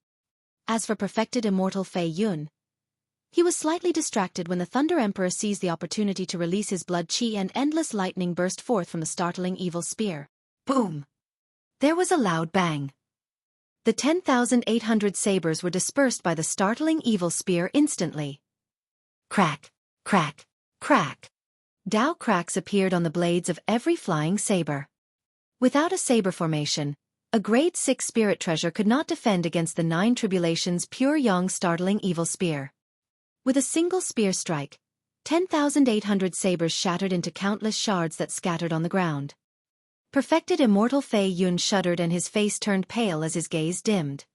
As for perfected Immortal Fei Yun, he was slightly distracted when the Thunder Emperor seized the opportunity to release his blood qi and endless lightning burst forth from the startling evil spear. Boom! There was a loud bang. The 10,800 sabers were dispersed by the startling evil spear instantly. Crack, crack, crack. Dao cracks appeared on the blades of every flying saber. Without a saber formation, a grade 6 spirit treasure could not defend against the 9 tribulations pure yang startling evil spear. With a single spear strike, 10,800 sabers shattered into countless shards that scattered on the ground. Perfected Immortal Fei Yun shuddered and his face turned pale as his gaze dimmed.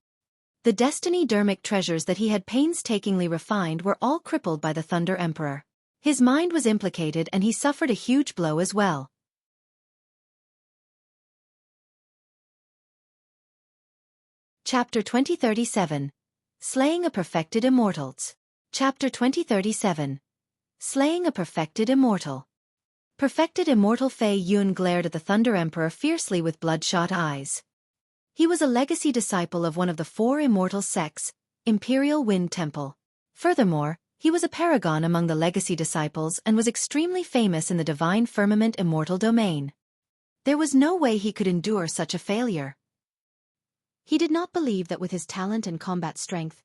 The destiny dermic treasures that he had painstakingly refined were all crippled by the Thunder Emperor. His mind was implicated and he suffered a huge blow as well. Chapter 2037. Slaying a Perfected Immortals. Chapter 2037. Slaying a Perfected Immortal. Perfected Immortal Fei Yun glared at the Thunder Emperor fiercely with bloodshot eyes. He was a legacy disciple of one of the 4 immortal sects, Imperial Wind Temple. Furthermore, he was a paragon among the legacy disciples and was extremely famous in the Divine Firmament Immortal domain. There was no way he could endure such a failure. He did not believe that with his talent and combat strength,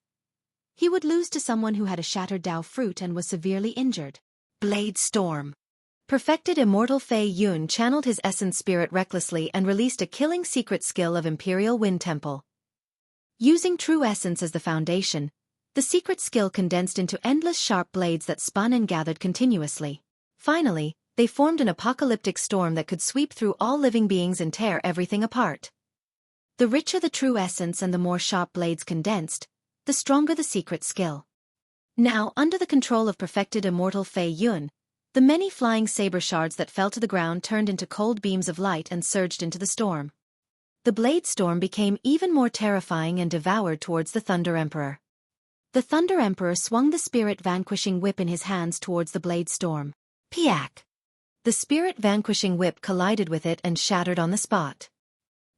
he would lose to someone who had a shattered Dao fruit and was severely injured. Blade Storm. Perfected Immortal Fei Yun channeled his essence spirit recklessly and released a killing secret skill of Imperial Wind Temple. Using true essence as the foundation, the secret skill condensed into endless sharp blades that spun and gathered continuously. Finally, they formed an apocalyptic storm that could sweep through all living beings and tear everything apart. The richer the true essence and the more sharp blades condensed, the stronger the secret skill. Now, under the control of perfected Immortal Fei Yun, the many flying saber shards that fell to the ground turned into cold beams of light and surged into the storm. The blade storm became even more terrifying and devoured towards the Thunder Emperor. The Thunder Emperor swung the Spirit Vanquishing Whip in his hands towards the blade storm. Piak! The Spirit Vanquishing Whip collided with it and shattered on the spot.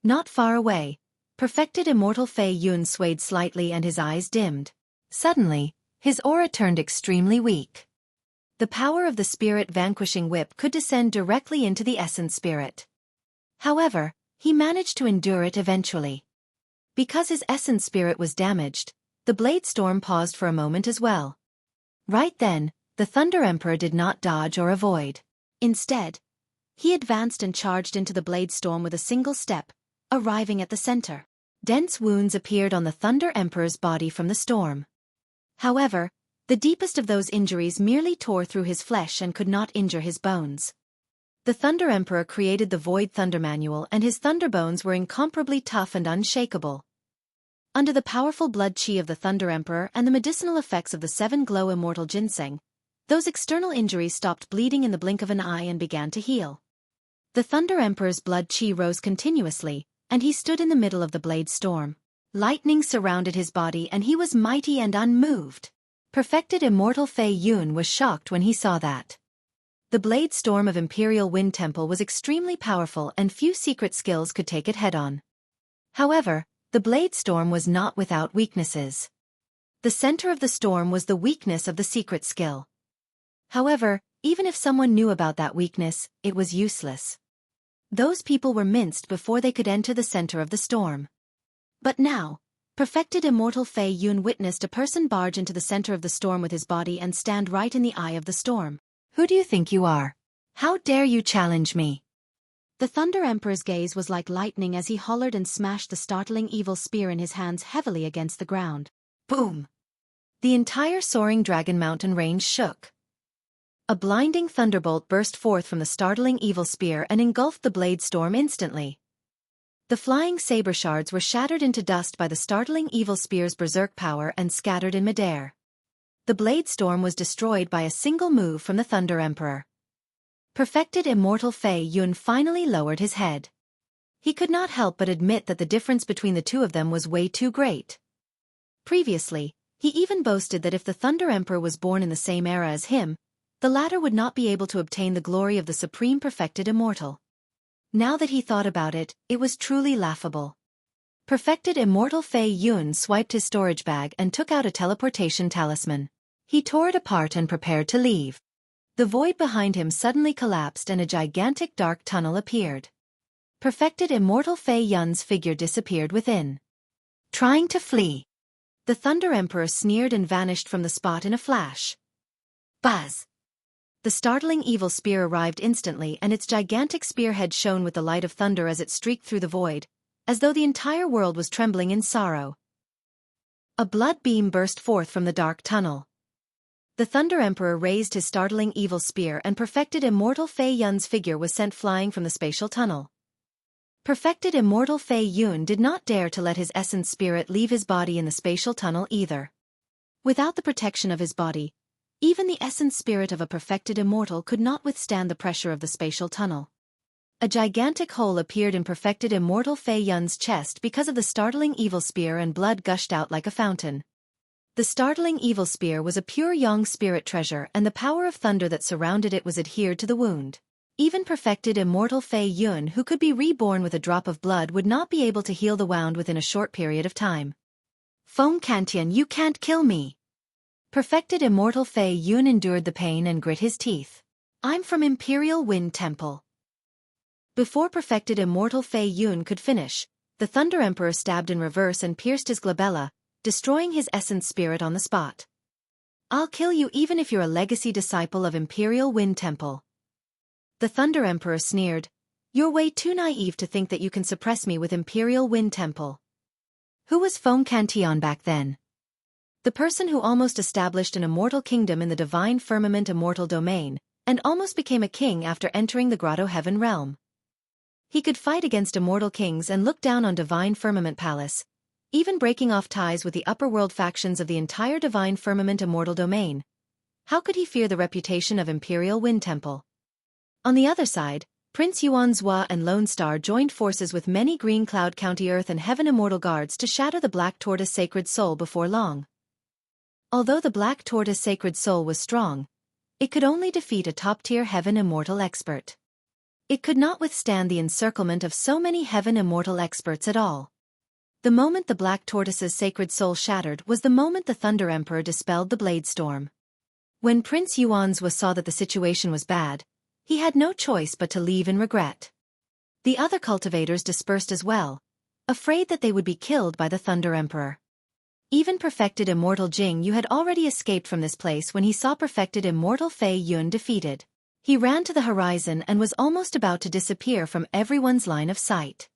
Not far away, perfected Immortal Fei Yun swayed slightly and his eyes dimmed. Suddenly, his aura turned extremely weak. The power of the Spirit Vanquishing Whip could descend directly into the Essence Spirit. However, he managed to endure it eventually. Because his Essence Spirit was damaged, the Blade Storm paused for a moment as well. Right then, the Thunder Emperor did not dodge or avoid. Instead, he advanced and charged into the Blade Storm with a single step, arriving at the center. Dense wounds appeared on the Thunder Emperor's body from the storm. However, the deepest of those injuries merely tore through his flesh and could not injure his bones. The Thunder Emperor created the Void Thunder Manual and his thunder bones were incomparably tough and unshakable. Under the powerful blood qi of the Thunder Emperor and the medicinal effects of the 7 Glow Immortal Ginseng, those external injuries stopped bleeding in the blink of an eye and began to heal. The Thunder Emperor's blood qi rose continuously, and he stood in the middle of the blade storm. Lightning surrounded his body and he was mighty and unmoved. Perfected Immortal Fei Yun was shocked when he saw that. The blade storm of Imperial Wind Temple was extremely powerful and few secret skills could take it head-on. However, the blade storm was not without weaknesses. The center of the storm was the weakness of the secret skill. However, even if someone knew about that weakness, it was useless. Those people were minced before they could enter the center of the storm. But now, perfected Immortal Fei Yun witnessed a person barge into the center of the storm with his body and stand right in the eye of the storm. Who do you think you are? How dare you challenge me? The Thunder Emperor's gaze was like lightning as he hollered and smashed the startling evil spear in his hands heavily against the ground. Boom! The entire soaring dragon mountain range shook. A blinding thunderbolt burst forth from the startling evil spear and engulfed the blade storm instantly. The flying saber shards were shattered into dust by the startling evil spear's berserk power and scattered in midair. The blade storm was destroyed by a single move from the Thunder Emperor. Perfected Immortal Fei Yun finally lowered his head. He could not help but admit that the difference between the two of them was way too great. Previously, he even boasted that if the Thunder Emperor was born in the same era as him, the latter would not be able to obtain the glory of the Supreme Perfected Immortal. Now that he thought about it, it was truly laughable. Perfected Immortal Fei Yun swiped his storage bag and took out a teleportation talisman. He tore it apart and prepared to leave. The void behind him suddenly collapsed and a gigantic dark tunnel appeared. Perfected Immortal Fei Yun's figure disappeared within. Trying to flee. The Thunder Emperor sneered and vanished from the spot in a flash. Buzz! The startling evil spear arrived instantly and its gigantic spearhead shone with the light of thunder as it streaked through the void, as though the entire world was trembling in sorrow. A blood beam burst forth from the dark tunnel. The Thunder Emperor raised his startling evil spear and Perfected Immortal Fei Yun's figure was sent flying from the spatial tunnel. Perfected Immortal Fei Yun did not dare to let his essence spirit leave his body in the spatial tunnel either. Without the protection of his body, even the essence spirit of a perfected immortal could not withstand the pressure of the spatial tunnel. A gigantic hole appeared in Perfected Immortal Fei Yun's chest because of the startling evil spear and blood gushed out like a fountain. The startling evil spear was a pure Yang spirit treasure and the power of thunder that surrounded it was adhered to the wound. Even Perfected Immortal Fei Yun who could be reborn with a drop of blood would not be able to heal the wound within a short period of time. Feng Kantian, you can't kill me! Perfected Immortal Fei Yun endured the pain and grit his teeth. I'm from Imperial Wind Temple. Before Perfected Immortal Fei Yun could finish, the Thunder Emperor stabbed in reverse and pierced his glabella, destroying his essence spirit on the spot. I'll kill you even if you're a legacy disciple of Imperial Wind Temple. The Thunder Emperor sneered, you're way too naive to think that you can suppress me with Imperial Wind Temple. Who was Feng Kantian back then? The person who almost established an immortal kingdom in the divine firmament immortal domain, and almost became a king after entering the Grotto Heaven realm. He could fight against immortal kings and look down on divine firmament palace, even breaking off ties with the upper world factions of the entire divine firmament immortal domain. How could he fear the reputation of Imperial Wind Temple? On the other side, Prince Yuan Zhua and Lone Star joined forces with many Green Cloud County Earth and Heaven immortal guards to shatter the Black Tortoise Sacred Soul before long. Although the Black Tortoise Sacred Soul was strong, it could only defeat a top-tier Heaven Immortal expert. It could not withstand the encirclement of so many Heaven Immortal experts at all. The moment the Black Tortoise's sacred soul shattered was the moment the Thunder Emperor dispelled the Blade Storm. When Prince Yuanzhua saw that the situation was bad, he had no choice but to leave in regret. The other cultivators dispersed as well, afraid that they would be killed by the Thunder Emperor. Even Perfected Immortal Jing Yu had already escaped from this place when he saw Perfected Immortal Fei Yun defeated. He ran to the horizon and was almost about to disappear from everyone's line of sight.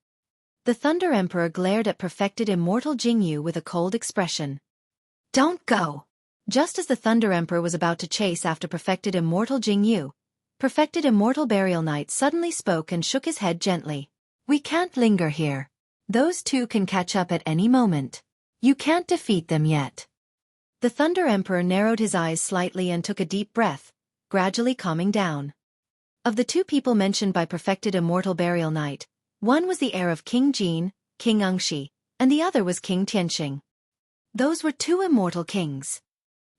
The Thunder Emperor glared at Perfected Immortal Jing Yu with a cold expression. Don't go! Just as the Thunder Emperor was about to chase after Perfected Immortal Jing Yu, Perfected Immortal Burial Knight suddenly spoke and shook his head gently. We can't linger here. Those two can catch up at any moment. You can't defeat them yet. The Thunder Emperor narrowed his eyes slightly and took a deep breath, gradually calming down. Of the two people mentioned by Perfected Immortal Burial Knight, one was the heir of King Jin, King Ungshi, and the other was King Tianxing. Those were two immortal kings.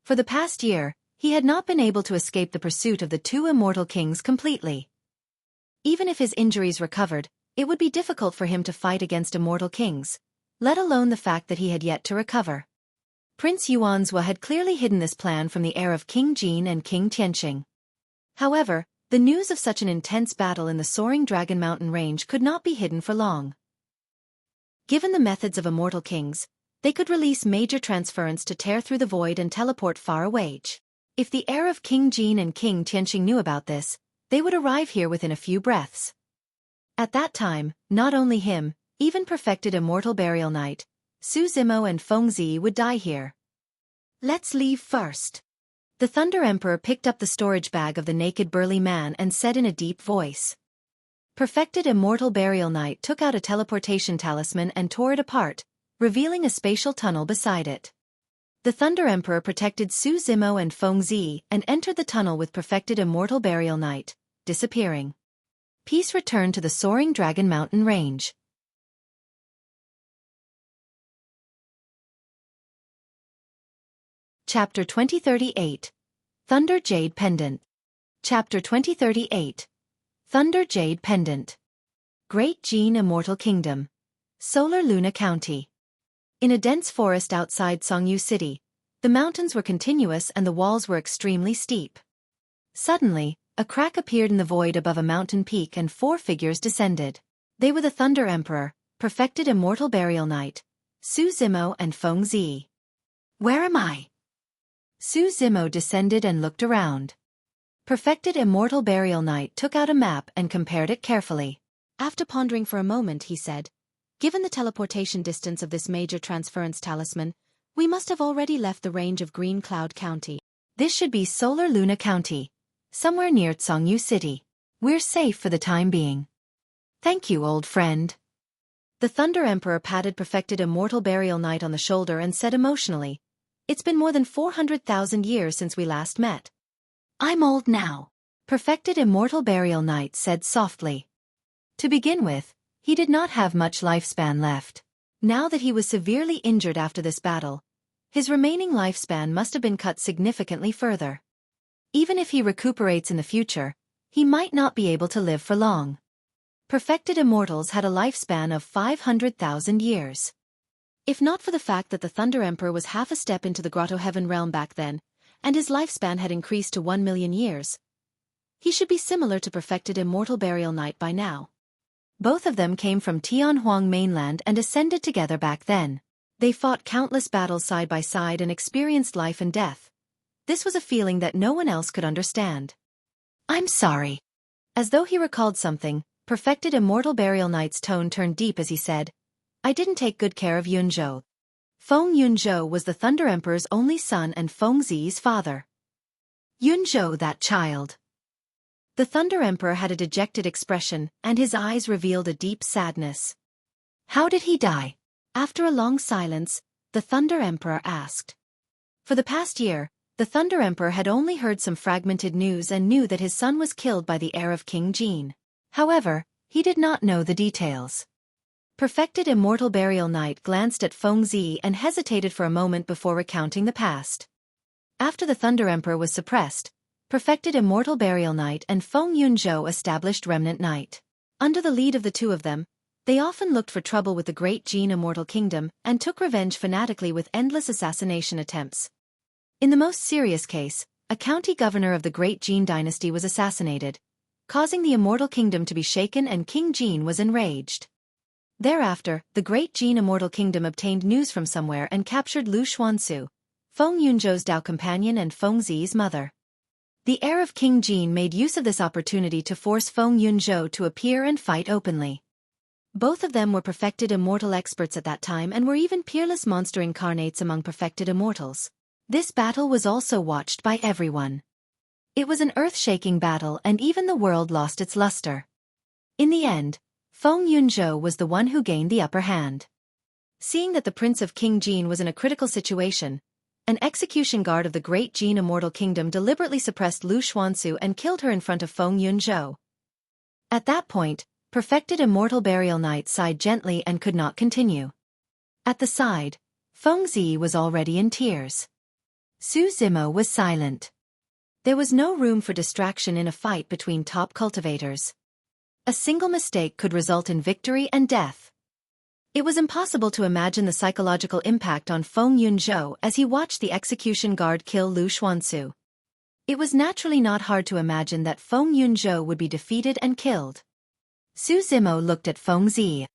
For the past year, he had not been able to escape the pursuit of the two immortal kings completely. Even if his injuries recovered, it would be difficult for him to fight against immortal kings, let alone the fact that he had yet to recover. Prince Yuanzhua had clearly hidden this plan from the heir of King Jin and King Tianxing. However, the news of such an intense battle in the soaring Dragon Mountain range could not be hidden for long. Given the methods of immortal kings, they could release major transference to tear through the void and teleport far away. If the heir of King Jin and King Tianxing knew about this, they would arrive here within a few breaths. At that time, not only him, even perfected Immortal Burial Knight, Su Zimo and Feng Zi would die here. Let's leave first. The Thunder Emperor picked up the storage bag of the naked burly man and said in a deep voice. Perfected Immortal Burial Knight took out a teleportation talisman and tore it apart, revealing a spatial tunnel beside it. The Thunder Emperor protected Su Zimo and Feng Zi and entered the tunnel with perfected Immortal Burial Knight, disappearing. Peace returned to the soaring Dragon Mountain range. Chapter 2038. Thunder Jade Pendant. Chapter 2038. Thunder Jade Pendant. Great Qian Immortal Kingdom. Solar Luna County. In a dense forest outside Songyu City, the mountains were continuous and the walls were extremely steep. Suddenly, a crack appeared in the void above a mountain peak and 4 figures descended. They were the Thunder Emperor, perfected Immortal Burial Knight, Su Zimo and Feng Zi. Where am I? Su Zimo descended and looked around. Perfected Immortal Burial Knight took out a map and compared it carefully. After pondering for a moment, he said, "Given the teleportation distance of this major transference talisman, we must have already left the range of Green Cloud County. This should be Solar Luna County, somewhere near Songyu City. We're safe for the time being." "Thank you, old friend." The Thunder Emperor patted perfected Immortal Burial Knight on the shoulder and said emotionally, "It's been more than 400,000 years since we last met." "I'm old now," perfected Immortal Burial Knight said softly. To begin with, he did not have much lifespan left. Now that he was severely injured after this battle, his remaining lifespan must have been cut significantly further. Even if he recuperates in the future, he might not be able to live for long. Perfected Immortals had a lifespan of 500,000 years. If not for the fact that the Thunder Emperor was half a step into the Grotto Heaven realm back then, and his lifespan had increased to 1 million years, he should be similar to perfected Immortal Burial Knight by now. Both of them came from Tianhuang mainland and ascended together back then. They fought countless battles side by side and experienced life and death. This was a feeling that no one else could understand. "I'm sorry." As though he recalled something, perfected Immortal Burial Knight's tone turned deep as he said, "I didn't take good care of Yunzhou." Feng Yunzhou was the Thunder Emperor's only son and Feng Zi's father. Yunzhou, that child. The Thunder Emperor had a dejected expression, and his eyes revealed a deep sadness. "How did he die?" After a long silence, the Thunder Emperor asked. For the past year, the Thunder Emperor had only heard some fragmented news and knew that his son was killed by the heir of King Qian. However, he did not know the details. Perfected Immortal Burial Knight glanced at Feng Zi and hesitated for a moment before recounting the past. After the Thunder Emperor was suppressed, perfected Immortal Burial Knight and Feng Yunzhou established Remnant Knight. Under the lead of the two of them, they often looked for trouble with the Great Qian Immortal Kingdom and took revenge fanatically with endless assassination attempts. In the most serious case, a county governor of the Great Qian dynasty was assassinated, causing the Immortal Kingdom to be shaken, and King Qian was enraged. Thereafter, the Great Qian Immortal Kingdom obtained news from somewhere and captured Lu Xuansu, Feng Yunzhou's Dao companion and Feng Zi's mother. The heir of King Qian made use of this opportunity to force Feng Yunzhou to appear and fight openly. Both of them were perfected immortal experts at that time and were even peerless monster incarnates among perfected immortals. This battle was also watched by everyone. It was an earth-shaking battle, and even the world lost its luster. In the end, Feng Yunzhou was the one who gained the upper hand. Seeing that the Prince of King Qian was in a critical situation, an execution guard of the Great Qian Immortal Kingdom deliberately suppressed Lu Xuansu and killed her in front of Feng Yunzhou. At that point, perfected Immortal Burial Knight sighed gently and could not continue. At the side, Feng Zi was already in tears. Su Zimo was silent. There was no room for distraction in a fight between top cultivators. A single mistake could result in victory and death. It was impossible to imagine the psychological impact on Feng Yunzhou as he watched the execution guard kill Lu Xuansu. It was naturally not hard to imagine that Feng Yunzhou would be defeated and killed. Su Zimo looked at Feng Zi.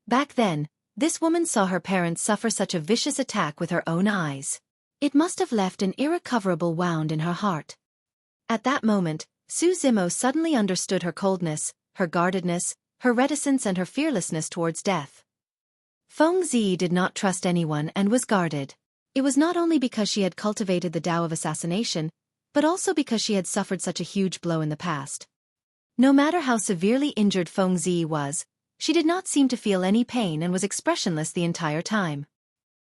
Back then, this woman saw her parents suffer such a vicious attack with her own eyes. It must have left an irrecoverable wound in her heart. At that moment, Su Zimo suddenly understood her coldness, her guardedness, her reticence and her fearlessness towards death. Fengzi did not trust anyone and was guarded. It was not only because she had cultivated the Tao of assassination, but also because she had suffered such a huge blow in the past. No matter how severely injured Fengzi was, she did not seem to feel any pain and was expressionless the entire time.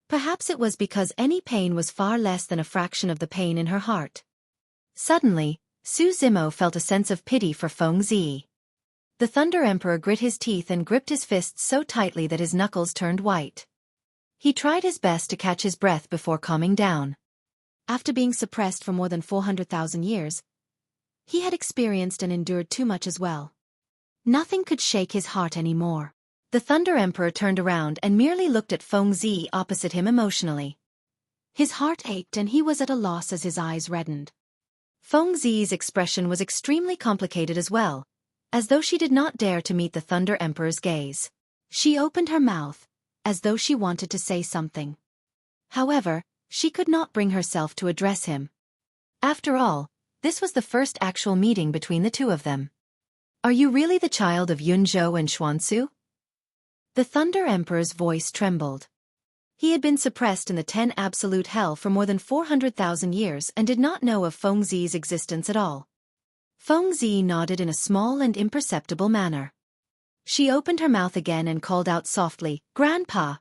Perhaps it was because any pain was far less than a fraction of the pain in her heart. Suddenly, Su Zimo felt a sense of pity for Fengzi. The Thunder Emperor grit his teeth and gripped his fists so tightly that his knuckles turned white. He tried his best to catch his breath before calming down. After being suppressed for more than 400,000 years, he had experienced and endured too much as well. Nothing could shake his heart anymore. The Thunder Emperor turned around and merely looked at Fengzi opposite him emotionally. His heart ached and he was at a loss as his eyes reddened. Fengzi's expression was extremely complicated as well, as though she did not dare to meet the Thunder Emperor's gaze. She opened her mouth, as though she wanted to say something. However, she could not bring herself to address him. After all, this was the first actual meeting between the two of them. Are you really the child of Yunzhou and Xuansu? The Thunder Emperor's voice trembled. He had been suppressed in the 10 Absolute Hell for more than 400,000 years and did not know of Fengzi's existence at all. Fengzi nodded in a small and imperceptible manner. She opened her mouth again and called out softly, "Grandpa!"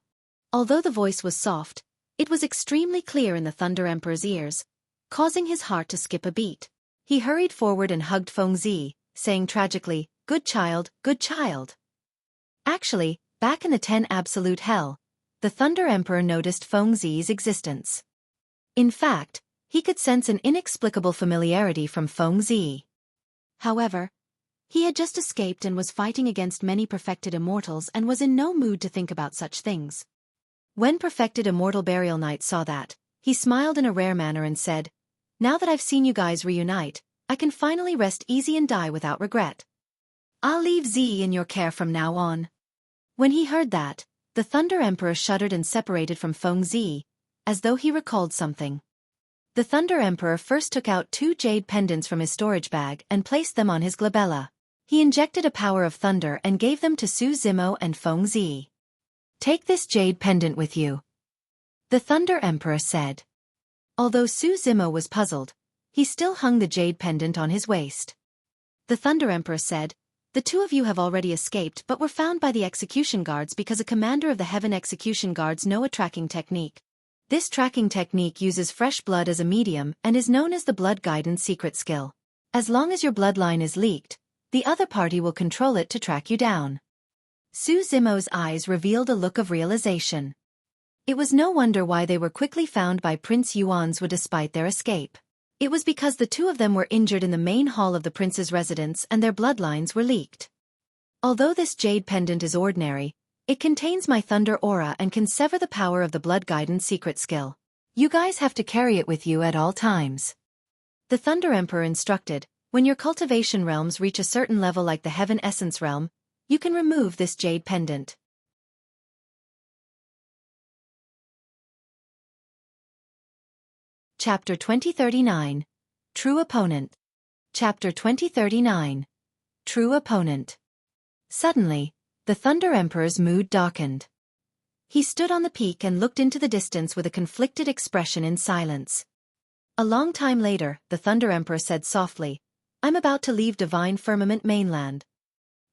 Although the voice was soft, it was extremely clear in the Thunder Emperor's ears, causing his heart to skip a beat. He hurried forward and hugged Fengzi, saying tragically, "Good child, good child." Actually, back in the 10 Absolute Hell, the Thunder Emperor noticed Fengzi's existence. In fact, he could sense an inexplicable familiarity from Fengzi. However, he had just escaped and was fighting against many perfected immortals and was in no mood to think about such things. When perfected Immortal Burial Knight saw that, he smiled in a rare manner and said, "Now that I've seen you guys reunite, I can finally rest easy and die without regret. I'll leave Z in your care from now on." When he heard that, the Thunder Emperor shuddered and separated from Fengzi, as though he recalled something. The Thunder Emperor first took out 2 jade pendants from his storage bag and placed them on his glabella. He injected a power of thunder and gave them to Su Zimo and Fengzi. "Take this jade pendant with you," the Thunder Emperor said. Although Su Zimo was puzzled, he still hung the jade pendant on his waist. The Thunder Emperor said, "The 2 of you have already escaped but were found by the execution guards because a commander of the Heaven Execution Guards knows a tracking technique. This tracking technique uses fresh blood as a medium and is known as the blood guidance secret skill. As long as your bloodline is leaked, the other party will control it to track you down." Su Zimo's eyes revealed a look of realization. It was no wonder why they were quickly found by Prince Yuanzhou despite their escape. It was because the 2 of them were injured in the main hall of the prince's residence and their bloodlines were leaked. Although this jade pendant is ordinary, it contains my thunder aura and can sever the power of the blood guidance secret skill. You guys have to carry it with you at all times. The Thunder Emperor instructed, when your cultivation realms reach a certain level like the Heaven Essence realm, you can remove this jade pendant. Chapter 2039. True Opponent. Chapter 2039. True Opponent. Suddenly, the Thunder Emperor's mood darkened. He stood on the peak and looked into the distance with a conflicted expression in silence. A long time later, the Thunder Emperor said softly, "I'm about to leave Divine Firmament mainland."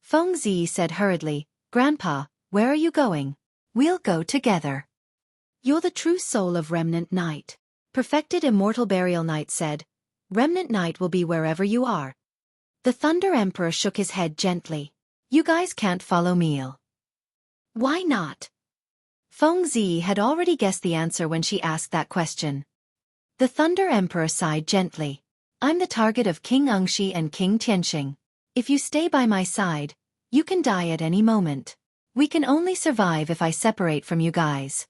Fengzi said hurriedly, "Grandpa, where are you going?" "We'll go together. You're the true soul of Remnant Knight." Perfected Immortal Burial Knight said, "Remnant Knight will be wherever you are." The Thunder Emperor shook his head gently. "You guys can't follow me." "Why not?" Fengzi had already guessed the answer when she asked that question. The Thunder Emperor sighed gently. "I'm the target of King Ungshi and King Tianxing. If you stay by my side, you can die at any moment. We can only survive if I separate from you guys."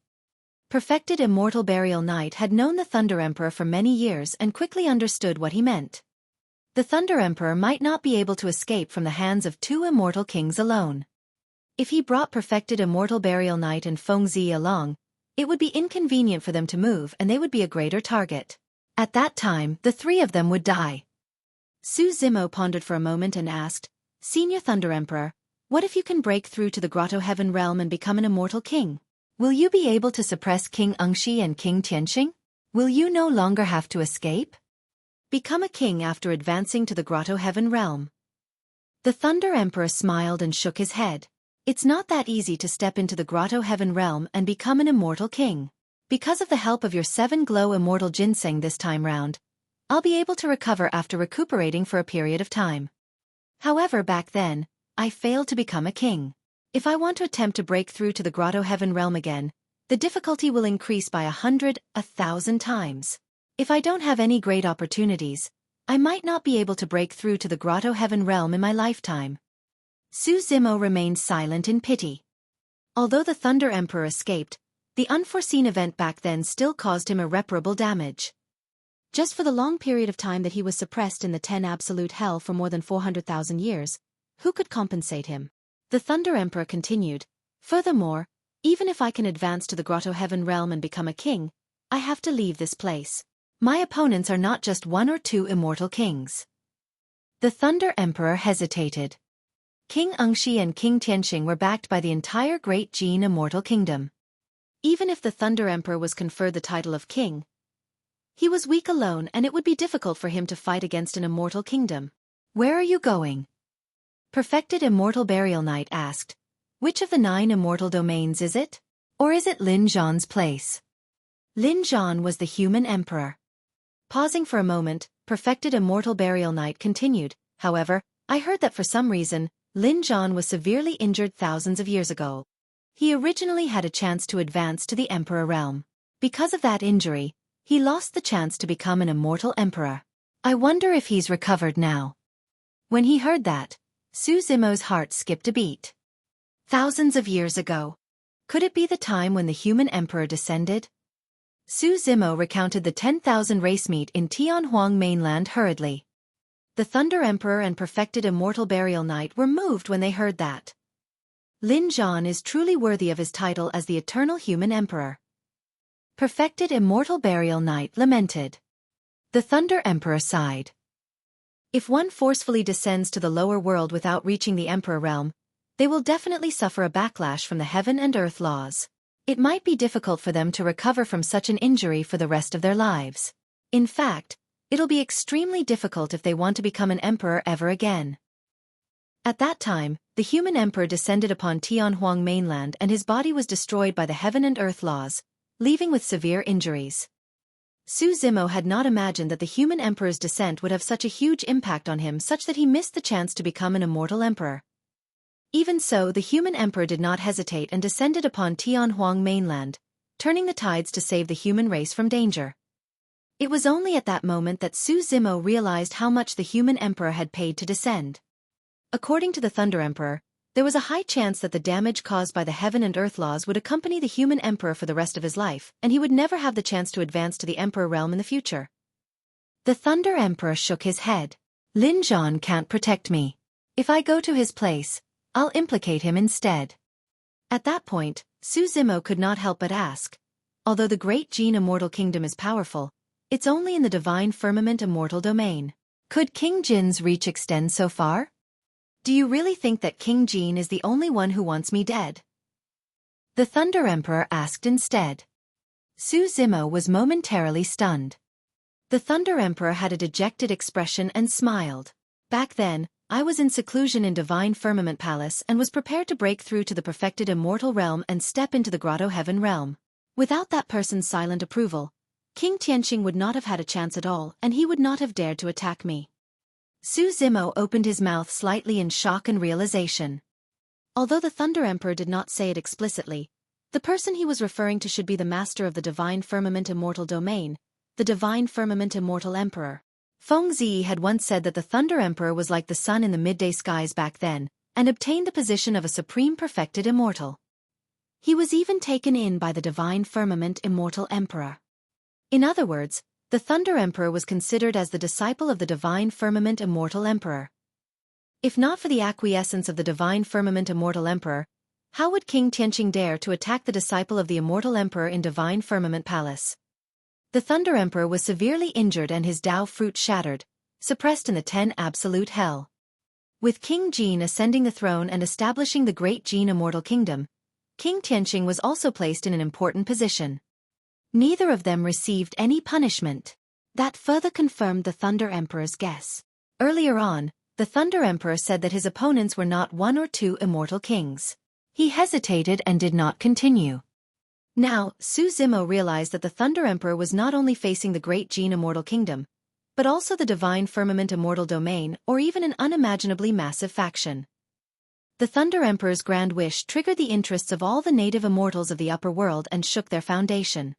Perfected Immortal Burial Knight had known the Thunder Emperor for many years and quickly understood what he meant. The Thunder Emperor might not be able to escape from the hands of 2 immortal kings alone. If he brought Perfected Immortal Burial Knight and Fengzi along, it would be inconvenient for them to move and they would be a greater target. At that time, the 3 of them would die. Su Zimo pondered for a moment and asked, "Senior Thunder Emperor, What if you can break through to the Grotto Heaven realm and become an immortal king? Will you be able to suppress King Xueqi and King Tianqing? Will you no longer have to escape? Become a king after advancing to the Grotto Heaven realm. The Thunder Emperor smiled and shook his head. It's not that easy to step into the Grotto Heaven realm and become an immortal king. Because of the help of your 7 glow immortal ginseng this time round, I'll be able to recover after recuperating for a period of time. However, back then, I failed to become a king. If I want to attempt to break through to the Grotto Heaven realm again, the difficulty will increase by 100, 1,000 times. If I don't have any great opportunities, I might not be able to break through to the Grotto Heaven realm in my lifetime. Su Zimo remained silent in pity. Although the Thunder Emperor escaped, the unforeseen event back then still caused him irreparable damage. Just for the long period of time that he was suppressed in the 10 absolute hell for more than 400,000 years, who could compensate him? The Thunder Emperor continued, furthermore, even if I can advance to the Grotto Heaven realm and become a king, I have to leave this place. My opponents are not just 1 or 2 immortal kings. The Thunder Emperor hesitated. King Xueqi and King Tianqing were backed by the entire Great Jin Immortal Kingdom. Even if the Thunder Emperor was conferred the title of king, he was weak alone and it would be difficult for him to fight against an immortal kingdom. Where are you going? Perfected Immortal Burial Knight asked. Which of the 9 immortal domains is it? Or is it Lin Zhan's place? Lin Zhan was the human emperor. Pausing for a moment, Perfected Immortal Burial Knight continued, however, I heard that for some reason, Lin Zhan was severely injured thousands of years ago. He originally had a chance to advance to the Emperor realm. Because of that injury, he lost the chance to become an immortal emperor. I wonder if he's recovered now. When he heard that, Su Zimo's heart skipped a beat. Thousands of years ago. Could it be the time when the human emperor descended? Su Zimo recounted the 10,000 race meet in Tianhuang mainland hurriedly. The Thunder Emperor and Perfected Immortal Burial Knight were moved when they heard that. Lin Zhan is truly worthy of his title as the eternal human emperor. Perfected Immortal Burial Knight lamented. The Thunder Emperor sighed. If one forcefully descends to the lower world without reaching the Emperor realm, they will definitely suffer a backlash from the heaven and earth laws. It might be difficult for them to recover from such an injury for the rest of their lives. In fact, it'll be extremely difficult if they want to become an emperor ever again. At that time, the human emperor descended upon Tianhuang mainland and his body was destroyed by the heaven and earth laws, leaving with severe injuries. Su Zimo had not imagined that the human emperor's descent would have such a huge impact on him such that he missed the chance to become an immortal emperor. Even so, the human emperor did not hesitate and descended upon Tianhuang mainland, turning the tides to save the human race from danger. It was only at that moment that Su Zimo realized how much the human emperor had paid to descend. According to the Thunder Emperor, there was a high chance that the damage caused by the heaven and earth laws would accompany the human emperor for the rest of his life, and he would never have the chance to advance to the emperor realm in the future. The Thunder Emperor shook his head. Lin Zhan can't protect me. If I go to his place, I'll implicate him instead. At that point, Su Zimo could not help but ask. Although the Great Jin Immortal Kingdom is powerful, it's only in the Divine Firmament Immortal Domain. Could King Jin's reach extend so far? Do you really think that King Jin is the only one who wants me dead? The Thunder Emperor asked instead. Su Zimo was momentarily stunned. The Thunder Emperor had a dejected expression and smiled. Back then, I was in seclusion in Divine Firmament Palace and was prepared to break through to the perfected immortal realm and step into the Grotto Heaven realm. Without that person's silent approval, King Tianqing would not have had a chance at all and he would not have dared to attack me. Su Zimo opened his mouth slightly in shock and realization. Although the Thunder Emperor did not say it explicitly, the person he was referring to should be the master of the Divine Firmament Immortal Domain, the Divine Firmament Immortal Emperor. Feng Zi had once said that the Thunder Emperor was like the sun in the midday skies back then, and obtained the position of a supreme perfected immortal. He was even taken in by the Divine Firmament Immortal Emperor. In other words, the Thunder Emperor was considered as the disciple of the Divine Firmament Immortal Emperor. If not for the acquiescence of the Divine Firmament Immortal Emperor, how would King Tianqing dare to attack the disciple of the Immortal Emperor in Divine Firmament Palace? The Thunder Emperor was severely injured and his Dao fruit shattered, suppressed in the 10 absolute hell. With King Jin ascending the throne and establishing the Great Jin Immortal Kingdom, King Tianqing was also placed in an important position. Neither of them received any punishment. That further confirmed the Thunder Emperor's guess. Earlier on, the Thunder Emperor said that his opponents were not one or two immortal kings. He hesitated and did not continue. Now, Su Zimo realized that the Thunder Emperor was not only facing the Great Jin Immortal Kingdom, but also the Divine Firmament Immortal Domain or even an unimaginably massive faction. The Thunder Emperor's grand wish triggered the interests of all the native immortals of the upper world and shook their foundation.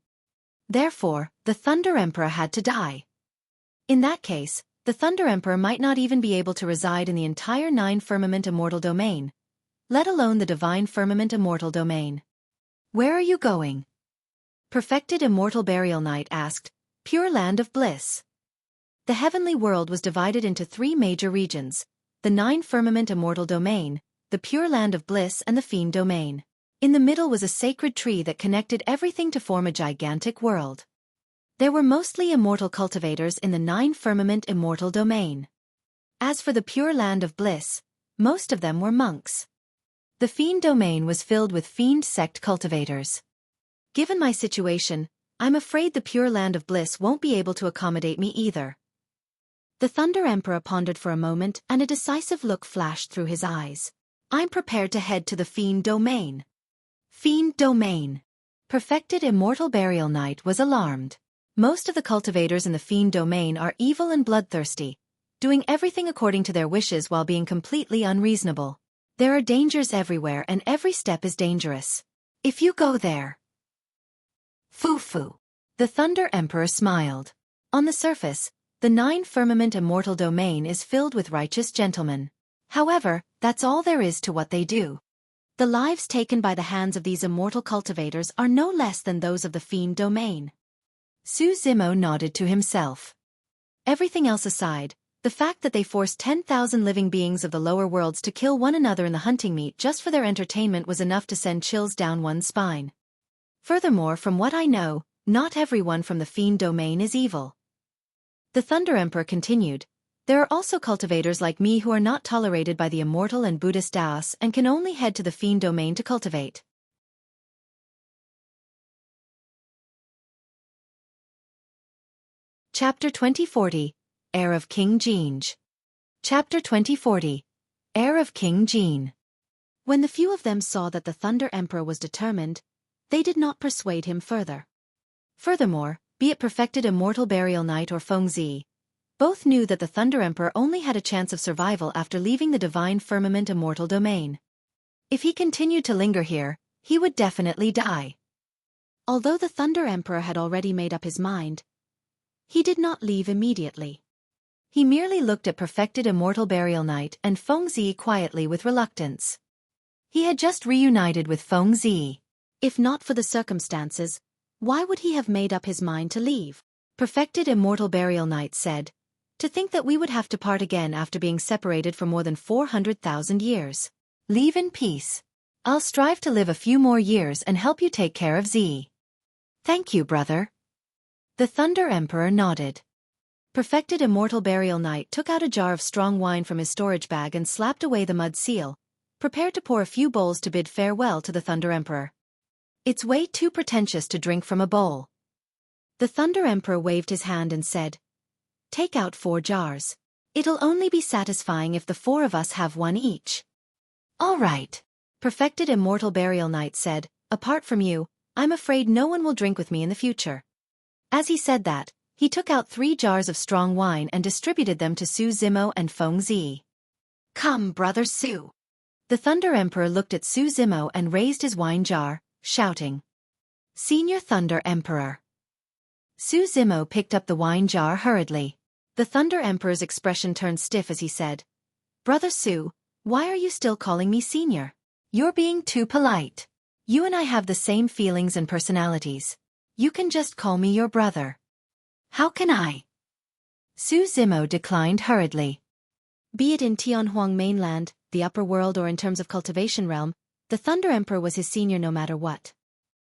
Therefore, the Thunder Emperor had to die. In that case, the Thunder Emperor might not even be able to reside in the entire Nine Firmament Immortal Domain, let alone the Divine Firmament Immortal Domain. Where are you going? Perfected Immortal Burial Knight asked. Pure Land of Bliss. The heavenly world was divided into three major regions, the Nine Firmament Immortal Domain, the Pure Land of Bliss and the Fiend Domain. In the middle was a sacred tree that connected everything to form a gigantic world. There were mostly immortal cultivators in the Nine Firmament Immortal Domain. As for the Pure Land of Bliss, most of them were monks. The Fiend Domain was filled with Fiend Sect cultivators. Given my situation, I'm afraid the Pure Land of Bliss won't be able to accommodate me either. The Thunder Emperor pondered for a moment and a decisive look flashed through his eyes. I'm prepared to head to the Fiend Domain. Fiend Domain. Perfected Immortal Burial Knight was alarmed. Most of the cultivators in the Fiend Domain are evil and bloodthirsty, doing everything according to their wishes while being completely unreasonable. There are dangers everywhere and every step is dangerous. If you go there... Foo-foo. The Thunder Emperor smiled. On the surface, the Nine Firmament Immortal Domain is filled with righteous gentlemen. However, that's all there is to what they do. The lives taken by the hands of these immortal cultivators are no less than those of the Fiend Domain. Su Zimo nodded to himself. Everything else aside, the fact that they forced 10,000 living beings of the lower worlds to kill one another in the hunting meet just for their entertainment was enough to send chills down one's spine. Furthermore, from what I know, not everyone from the Fiend Domain is evil. The Thunder Emperor continued, there are also cultivators like me who are not tolerated by the immortal and Buddhist Taoists and can only head to the Fiend Domain to cultivate. Chapter 2040, Heir of King Jin. Chapter 2040, Heir of King Jin. When the few of them saw that the Thunder Emperor was determined, they did not persuade him further. Furthermore, be it Perfected Immortal Burial Knight or Fengzi, both knew that the Thunder Emperor only had a chance of survival after leaving the Divine Firmament Immortal Domain. If he continued to linger here, he would definitely die. Although the Thunder Emperor had already made up his mind, he did not leave immediately. He merely looked at Perfected Immortal Burial Knight and Fengzi quietly with reluctance. He had just reunited with Fengzi. If not for the circumstances, why would he have made up his mind to leave? Perfected Immortal Burial Knight said, to think that we would have to part again after being separated for more than 400,000 years. Leave in peace. I'll strive to live a few more years and help you take care of Z. Thank you, brother. The Thunder Emperor nodded. Perfected Immortal Burial Knight took out a jar of strong wine from his storage bag and slapped away the mud seal, prepared to pour a few bowls to bid farewell to the Thunder Emperor. It's way too pretentious to drink from a bowl. The Thunder Emperor waved his hand and said, take out 4 jars. It'll only be satisfying if the 4 of us have one each. All right. Perfected Immortal Burial Knight said, apart from you, I'm afraid no one will drink with me in the future. As he said that, he took out 3 jars of strong wine and distributed them to Su Zimo and Fengzi. Come, brother Su. The Thunder Emperor looked at Su Zimo and raised his wine jar, shouting, Senior Thunder Emperor. Su Zimo picked up the wine jar hurriedly. The Thunder Emperor's expression turned stiff as he said, Brother Su, why are you still calling me senior? You're being too polite. You and I have the same feelings and personalities. You can just call me your brother. How can I? Su Zimo declined hurriedly. Be it in Tianhuang mainland, the upper world or in terms of cultivation realm, the Thunder Emperor was his senior no matter what.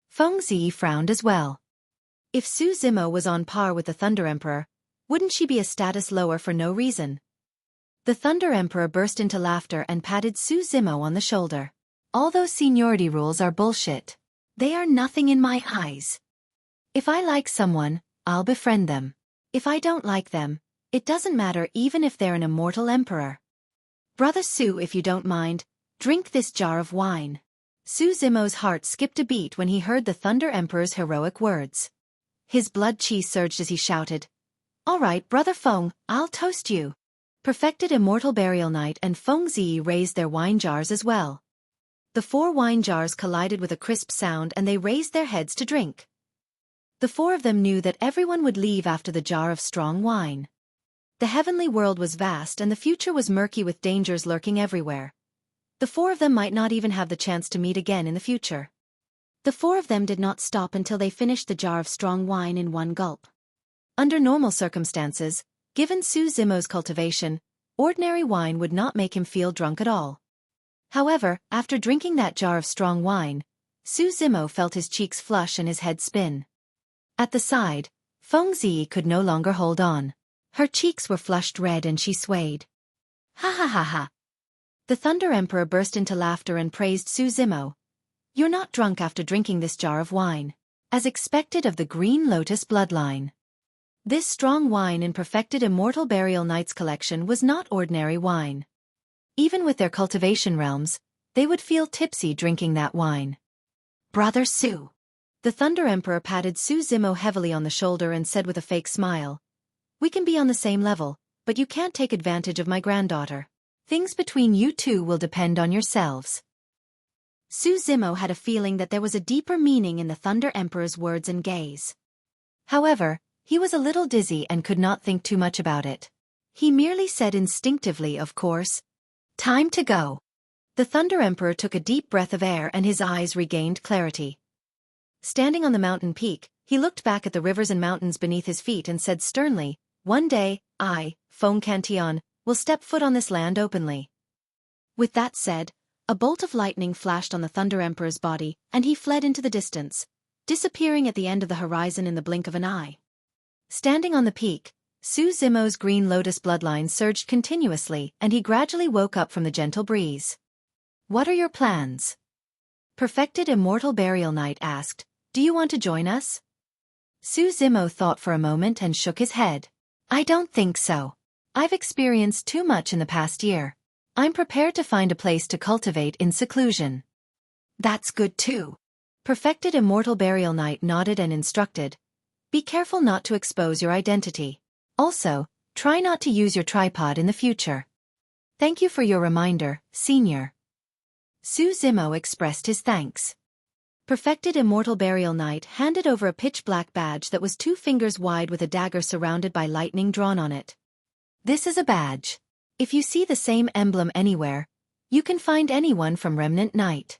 Fengzi frowned as well. If Su Zimo was on par with the Thunder Emperor, wouldn't she be a status lower for no reason? The Thunder Emperor burst into laughter and patted Su Zimo on the shoulder. All those seniority rules are bullshit. They are nothing in my eyes. If I like someone, I'll befriend them. If I don't like them, it doesn't matter even if they're an immortal emperor. Brother Su, if you don't mind, drink this jar of wine. Su Zimo's heart skipped a beat when he heard the Thunder Emperor's heroic words. His blood chi surged as he shouted, "All right, Brother Feng, I'll toast you." Perfected Immortal Burial Knight and Feng Zi raised their wine jars as well. The 4 wine jars collided with a crisp sound and they raised their heads to drink. The 4 of them knew that everyone would leave after the jar of strong wine. The heavenly world was vast and the future was murky with dangers lurking everywhere. The 4 of them might not even have the chance to meet again in the future. The 4 of them did not stop until they finished the jar of strong wine in one gulp. Under normal circumstances, given Su Zimo's cultivation, ordinary wine would not make him feel drunk at all. However, after drinking that jar of strong wine, Su Zimo felt his cheeks flush and his head spin. At the side, Feng Zi could no longer hold on. Her cheeks were flushed red and she swayed. Ha ha ha ha. The Thunder Emperor burst into laughter and praised Su Zimo. "You're not drunk after drinking this jar of wine, as expected of the Green Lotus bloodline." This strong wine in Perfected Immortal Burial Knight's collection was not ordinary wine. Even with their cultivation realms, they would feel tipsy drinking that wine. "Brother Su." The Thunder Emperor patted Su Zimo heavily on the shoulder and said with a fake smile, "We can be on the same level, but you can't take advantage of my granddaughter. Things between you two will depend on yourselves." Su Zimo had a feeling that there was a deeper meaning in the Thunder Emperor's words and gaze. However, he was a little dizzy and could not think too much about it. He merely said instinctively, "Of course. Time to go." The Thunder Emperor took a deep breath of air and his eyes regained clarity. Standing on the mountain peak, he looked back at the rivers and mountains beneath his feet and said sternly, "One day, I, Feng Cantian, will step foot on this land openly." With that said, a bolt of lightning flashed on the Thunder Emperor's body, and he fled into the distance, disappearing at the end of the horizon in the blink of an eye. Standing on the peak, Su Zimo's Green Lotus bloodline surged continuously and he gradually woke up from the gentle breeze. "What are your plans?" Perfected Immortal Burial Knight asked, "Do you want to join us?" Su Zimo thought for a moment and shook his head. "I don't think so. I've experienced too much in the past year. I'm prepared to find a place to cultivate in seclusion." "That's good too." Perfected Immortal Burial Knight nodded and instructed, "Be careful not to expose your identity. Also, try not to use your tripod in the future." "Thank you for your reminder, Senior." Su Zimo expressed his thanks. Perfected Immortal Burial Knight handed over a pitch-black badge that was 2 fingers wide with a dagger surrounded by lightning drawn on it. "This is a badge. If you see the same emblem anywhere, you can find anyone from Remnant Knight."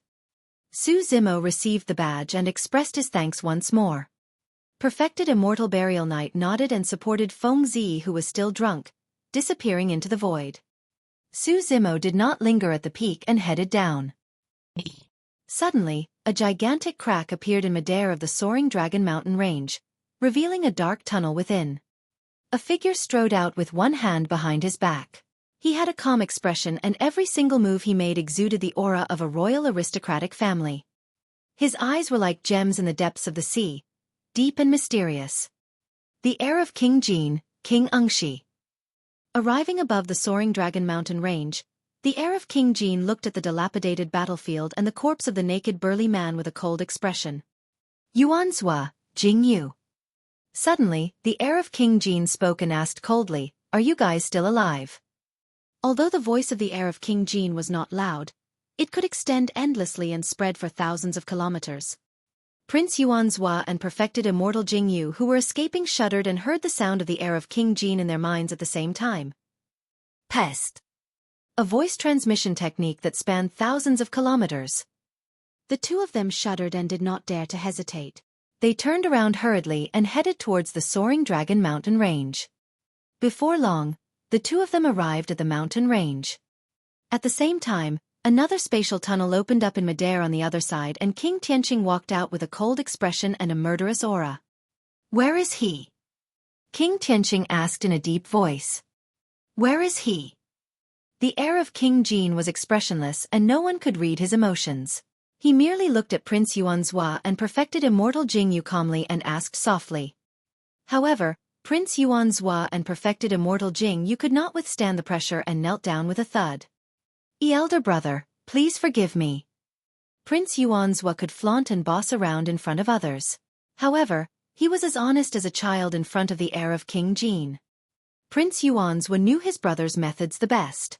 Su Zimo received the badge and expressed his thanks once more. Perfected Immortal Burial Knight nodded and supported Feng Zi, who was still drunk, disappearing into the void. Su Zimo did not linger at the peak and headed down. Suddenly, a gigantic crack appeared in midair of the soaring Dragon Mountain range, revealing a dark tunnel within. A figure strode out with one hand behind his back. He had a calm expression and every single move he made exuded the aura of a royal aristocratic family. His eyes were like gems in the depths of the sea, deep and mysterious. The heir of King Jin, King Ungshi. Arriving above the soaring Dragon Mountain range, the heir of King Jin looked at the dilapidated battlefield and the corpse of the naked burly man with a cold expression. "Yuanzhua, Jingyu." Suddenly, the heir of King Jin spoke and asked coldly, "Are you guys still alive?" Although the voice of the heir of King Jin was not loud, it could extend endlessly and spread for thousands of kilometers. Prince Yuanzhua and Perfected Immortal Jingyu, who were escaping, shuddered and heard the sound of the heir of King Jin in their minds at the same time. Pest. A voice transmission technique that spanned thousands of kilometers. The 2 of them shuddered and did not dare to hesitate. They turned around hurriedly and headed towards the soaring Dragon Mountain range. Before long, the 2 of them arrived at the mountain range. At the same time, another spatial tunnel opened up in midair on the other side and King Tianqing walked out with a cold expression and a murderous aura. "Where is he?" King Tianqing asked in a deep voice. "Where is he?" The heir of King Qian was expressionless and no one could read his emotions. He merely looked at Prince Yuanzhua and perfected Immortal Jingyu calmly and asked softly. However, Prince Yuanzhua and perfected Immortal Jingyu could not withstand the pressure and knelt down with a thud. Elder brother, please forgive me. Prince Yuanzhua could flaunt and boss around in front of others. However, he was as honest as a child in front of the heir of King Qian. Prince Yuanzhua knew his brother's methods the best.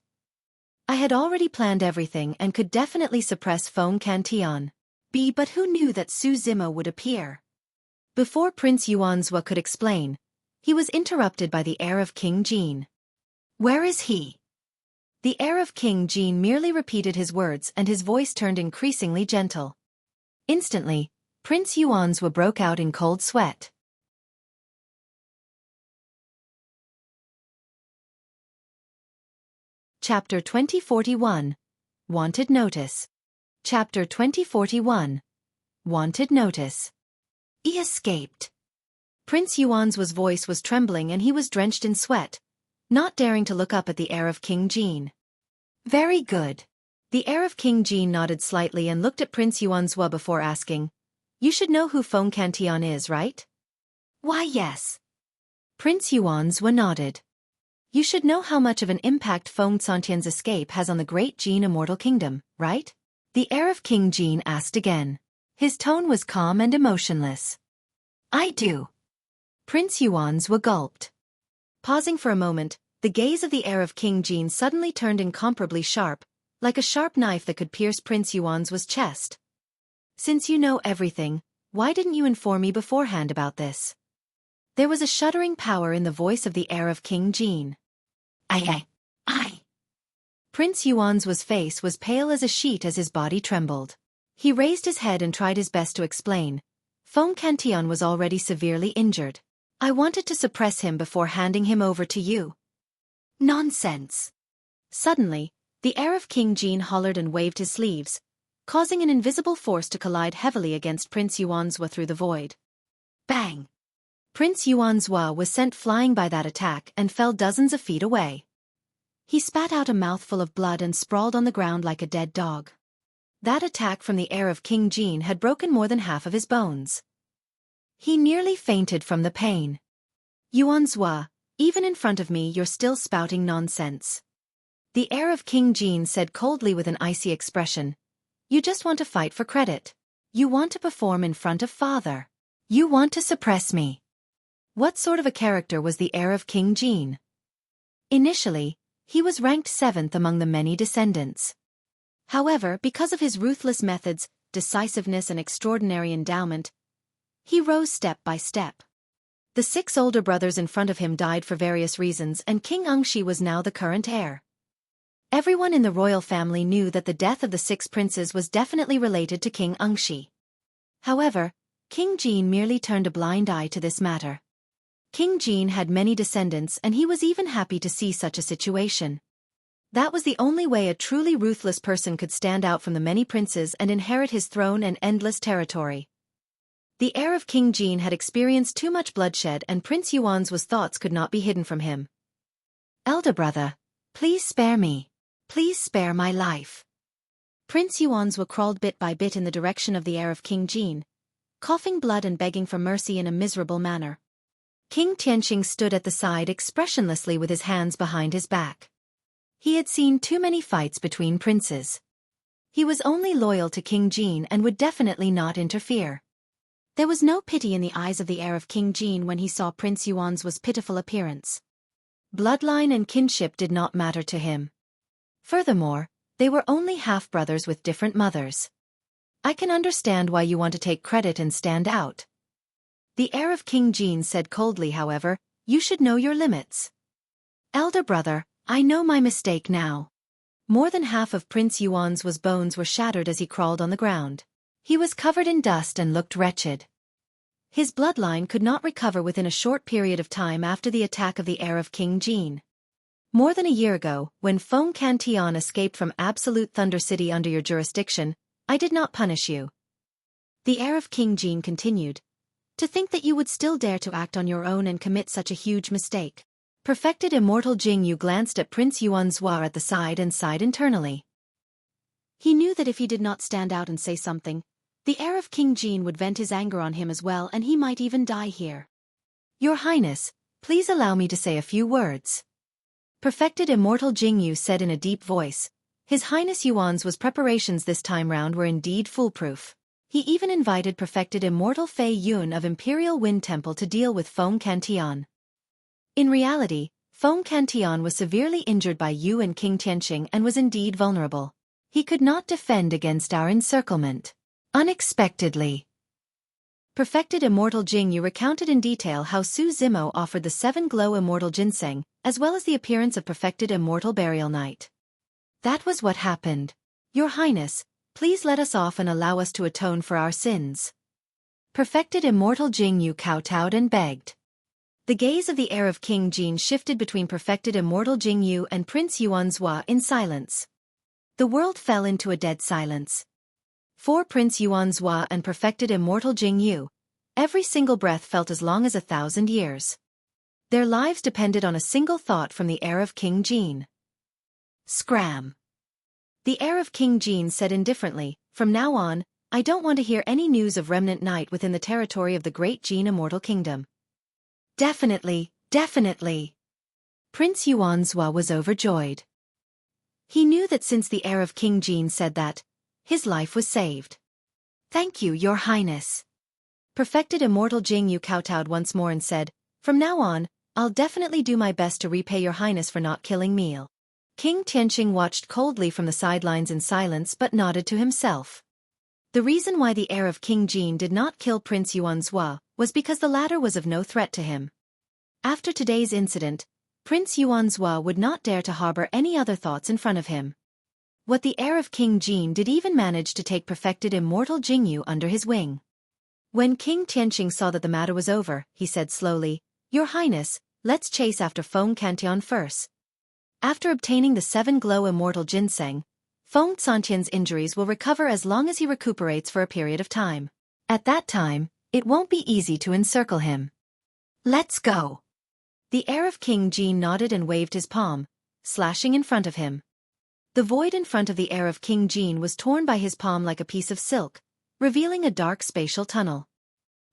I had already planned everything and could definitely suppress Feng Cantion. But who knew that Su Zimo would appear? Before Prince Yuanzhua could explain, he was interrupted by the heir of King Qian. Where is he? The heir of King Qian merely repeated his words and his voice turned increasingly gentle. Instantly, Prince Yuanzhua broke out in cold sweat. Chapter 2041. Wanted Notice. Chapter 2041. Wanted Notice. He escaped. Prince Yuanzhua's voice was trembling and he was drenched in sweat, not daring to look up at the heir of King Qian. Very good. The heir of King Qian nodded slightly and looked at Prince Yuanzhua before asking, You should know who Feng Cantion is, right? Why yes. Prince Yuanzhua nodded. You should know how much of an impact Feng Cantion's escape has on the great Qian Immortal Kingdom, right? The heir of King Qian asked again. His tone was calm and emotionless. I do. Prince Yuanzhua gulped. Pausing for a moment, the gaze of the heir of King Qian suddenly turned incomparably sharp, like a sharp knife that could pierce Prince Yuanzhua's chest. Since you know everything, why didn't you inform me beforehand about this? There was a shuddering power in the voice of the heir of King Qian. I. Prince Yuanzhua's face was pale as a sheet as his body trembled. He raised his head and tried his best to explain. Feng Cantion was already severely injured. I wanted to suppress him before handing him over to you. Nonsense. Suddenly, the heir of King Qian hollered and waved his sleeves, causing an invisible force to collide heavily against Prince Yuanzhua through the void. Bang! Prince Yuanzhua was sent flying by that attack and fell dozens of feet away. He spat out a mouthful of blood and sprawled on the ground like a dead dog. That attack from the heir of King Qian had broken more than half of his bones. He nearly fainted from the pain. Yuanzhua, even in front of me you're still spouting nonsense. The heir of King Qian said coldly with an icy expression. You just want to fight for credit. You want to perform in front of father. You want to suppress me. What sort of a character was the heir of King Qian? Initially, he was ranked 7th among the many descendants. However, because of his ruthless methods, decisiveness and extraordinary endowment, he rose step by step. The 6 older brothers in front of him died for various reasons and King Ungshi was now the current heir. Everyone in the royal family knew that the death of the 6 princes was definitely related to King Ungshi. However, King Qian merely turned a blind eye to this matter. King Qian had many descendants and he was even happy to see such a situation. That was the only way a truly ruthless person could stand out from the many princes and inherit his throne and endless territory. The heir of King Qian had experienced too much bloodshed and Prince Yuanzhua's thoughts could not be hidden from him. Elder brother, please spare me. Please spare my life. Prince Yuanzhua crawled bit by bit in the direction of the heir of King Qian, coughing blood and begging for mercy in a miserable manner. King Tianqing stood at the side expressionlessly with his hands behind his back. He had seen too many fights between princes. He was only loyal to King Qian and would definitely not interfere. There was no pity in the eyes of the heir of King Qian when he saw Prince Yuanzhua's pitiful appearance. Bloodline and kinship did not matter to him. Furthermore, they were only half-brothers with different mothers. I can understand why you want to take credit and stand out. The heir of King Qian said coldly, however, you should know your limits. Elder brother, I know my mistake now. More than half of Prince Yuanzhua's bones were shattered as he crawled on the ground. He was covered in dust and looked wretched. His bloodline could not recover within a short period of time after the attack of the heir of King Qian. More than a year ago, when Feng Cantion escaped from Absolute Thunder City under your jurisdiction, I did not punish you. The heir of King Qian continued. To think that you would still dare to act on your own and commit such a huge mistake. Perfected Immortal Jingyu glanced at Prince Yuanzhua at the side and sighed internally. He knew that if he did not stand out and say something, the heir of King Jin would vent his anger on him as well, and he might even die here. Your Highness, please allow me to say a few words. Perfected Immortal Jingyu said in a deep voice. His Highness Yuan's preparations this time round were indeed foolproof. He even invited Perfected Immortal Fei Yun of Imperial Wind Temple to deal with Feng Cantian. In reality, Feng Cantian was severely injured by Yu and King Tianqing and was indeed vulnerable. He could not defend against our encirclement. Unexpectedly. Perfected Immortal Jingyu recounted in detail how Su Zimo offered the 7 glow immortal ginseng, as well as the appearance of Perfected Immortal Burial Night. That was what happened. Your Highness, please let us off and allow us to atone for our sins. Perfected Immortal Jingyu kowtowed and begged. The gaze of the heir of King Jin shifted between Perfected Immortal Jingyu and Prince Yuanzhua in silence. The world fell into a dead silence. For Prince Yuanzhua and Perfected Immortal Jingyu, every single breath felt as long as 1,000 years. Their lives depended on a single thought from the heir of King Jin. Scram. The heir of King Jin said indifferently, from now on, I don't want to hear any news of Remnant Knight within the territory of the Great Jin Immortal Kingdom. Definitely, definitely. Prince Yuanzhua was overjoyed. He knew that since the heir of King Jin said that, his life was saved. Thank you, Your Highness. Perfected Immortal Jingyu kowtowed once more and said, from now on, I'll definitely do my best to repay Your Highness for not killing me. King Tianqing watched coldly from the sidelines in silence but nodded to himself. The reason why the heir of King Jin did not kill Prince Yuanzhua was because the latter was of no threat to him. After today's incident, Prince Yuanzhua would not dare to harbor any other thoughts in front of him. What the heir of King Jin did even manage to take Perfected Immortal Jingyu under his wing. When King Tianqing saw that the matter was over, he said slowly, Your Highness, let's chase after Feng Cantian first. After obtaining the 7 glow immortal ginseng, Feng Cantian's injuries will recover as long as he recuperates for a period of time. At that time, it won't be easy to encircle him. Let's go. The heir of King Jin nodded and waved his palm, slashing in front of him. The void in front of the heir of King Jin was torn by his palm like a piece of silk, revealing a dark spatial tunnel.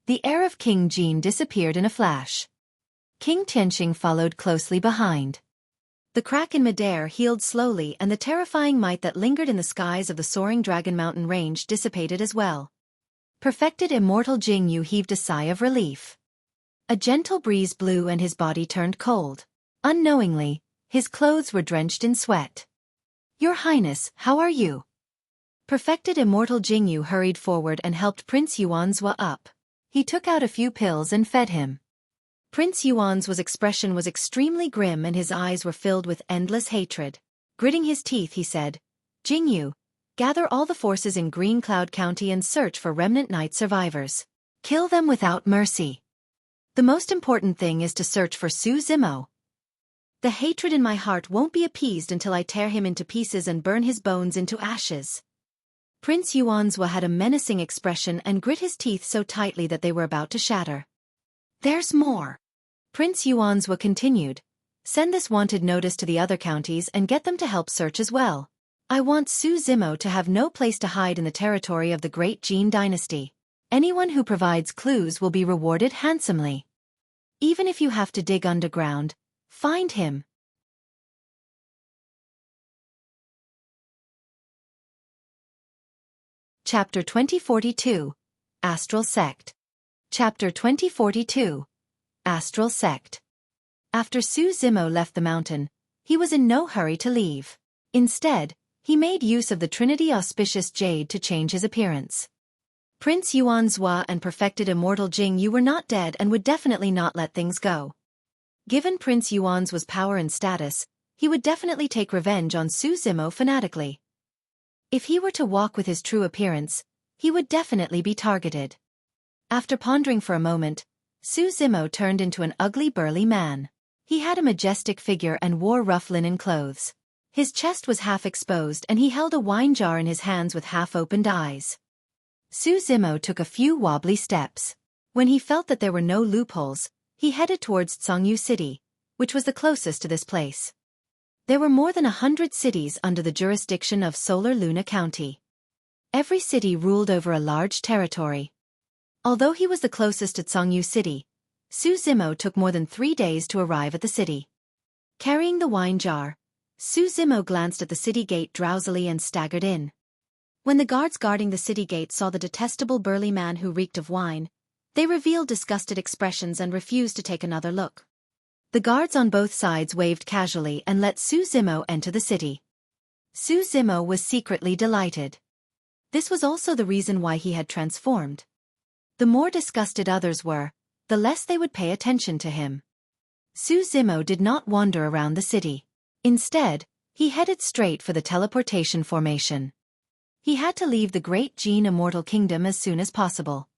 The heir of King Jin disappeared in a flash. King Tianqing followed closely behind. The crack in midair healed slowly and the terrifying might that lingered in the skies of the soaring Dragon Mountain range dissipated as well. Perfected Immortal Jingyu heaved a sigh of relief. A gentle breeze blew and his body turned cold. Unknowingly, his clothes were drenched in sweat. Your Highness, how are you? Perfected Immortal Jingyu hurried forward and helped Prince Yuanzhua up. He took out a few pills and fed him. Prince Yuan's expression was extremely grim and his eyes were filled with endless hatred. Gritting his teeth he said, Jingyu, gather all the forces in Green Cloud County and search for Remnant Knight survivors. Kill them without mercy. The most important thing is to search for Su Zimo. The hatred in my heart won't be appeased until I tear him into pieces and burn his bones into ashes. Prince Yuanzhua had a menacing expression and grit his teeth so tightly that they were about to shatter. There's more. Prince Yuanzhua continued, send this wanted notice to the other counties and get them to help search as well. I want Su Zimo to have no place to hide in the territory of the Great Jin dynasty. Anyone who provides clues will be rewarded handsomely. Even if you have to dig underground, find him. Chapter 2042, Astral Sect. Chapter 2042, Astral Sect. After Su Zimo left the mountain, he was in no hurry to leave. Instead, he made use of the Trinity Auspicious Jade to change his appearance. Prince Yuanzhua and Perfected Immortal Jingyu were not dead and would definitely not let things go. Given Prince Yuan's power and status, he would definitely take revenge on Su Zimo fanatically. If he were to walk with his true appearance, he would definitely be targeted. After pondering for a moment, Su Zimo turned into an ugly burly man. He had a majestic figure and wore rough linen clothes. His chest was half exposed and he held a wine jar in his hands with half-opened eyes. Su Zimo took a few wobbly steps. When he felt that there were no loopholes, he headed towards Tsangyu City, which was the closest to this place. There were more than 100 cities under the jurisdiction of Solar Luna County. Every city ruled over a large territory. Although he was the closest to Zhongyu City, Su Zimo took more than 3 days to arrive at the city. Carrying the wine jar, Su Zimo glanced at the city gate drowsily and staggered in. When the guards guarding the city gate saw the detestable burly man who reeked of wine, they revealed disgusted expressions and refused to take another look. The guards on both sides waved casually and let Su Zimo enter the city. Su Zimo was secretly delighted. This was also the reason why he had transformed. The more disgusted others were, the less they would pay attention to him. Su Zimo did not wander around the city. Instead, he headed straight for the teleportation formation. He had to leave the great Qian Immortal Kingdom as soon as possible.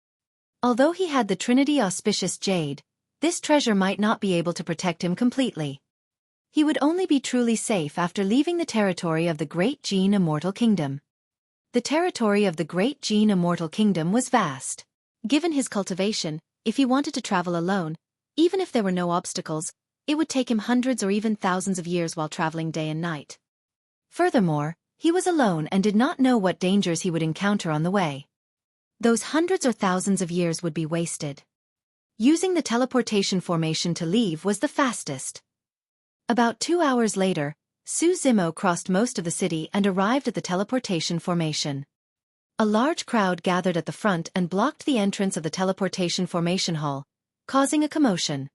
Although he had the Trinity Auspicious Jade, this treasure might not be able to protect him completely. He would only be truly safe after leaving the territory of the great Qian Immortal Kingdom. The territory of the great Qian Immortal Kingdom was vast. Given his cultivation, if he wanted to travel alone, even if there were no obstacles, it would take him hundreds or even thousands of years while traveling day and night. Furthermore, he was alone and did not know what dangers he would encounter on the way. Those hundreds or thousands of years would be wasted. Using the teleportation formation to leave was the fastest. About 2 hours later, Su Zimo crossed most of the city and arrived at the teleportation formation. A large crowd gathered at the front and blocked the entrance of the teleportation formation hall, causing a commotion.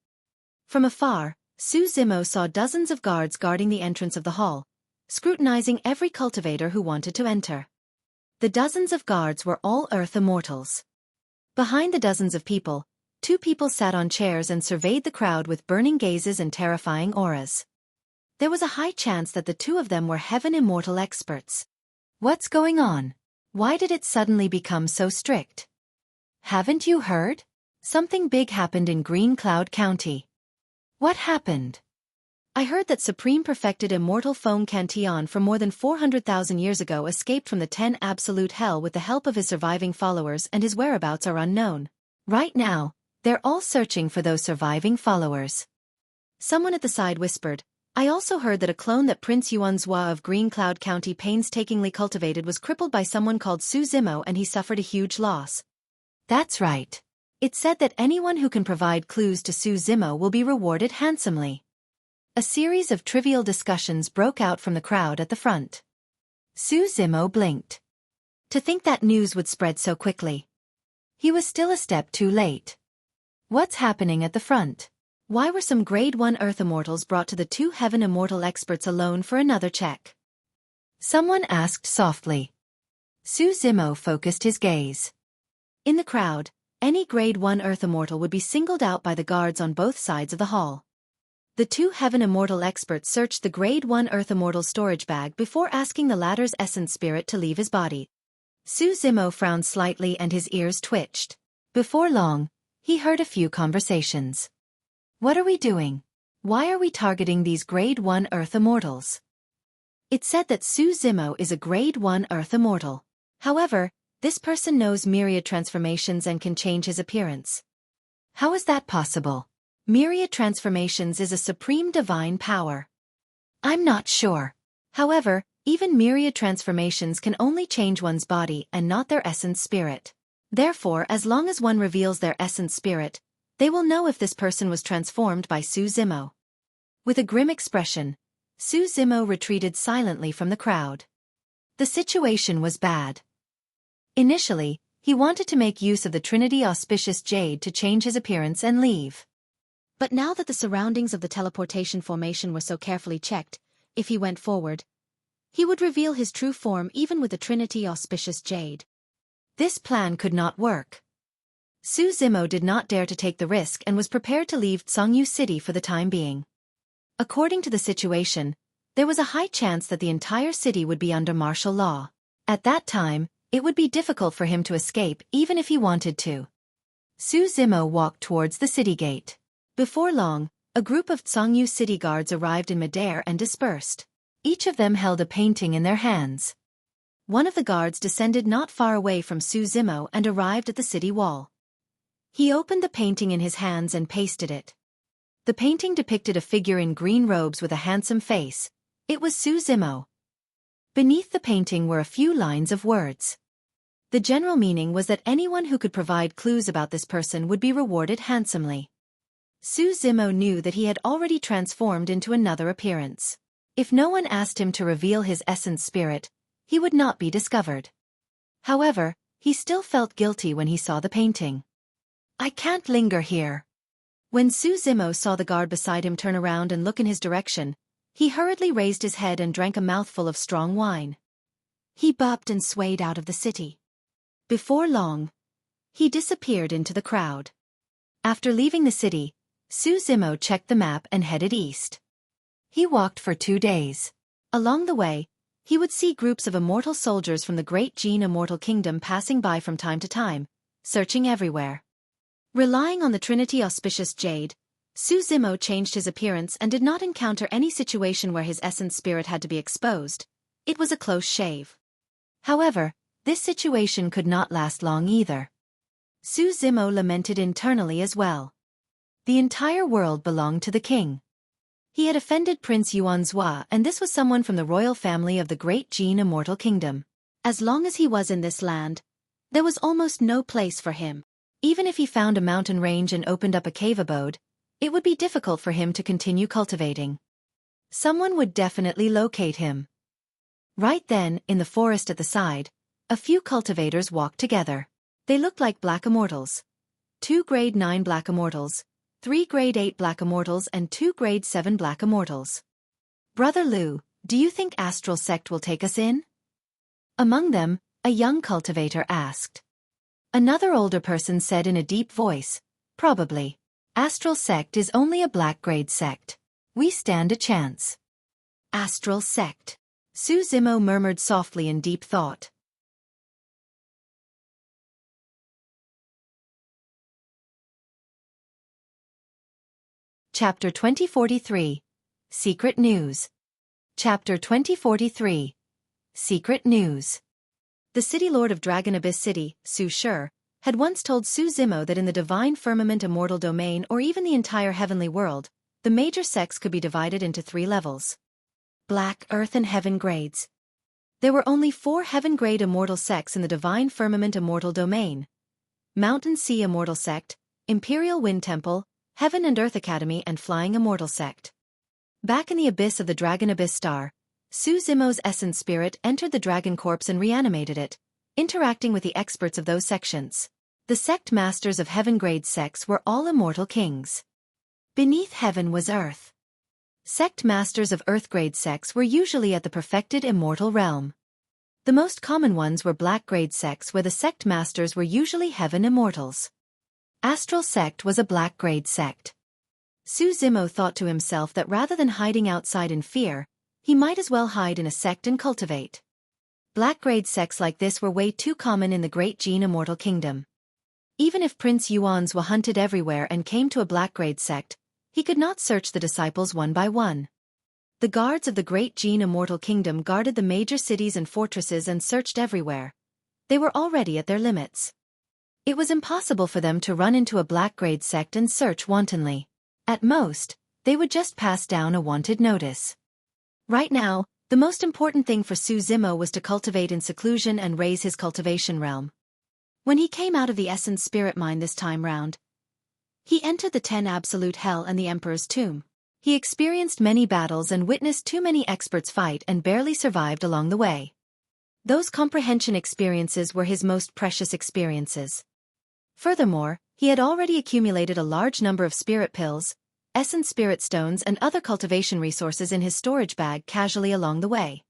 From afar, Su Zimo saw dozens of guards guarding the entrance of the hall, scrutinizing every cultivator who wanted to enter. The dozens of guards were all Earth Immortals. Behind the dozens of people, 2 people sat on chairs and surveyed the crowd with burning gazes and terrifying auras. There was a high chance that the 2 of them were Heaven Immortal experts. What's going on? Why did it suddenly become so strict? Haven't you heard? Something big happened in Green Cloud County. What happened? I heard that Supreme Perfected Immortal Qian from more than 400,000 years ago escaped from the 10 Absolute Hell with the help of his surviving followers, and his whereabouts are unknown. Right now, they're all searching for those surviving followers. Someone at the side whispered, I also heard that a clone that Prince Yuanzhua of Green Cloud County painstakingly cultivated was crippled by someone called Su Zimo and he suffered a huge loss. That's right. It said that anyone who can provide clues to Su Zimo will be rewarded handsomely. A series of trivial discussions broke out from the crowd at the front. Su Zimo blinked. To think that news would spread so quickly. He was still a step too late. What's happening at the front? Why were some Grade 1 Earth Immortals brought to the 2 Heaven Immortal experts alone for another check? Someone asked softly. Su Zimo focused his gaze. In the crowd, any Grade 1 Earth Immortal would be singled out by the guards on both sides of the hall. The 2 Heaven Immortal experts searched the Grade 1 Earth Immortal storage bag before asking the latter's essence spirit to leave his body. Su Zimo frowned slightly and his ears twitched. Before long, he heard a few conversations. What are we doing? Why are we targeting these Grade 1 Earth Immortals? It said that Su Zimo is a Grade 1 Earth Immortal. However, this person knows myriad transformations and can change his appearance. How is that possible? Myriad transformations is a supreme divine power. I'm not sure. However, even myriad transformations can only change one's body and not their essence spirit. Therefore, as long as one reveals their essence spirit, they will know if this person was transformed by Su Zimo. With a grim expression, Su Zimo retreated silently from the crowd. The situation was bad. Initially, he wanted to make use of the Trinity Auspicious Jade to change his appearance and leave. But now that the surroundings of the teleportation formation were so carefully checked, if he went forward, he would reveal his true form even with the Trinity Auspicious Jade. This plan could not work. Su Zimo did not dare to take the risk and was prepared to leave Zhongyu City for the time being. According to the situation, there was a high chance that the entire city would be under martial law. At that time, it would be difficult for him to escape even if he wanted to. Su Zimo walked towards the city gate. Before long, a group of Zhongyu city guards arrived in midair and dispersed. Each of them held a painting in their hands. One of the guards descended not far away from Su Zimo and arrived at the city wall. He opened the painting in his hands and pasted it. The painting depicted a figure in green robes with a handsome face. It was Su Zimo. Beneath the painting were a few lines of words. The general meaning was that anyone who could provide clues about this person would be rewarded handsomely. Su Zimo knew that he had already transformed into another appearance. If no one asked him to reveal his essence spirit, he would not be discovered. However, he still felt guilty when he saw the painting. I can't linger here. When Su Zimo saw the guard beside him turn around and look in his direction, he hurriedly raised his head and drank a mouthful of strong wine. He bopped and swayed out of the city. Before long, he disappeared into the crowd. After leaving the city, Su Zimo checked the map and headed east. He walked for 2 days. Along the way, he would see groups of immortal soldiers from the great Qian Immortal Kingdom passing by from time to time, searching everywhere. Relying on the Trinity Auspicious Jade, Su Zimo changed his appearance and did not encounter any situation where his essence spirit had to be exposed. It was a close shave. However, this situation could not last long either. Su Zimo lamented internally as well. The entire world belonged to the king. He had offended Prince Yuanzhua, and this was someone from the royal family of the great Qian Immortal Kingdom. As long as he was in this land, there was almost no place for him. Even if he found a mountain range and opened up a cave abode, it would be difficult for him to continue cultivating. Someone would definitely locate him. Right then, in the forest at the side, a few cultivators walked together. They looked like black immortals. 2 grade 9 black immortals, 3 grade 8 black immortals and 2 grade 7 black immortals. Brother Liu, do you think Astral Sect will take us in? Among them, a young cultivator asked. Another older person said in a deep voice, probably. Astral Sect is only a black grade sect. We stand a chance. Astral Sect. Su Zimo murmured softly in deep thought. Chapter 2043. Secret News. Chapter 2043. Secret News. The city lord of Dragon Abyss City, Su Shi, had once told Su Zimo that in the divine firmament immortal domain or even the entire heavenly world, the major sects could be divided into 3 levels. Black, Earth and Heaven grades. There were only 4 heaven-grade immortal sects in the divine firmament immortal domain. Mountain Sea Immortal Sect, Imperial Wind Temple, Heaven and Earth Academy and Flying Immortal Sect. Back in the abyss of the Dragon Abyss Star, Su Zimo's essence spirit entered the dragon corpse and reanimated it, interacting with the experts of those sections. The sect masters of heaven-grade sects were all immortal kings. Beneath heaven was earth. Sect masters of earth-grade sects were usually at the perfected immortal realm. The most common ones were black-grade sects where the sect masters were usually heaven immortals. Astral Sect was a black-grade sect. Su Zimo thought to himself that rather than hiding outside in fear, he might as well hide in a sect and cultivate. Black-grade sects like this were way too common in the great Qian Immortal Kingdom. Even if Prince Yuanzhua hunted everywhere and came to a black-grade sect, he could not search the disciples one by one. The guards of the great Qian Immortal Kingdom guarded the major cities and fortresses and searched everywhere. They were already at their limits. It was impossible for them to run into a black-grade sect and search wantonly. At most, they would just pass down a wanted notice. Right now, the most important thing for Su Zimo was to cultivate in seclusion and raise his cultivation realm. When he came out of the essence spirit mine this time round, he entered the 10 Absolute Hell and the Emperor's Tomb. He experienced many battles and witnessed too many experts fight and barely survived along the way. Those comprehension experiences were his most precious experiences. Furthermore, he had already accumulated a large number of spirit pills, essence spirit stones and other cultivation resources in his storage bag casually along the way.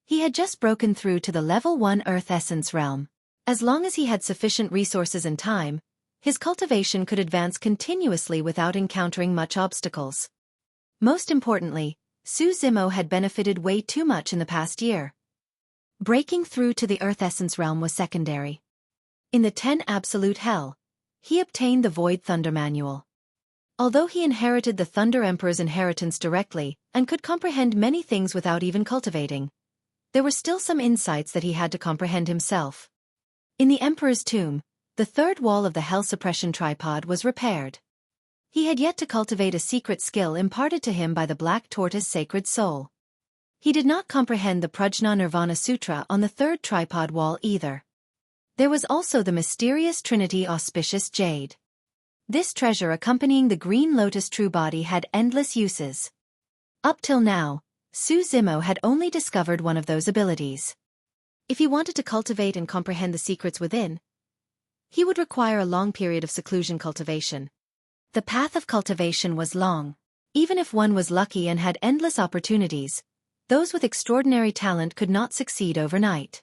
He had just broken through to the level 1 Earth Essence realm. As long as he had sufficient resources and time, his cultivation could advance continuously without encountering much obstacles. Most importantly, Su Zimo had benefited way too much in the past year. Breaking through to the Earth Essence realm was secondary. In the 10 Absolute Hell, he obtained the Void Thunder Manual. Although he inherited the Thunder Emperor's inheritance directly and could comprehend many things without even cultivating, there were still some insights that he had to comprehend himself. In the Emperor's Tomb, the third wall of the Hell Suppression Tripod was repaired. He had yet to cultivate a secret skill imparted to him by the Black Tortoise Sacred Soul. He did not comprehend the Prajna Nirvana Sutra on the third tripod wall either. There was also the mysterious Trinity Auspicious Jade. This treasure accompanying the Green Lotus True Body had endless uses. Up till now, Su Zimo had only discovered one of those abilities. If he wanted to cultivate and comprehend the secrets within, he would require a long period of seclusion cultivation. The path of cultivation was long. Even if one was lucky and had endless opportunities, those with extraordinary talent could not succeed overnight.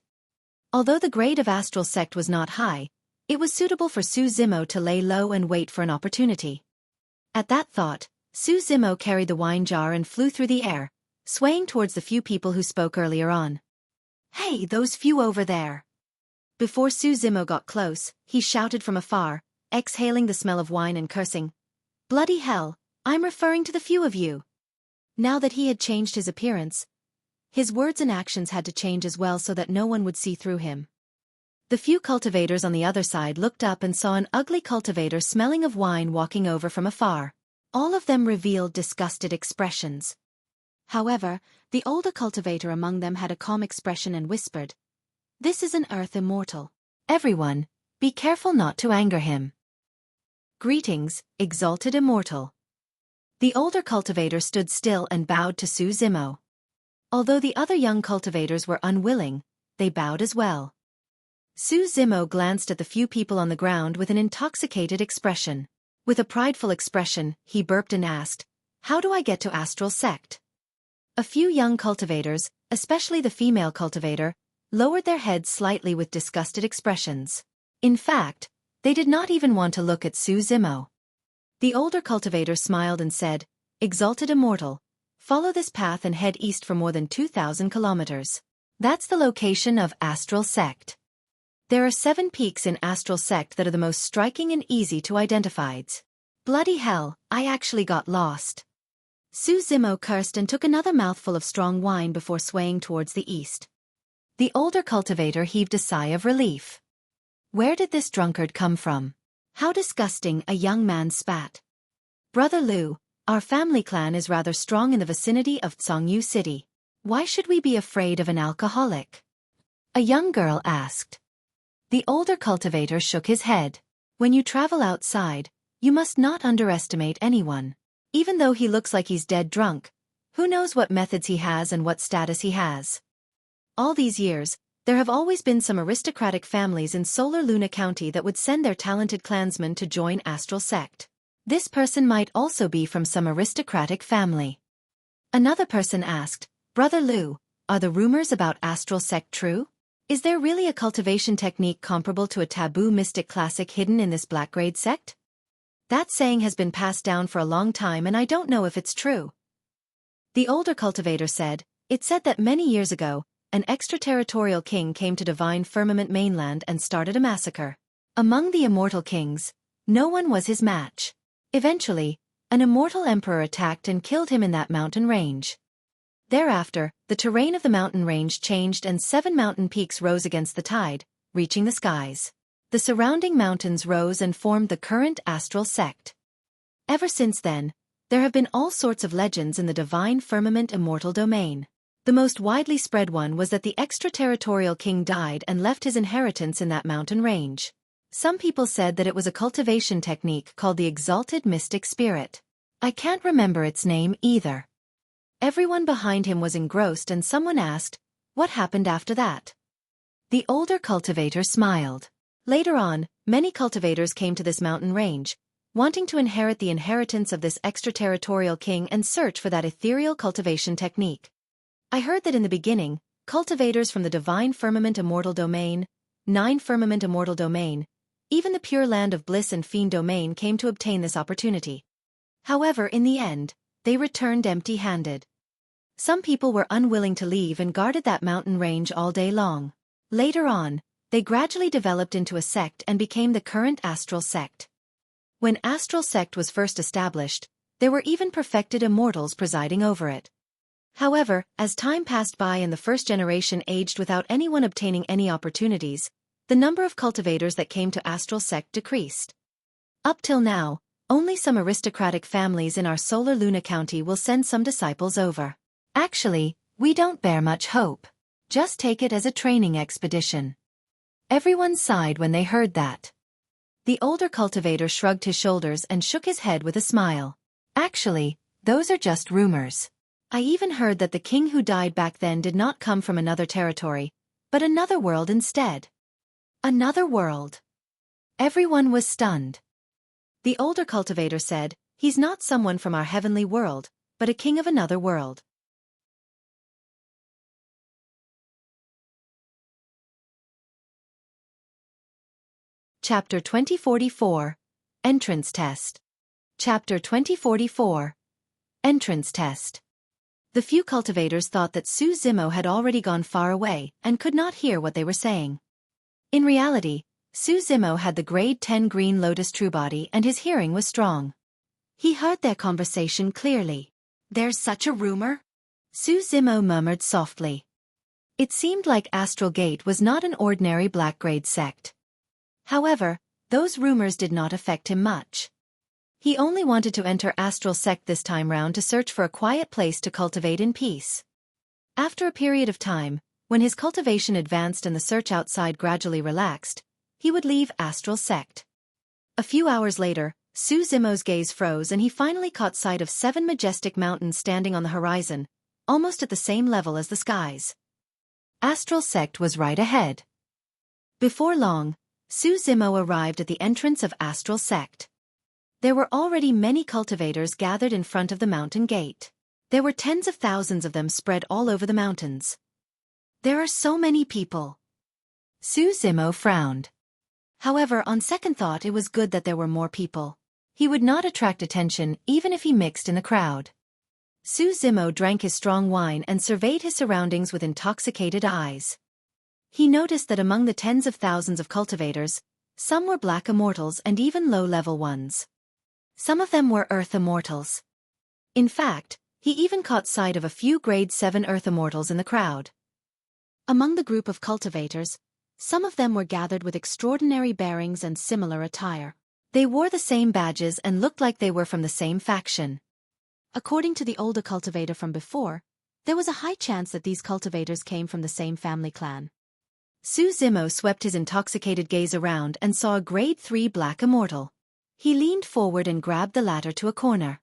Although the grade of Astral Sect was not high, it was suitable for Su Zimo to lay low and wait for an opportunity. At that thought, Su Zimo carried the wine jar and flew through the air, swaying towards the few people who spoke earlier on. "Hey, those few over there!" Before Su Zimo got close, he shouted from afar, exhaling the smell of wine and cursing, "Bloody hell, I'm referring to the few of you." Now that he had changed his appearance, his words and actions had to change as well so that no one would see through him. The few cultivators on the other side looked up and saw an ugly cultivator smelling of wine walking over from afar. All of them revealed disgusted expressions. However, the older cultivator among them had a calm expression and whispered, "This is an earth immortal. Everyone, be careful not to anger him. Greetings, exalted immortal." The older cultivator stood still and bowed to Su Zimo. Although the other young cultivators were unwilling, they bowed as well. Su Zimo glanced at the few people on the ground with an intoxicated expression. With a prideful expression, he burped and asked, "How do I get to Astral Sect?" A few young cultivators, especially the female cultivator, lowered their heads slightly with disgusted expressions. In fact, they did not even want to look at Su Zimo. The older cultivator smiled and said, "Exalted immortal, follow this path and head east for more than 2,000 kilometers. That's the location of Astral Sect. There are 7 peaks in Astral Sect that are the most striking and easy to identify. Bloody hell, I actually got lost." Su Zimo cursed and took another mouthful of strong wine before swaying towards the east. The older cultivator heaved a sigh of relief. Where did this drunkard come from? How disgusting, a young man spat. "Brother Liu, our family clan is rather strong in the vicinity of Tsangyu City. Why should we be afraid of an alcoholic?" a young girl asked. The older cultivator shook his head. "When you travel outside, you must not underestimate anyone. Even though he looks like he's dead drunk, who knows what methods he has and what status he has. All these years, there have always been some aristocratic families in Solar Luna County that would send their talented clansmen to join Astral Sect. This person might also be from some aristocratic family." Another person asked, "Brother Liu, are the rumors about Astral Sect true? Is there really a cultivation technique comparable to a taboo mystic classic hidden in this black grade sect? That saying has been passed down for a long time and I don't know if it's true." The older cultivator said, "It's said that many years ago, an extraterritorial king came to Divine Firmament mainland and started a massacre. Among the immortal kings, no one was his match. Eventually, an immortal emperor attacked and killed him in that mountain range. Thereafter, the terrain of the mountain range changed and 7 mountain peaks rose against the tide, reaching the skies. The surrounding mountains rose and formed the current Astral Sect. Ever since then, there have been all sorts of legends in the Divine Firmament Immortal domain. The most widely spread one was that the extraterritorial king died and left his inheritance in that mountain range. Some people said that it was a cultivation technique called the Exalted Mystic Spirit. I can't remember its name either." Everyone behind him was engrossed and someone asked, "What happened after that?" The older cultivator smiled. Later on, many cultivators came to this mountain range, wanting to inherit the inheritance of this extraterritorial king and search for that ethereal cultivation technique. I heard that in the beginning, cultivators from the Divine Firmament Immortal domain, 9 Firmament Immortal domain, even the Pure Land of Bliss and Fiend domain came to obtain this opportunity. However, in the end, they returned empty-handed. Some people were unwilling to leave and guarded that mountain range all day long. Later on, they gradually developed into a sect and became the current Astral Sect. When Astral Sect was first established, there were even perfected immortals presiding over it. However, as time passed by and the first generation aged without anyone obtaining any opportunities, the number of cultivators that came to Astral Sect decreased. Up till now, Only some aristocratic families in our solar Luna County will send some disciples over. Actually, we don't bear much hope. Just take it as a training expedition." Everyone sighed when they heard that. The older cultivator shrugged his shoulders and shook his head with a smile. "Actually, those are just rumors. I even heard that the king who died back then did not come from another territory, but another world instead." Another world. Everyone was stunned. The older cultivator said, "He's not someone from our heavenly world, but a king of another world." Chapter 2044. Entrance Test. Chapter 2044. Entrance Test. The few cultivators thought that Su Zimo had already gone far away and could not hear what they were saying. In reality, Su Zimo had the grade 10 green lotus true body and his hearing was strong. He heard their conversation clearly. "There's such a rumor?" Su Zimo murmured softly. It seemed like Astral Gate was not an ordinary black grade sect. However, those rumors did not affect him much. He only wanted to enter Astral Sect this time round to search for a quiet place to cultivate in peace. After a period of time, when his cultivation advanced and the search outside gradually relaxed, he would leave Astral Sect. A few hours later, Su Zimo's gaze froze and he finally caught sight of 7 majestic mountains standing on the horizon, almost at the same level as the skies. Astral Sect was right ahead. Before long, Su Zimo arrived at the entrance of Astral Sect. There were already many cultivators gathered in front of the mountain gate. There were tens of thousands of them spread all over the mountains. "There are so many people." Su Zimo frowned. However, on second thought it was good that there were more people. He would not attract attention even if he mixed in the crowd. Su Zimo drank his strong wine and surveyed his surroundings with intoxicated eyes. He noticed that among the tens of thousands of cultivators, some were black immortals and even low-level ones. Some of them were earth immortals. In fact, he even caught sight of a few grade 7 earth immortals in the crowd. Among the group of cultivators, some of them were gathered with extraordinary bearings and similar attire. They wore the same badges and looked like they were from the same faction. According to the older cultivator from before, there was a high chance that these cultivators came from the same family clan. Su Zimo swept his intoxicated gaze around and saw a grade 3 black immortal. He leaned forward and grabbed the latter to a corner.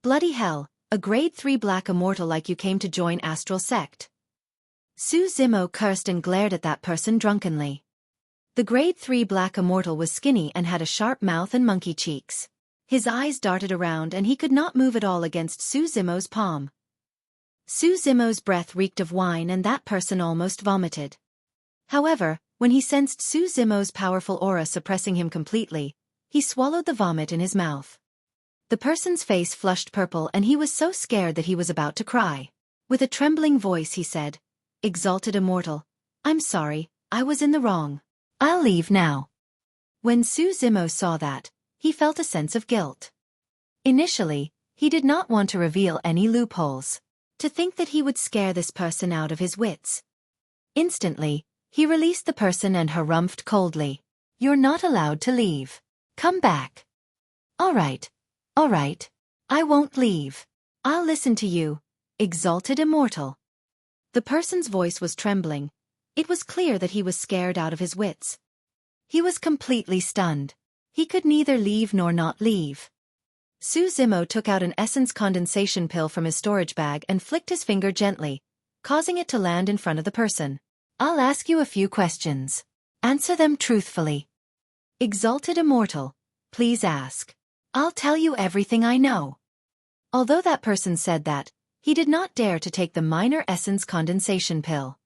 "Bloody hell, a grade 3 black immortal like you came to join Astral Sect." Su Zimo cursed and glared at that person drunkenly. The grade 3 black immortal was skinny and had a sharp mouth and monkey cheeks. His eyes darted around and he could not move at all against Su Zimo's palm. Su Zimo's breath reeked of wine and that person almost vomited. However, when he sensed Su Zimo's powerful aura suppressing him completely, he swallowed the vomit in his mouth. The person's face flushed purple and he was so scared that he was about to cry. With a trembling voice he said, "Exalted Immortal, I'm sorry, I was in the wrong. I'll leave now." When Su Zimo saw that, he felt a sense of guilt. Initially, he did not want to reveal any loopholes. To think that he would scare this person out of his wits. Instantly, he released the person and harumphed coldly. "You're not allowed to leave. Come back." All right. I won't leave. I'll listen to you, Exalted Immortal." The person's voice was trembling. It was clear that he was scared out of his wits. He was completely stunned. He could neither leave nor not leave. Su Zimo took out an essence condensation pill from his storage bag and flicked his finger gently, causing it to land in front of the person. "I'll ask you a few questions. Answer them truthfully. Exalted Immortal, please ask. I'll tell you everything I know." Although that person said that, he did not dare to take the minor essence condensation pill.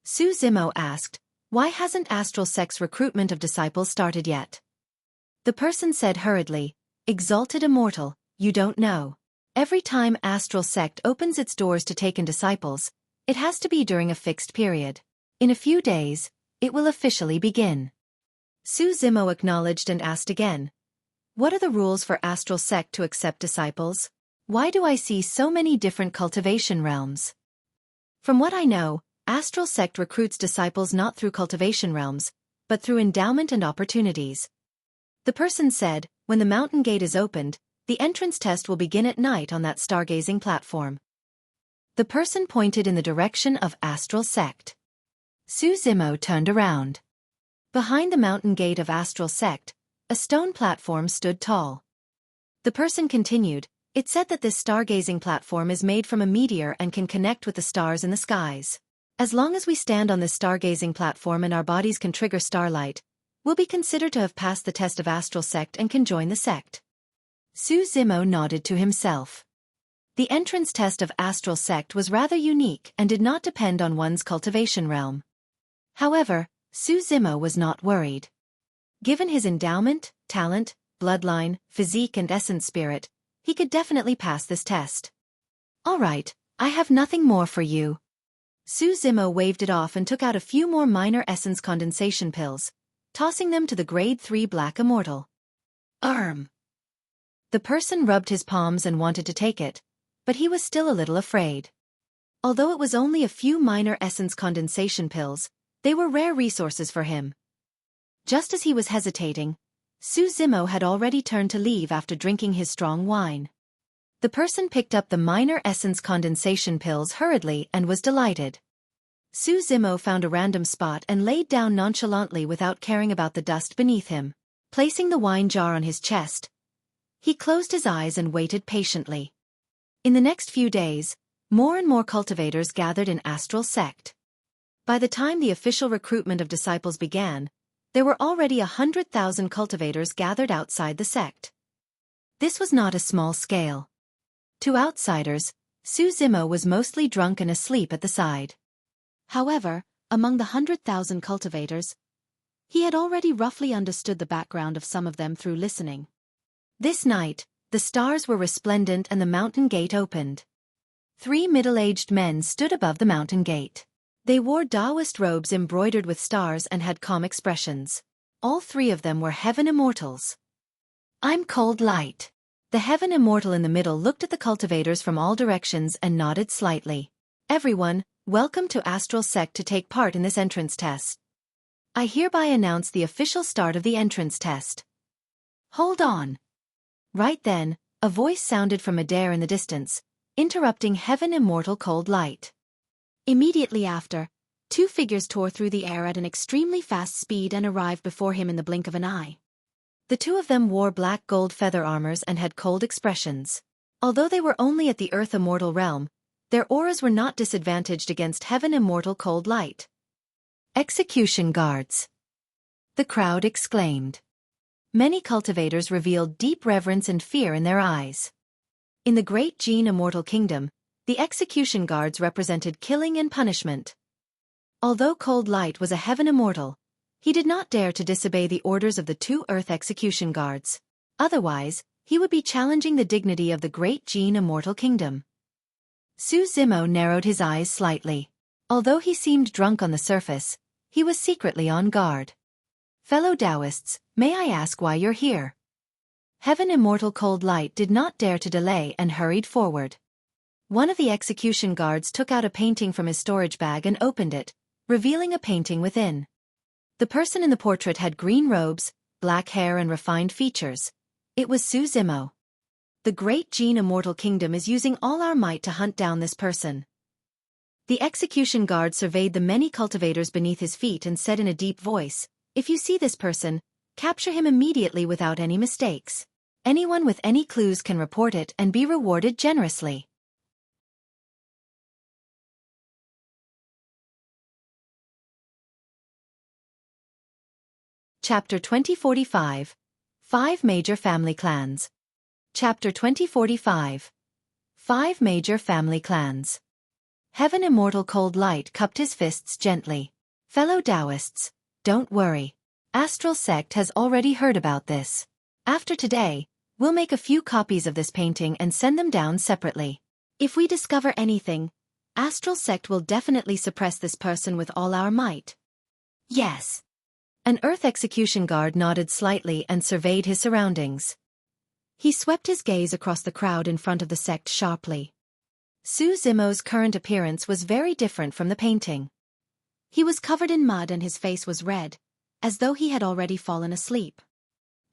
Su Zimo asked, "Why hasn't Astral Sect's recruitment of disciples started yet?" The person said hurriedly, "Exalted Immortal, you don't know. Every time Astral Sect opens its doors to take in disciples, it has to be during a fixed period. In a few days, it will officially begin." Su Zimo acknowledged and asked again, "What are the rules for Astral Sect to accept disciples? Why do I see so many different cultivation realms?" From what I know, Astral Sect recruits disciples not through cultivation realms, but through endowment and opportunities. The person said, when the mountain gate is opened, the entrance test will begin at night on that stargazing platform. The person pointed in the direction of Astral Sect. Su Zimo turned around. Behind the mountain gate of Astral Sect, a stone platform stood tall. The person continued, it said that this stargazing platform is made from a meteor and can connect with the stars in the skies. As long as we stand on this stargazing platform and our bodies can trigger starlight, we'll be considered to have passed the test of Astral Sect and can join the sect. Su Zimo nodded to himself. The entrance test of Astral Sect was rather unique and did not depend on one's cultivation realm. However, Su Zimo was not worried. Given his endowment, talent, bloodline, physique and essence spirit, he could definitely pass this test. All right, I have nothing more for you. Su Zimo waved it off and took out a few more minor essence condensation pills, tossing them to the grade 3 black immortal. The person rubbed his palms and wanted to take it, but he was still a little afraid. Although it was only a few minor essence condensation pills, they were rare resources for him. Just as he was hesitating, Su Zimo had already turned to leave after drinking his strong wine. The person picked up the minor essence condensation pills hurriedly and was delighted. Su Zimo found a random spot and laid down nonchalantly without caring about the dust beneath him. Placing the wine jar on his chest, he closed his eyes and waited patiently. In the next few days, more and more cultivators gathered in Astral Sect. By the time the official recruitment of disciples began, there were already 100,000 cultivators gathered outside the sect. This was not a small scale. To outsiders, Su Zimo was mostly drunk and asleep at the side. However, among the 100,000 cultivators, he had already roughly understood the background of some of them through listening. This night, the stars were resplendent and the mountain gate opened. 3 middle-aged men stood above the mountain gate. They wore Taoist robes embroidered with stars and had calm expressions. All 3 of them were Heaven Immortals. I'm Cold Light. The Heaven Immortal in the middle looked at the cultivators from all directions and nodded slightly. Everyone, welcome to Astral Sect to take part in this entrance test. I hereby announce the official start of the entrance test. Hold on. Right then, a voice sounded from midair in the distance, interrupting Heaven Immortal Cold Light. Immediately after, 2 figures tore through the air at an extremely fast speed and arrived before him in the blink of an eye. The 2 of them wore black gold feather armors and had cold expressions. Although they were only at the Earth Immortal realm, their auras were not disadvantaged against Heaven Immortal Cold Light. Execution guards! The crowd exclaimed. Many cultivators revealed deep reverence and fear in their eyes. In the great Qian Immortal Kingdom, the execution guards represented killing and punishment. Although Cold Light was a Heaven Immortal, he did not dare to disobey the orders of the 2 Earth execution guards. Otherwise, he would be challenging the dignity of the great Qian Immortal Kingdom. Su Zimo narrowed his eyes slightly. Although he seemed drunk on the surface, he was secretly on guard. Fellow Taoists, may I ask why you're here? Heaven Immortal Cold Light did not dare to delay and hurried forward. One of the execution guards took out a painting from his storage bag and opened it, revealing a painting within. The person in the portrait had green robes, black hair and refined features. It was Su Zimo. The great Qian Immortal Kingdom is using all our might to hunt down this person. The execution guard surveyed the many cultivators beneath his feet and said in a deep voice, if you see this person, capture him immediately without any mistakes. Anyone with any clues can report it and be rewarded generously. Chapter 2045. 5 Major Family Clans. Chapter 2045. 5 Major Family Clans. Heaven Immortal Cold Light cupped his fists gently. Fellow Taoists, don't worry. Astral Sect has already heard about this. After today, we'll make a few copies of this painting and send them down separately. If we discover anything, Astral Sect will definitely suppress this person with all our might. Yes. An Earth execution guard nodded slightly and surveyed his surroundings. He swept his gaze across the crowd in front of the sect sharply. Su Zimo's current appearance was very different from the painting. He was covered in mud and his face was red, as though he had already fallen asleep.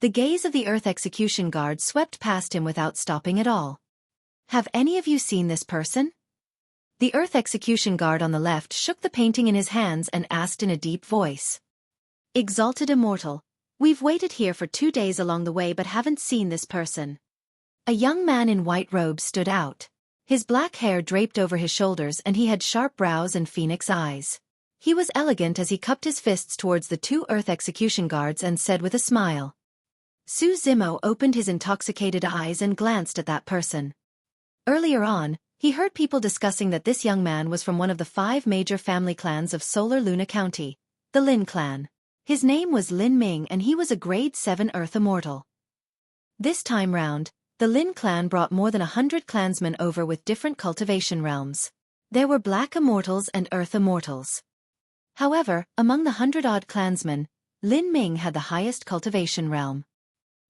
The gaze of the Earth Execution Guard swept past him without stopping at all. Have any of you seen this person? The Earth Execution Guard on the left shook the painting in his hands and asked in a deep voice. Exalted Immortal, we've waited here for 2 days along the way but haven't seen this person. A young man in white robes stood out. His black hair draped over his shoulders and he had sharp brows and phoenix eyes. He was elegant as he cupped his fists towards the 2 Earth Execution Guards and said with a smile. Su Zimo opened his intoxicated eyes and glanced at that person. Earlier on, he heard people discussing that this young man was from one of the 5 major family clans of Solar Luna County, the Lin clan. His name was Lin Ming and he was a grade 7 Earth Immortal. This time round, the Lin clan brought more than 100 clansmen over with different cultivation realms. There were Black Immortals and Earth Immortals. However, among the 100-odd clansmen, Lin Ming had the highest cultivation realm.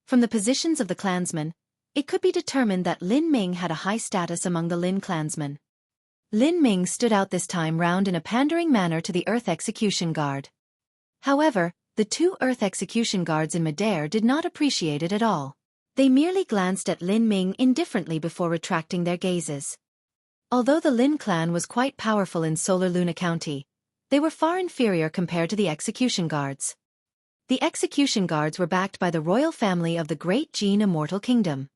From the positions of the clansmen, it could be determined that Lin Ming had a high status among the Lin clansmen. Lin Ming stood out this time round in a pandering manner to the Earth Execution Guard. However, the 2 Earth Execution Guards in midair did not appreciate it at all. They merely glanced at Lin Ming indifferently before retracting their gazes. Although the Lin clan was quite powerful in Solar Luna County, they were far inferior compared to the Execution Guards. The Execution Guards were backed by the royal family of the Great Qian Immortal Kingdom.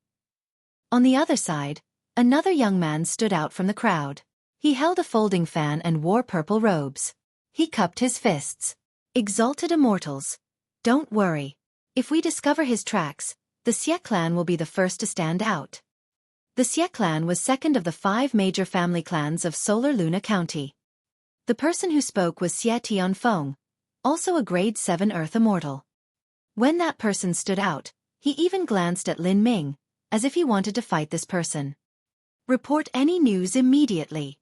On the other side, another young man stood out from the crowd. He held a folding fan and wore purple robes. He cupped his fists. Exalted Immortals, don't worry. If we discover his tracks, the Xie clan will be the first to stand out. The Xie clan was second of the 5 major family clans of Solar Luna County. The person who spoke was Xie Tianfeng, also a grade 7 Earth Immortal. When that person stood out, he even glanced at Lin Ming, as if he wanted to fight this person. Report any news immediately.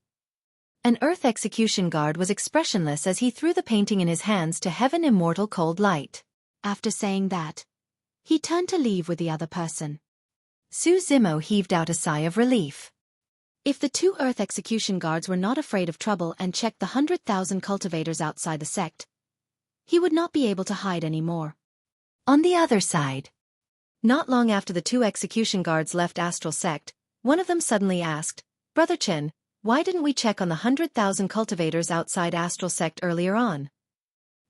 An Earth Execution Guard was expressionless as he threw the painting in his hands to Heaven Immortal Cold Light. After saying that, he turned to leave with the other person. Su Zimo heaved out a sigh of relief. If the 2 Earth Execution Guards were not afraid of trouble and checked the 100,000 cultivators outside the sect, he would not be able to hide anymore. On the other side, not long after the 2 Execution Guards left Astral Sect, one of them suddenly asked, Brother Qian, why didn't we check on the 100,000 cultivators outside Astral Sect earlier on?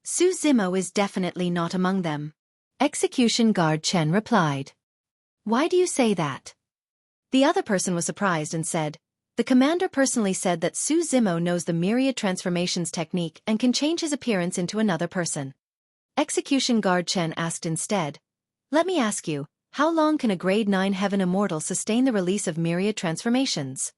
Su Zimo is definitely not among them. Execution Guard Qian replied. Why do you say that? The other person was surprised and said, the commander personally said that Su Zimo knows the myriad transformations technique and can change his appearance into another person. Execution Guard Qian asked instead, let me ask you, how long can a grade 9 Heaven Immortal sustain the release of myriad transformations?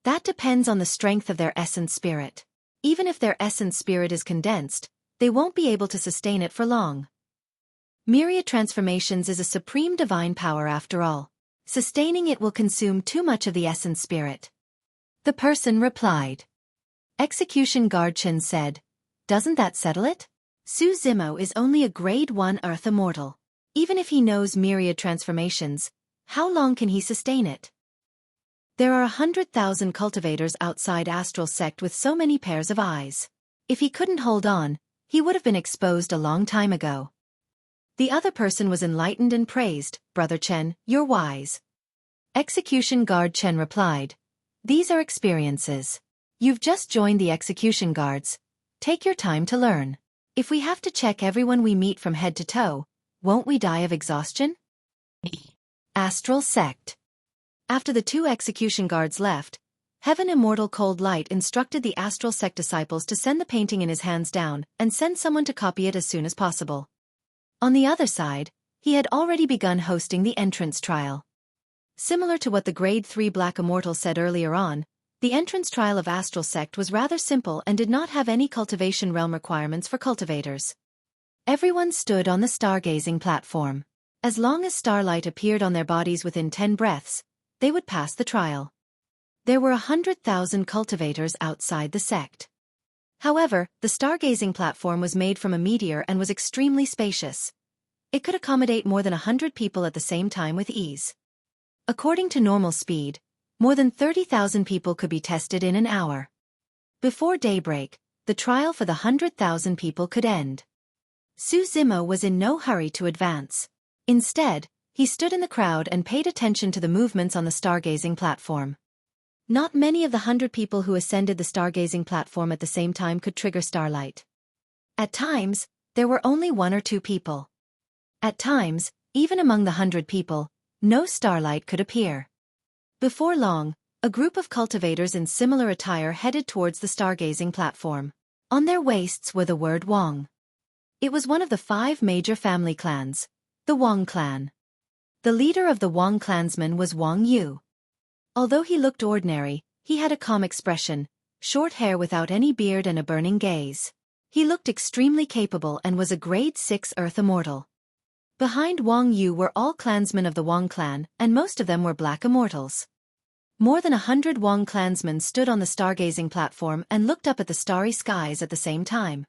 That depends on the strength of their essence spirit. Even if their essence spirit is condensed, they won't be able to sustain it for long. Myriad transformations is a supreme divine power after all. Sustaining it will consume too much of the essence spirit. The person replied. Execution Guard Qian said, doesn't that settle it? Su Zimo is only a grade 1 Earth Immortal. Even if he knows myriad transformations, how long can he sustain it? There are 100,000 cultivators outside Astral Sect with so many pairs of eyes. If he couldn't hold on, he would have been exposed a long time ago. The other person was enlightened and praised, Brother Qian, you're wise. Execution Guard Qian replied, these are experiences. You've just joined the Execution Guards. Take your time to learn. If we have to check everyone we meet from head to toe, won't we die of exhaustion? Astral Sect. After the 2 Execution Guards left, Heaven Immortal Cold Light instructed the Astral Sect disciples to send the painting in his hands down and send someone to copy it as soon as possible. On the other side, he had already begun hosting the entrance trial. Similar to what the grade 3 Black Immortal said earlier on, the entrance trial of Astral Sect was rather simple and did not have any cultivation realm requirements for cultivators. Everyone stood on the stargazing platform. As long as starlight appeared on their bodies within 10 breaths, they would pass the trial. There were 100,000 cultivators outside the sect. However, the stargazing platform was made from a meteor and was extremely spacious. It could accommodate more than 100 people at the same time with ease. According to normal speed, more than 30,000 people could be tested in an hour. Before daybreak, the trial for the 100,000 people could end. Su Zimo was in no hurry to advance. Instead, he stood in the crowd and paid attention to the movements on the stargazing platform. Not many of the 100 people who ascended the stargazing platform at the same time could trigger starlight. At times, there were only 1 or 2 people. At times, even among the 100 people, no starlight could appear. Before long, a group of cultivators in similar attire headed towards the stargazing platform. On their waists were the word Wang. It was one of the 5 major family clans, the Wang clan. The leader of the Wang clansmen was Wang Yu. Although he looked ordinary, he had a calm expression, short hair without any beard and a burning gaze. He looked extremely capable and was a grade 6 Earth Immortal. Behind Wang Yu were all clansmen of the Wang clan, and most of them were black immortals. More than 100 Wang clansmen stood on the stargazing platform and looked up at the starry skies at the same time.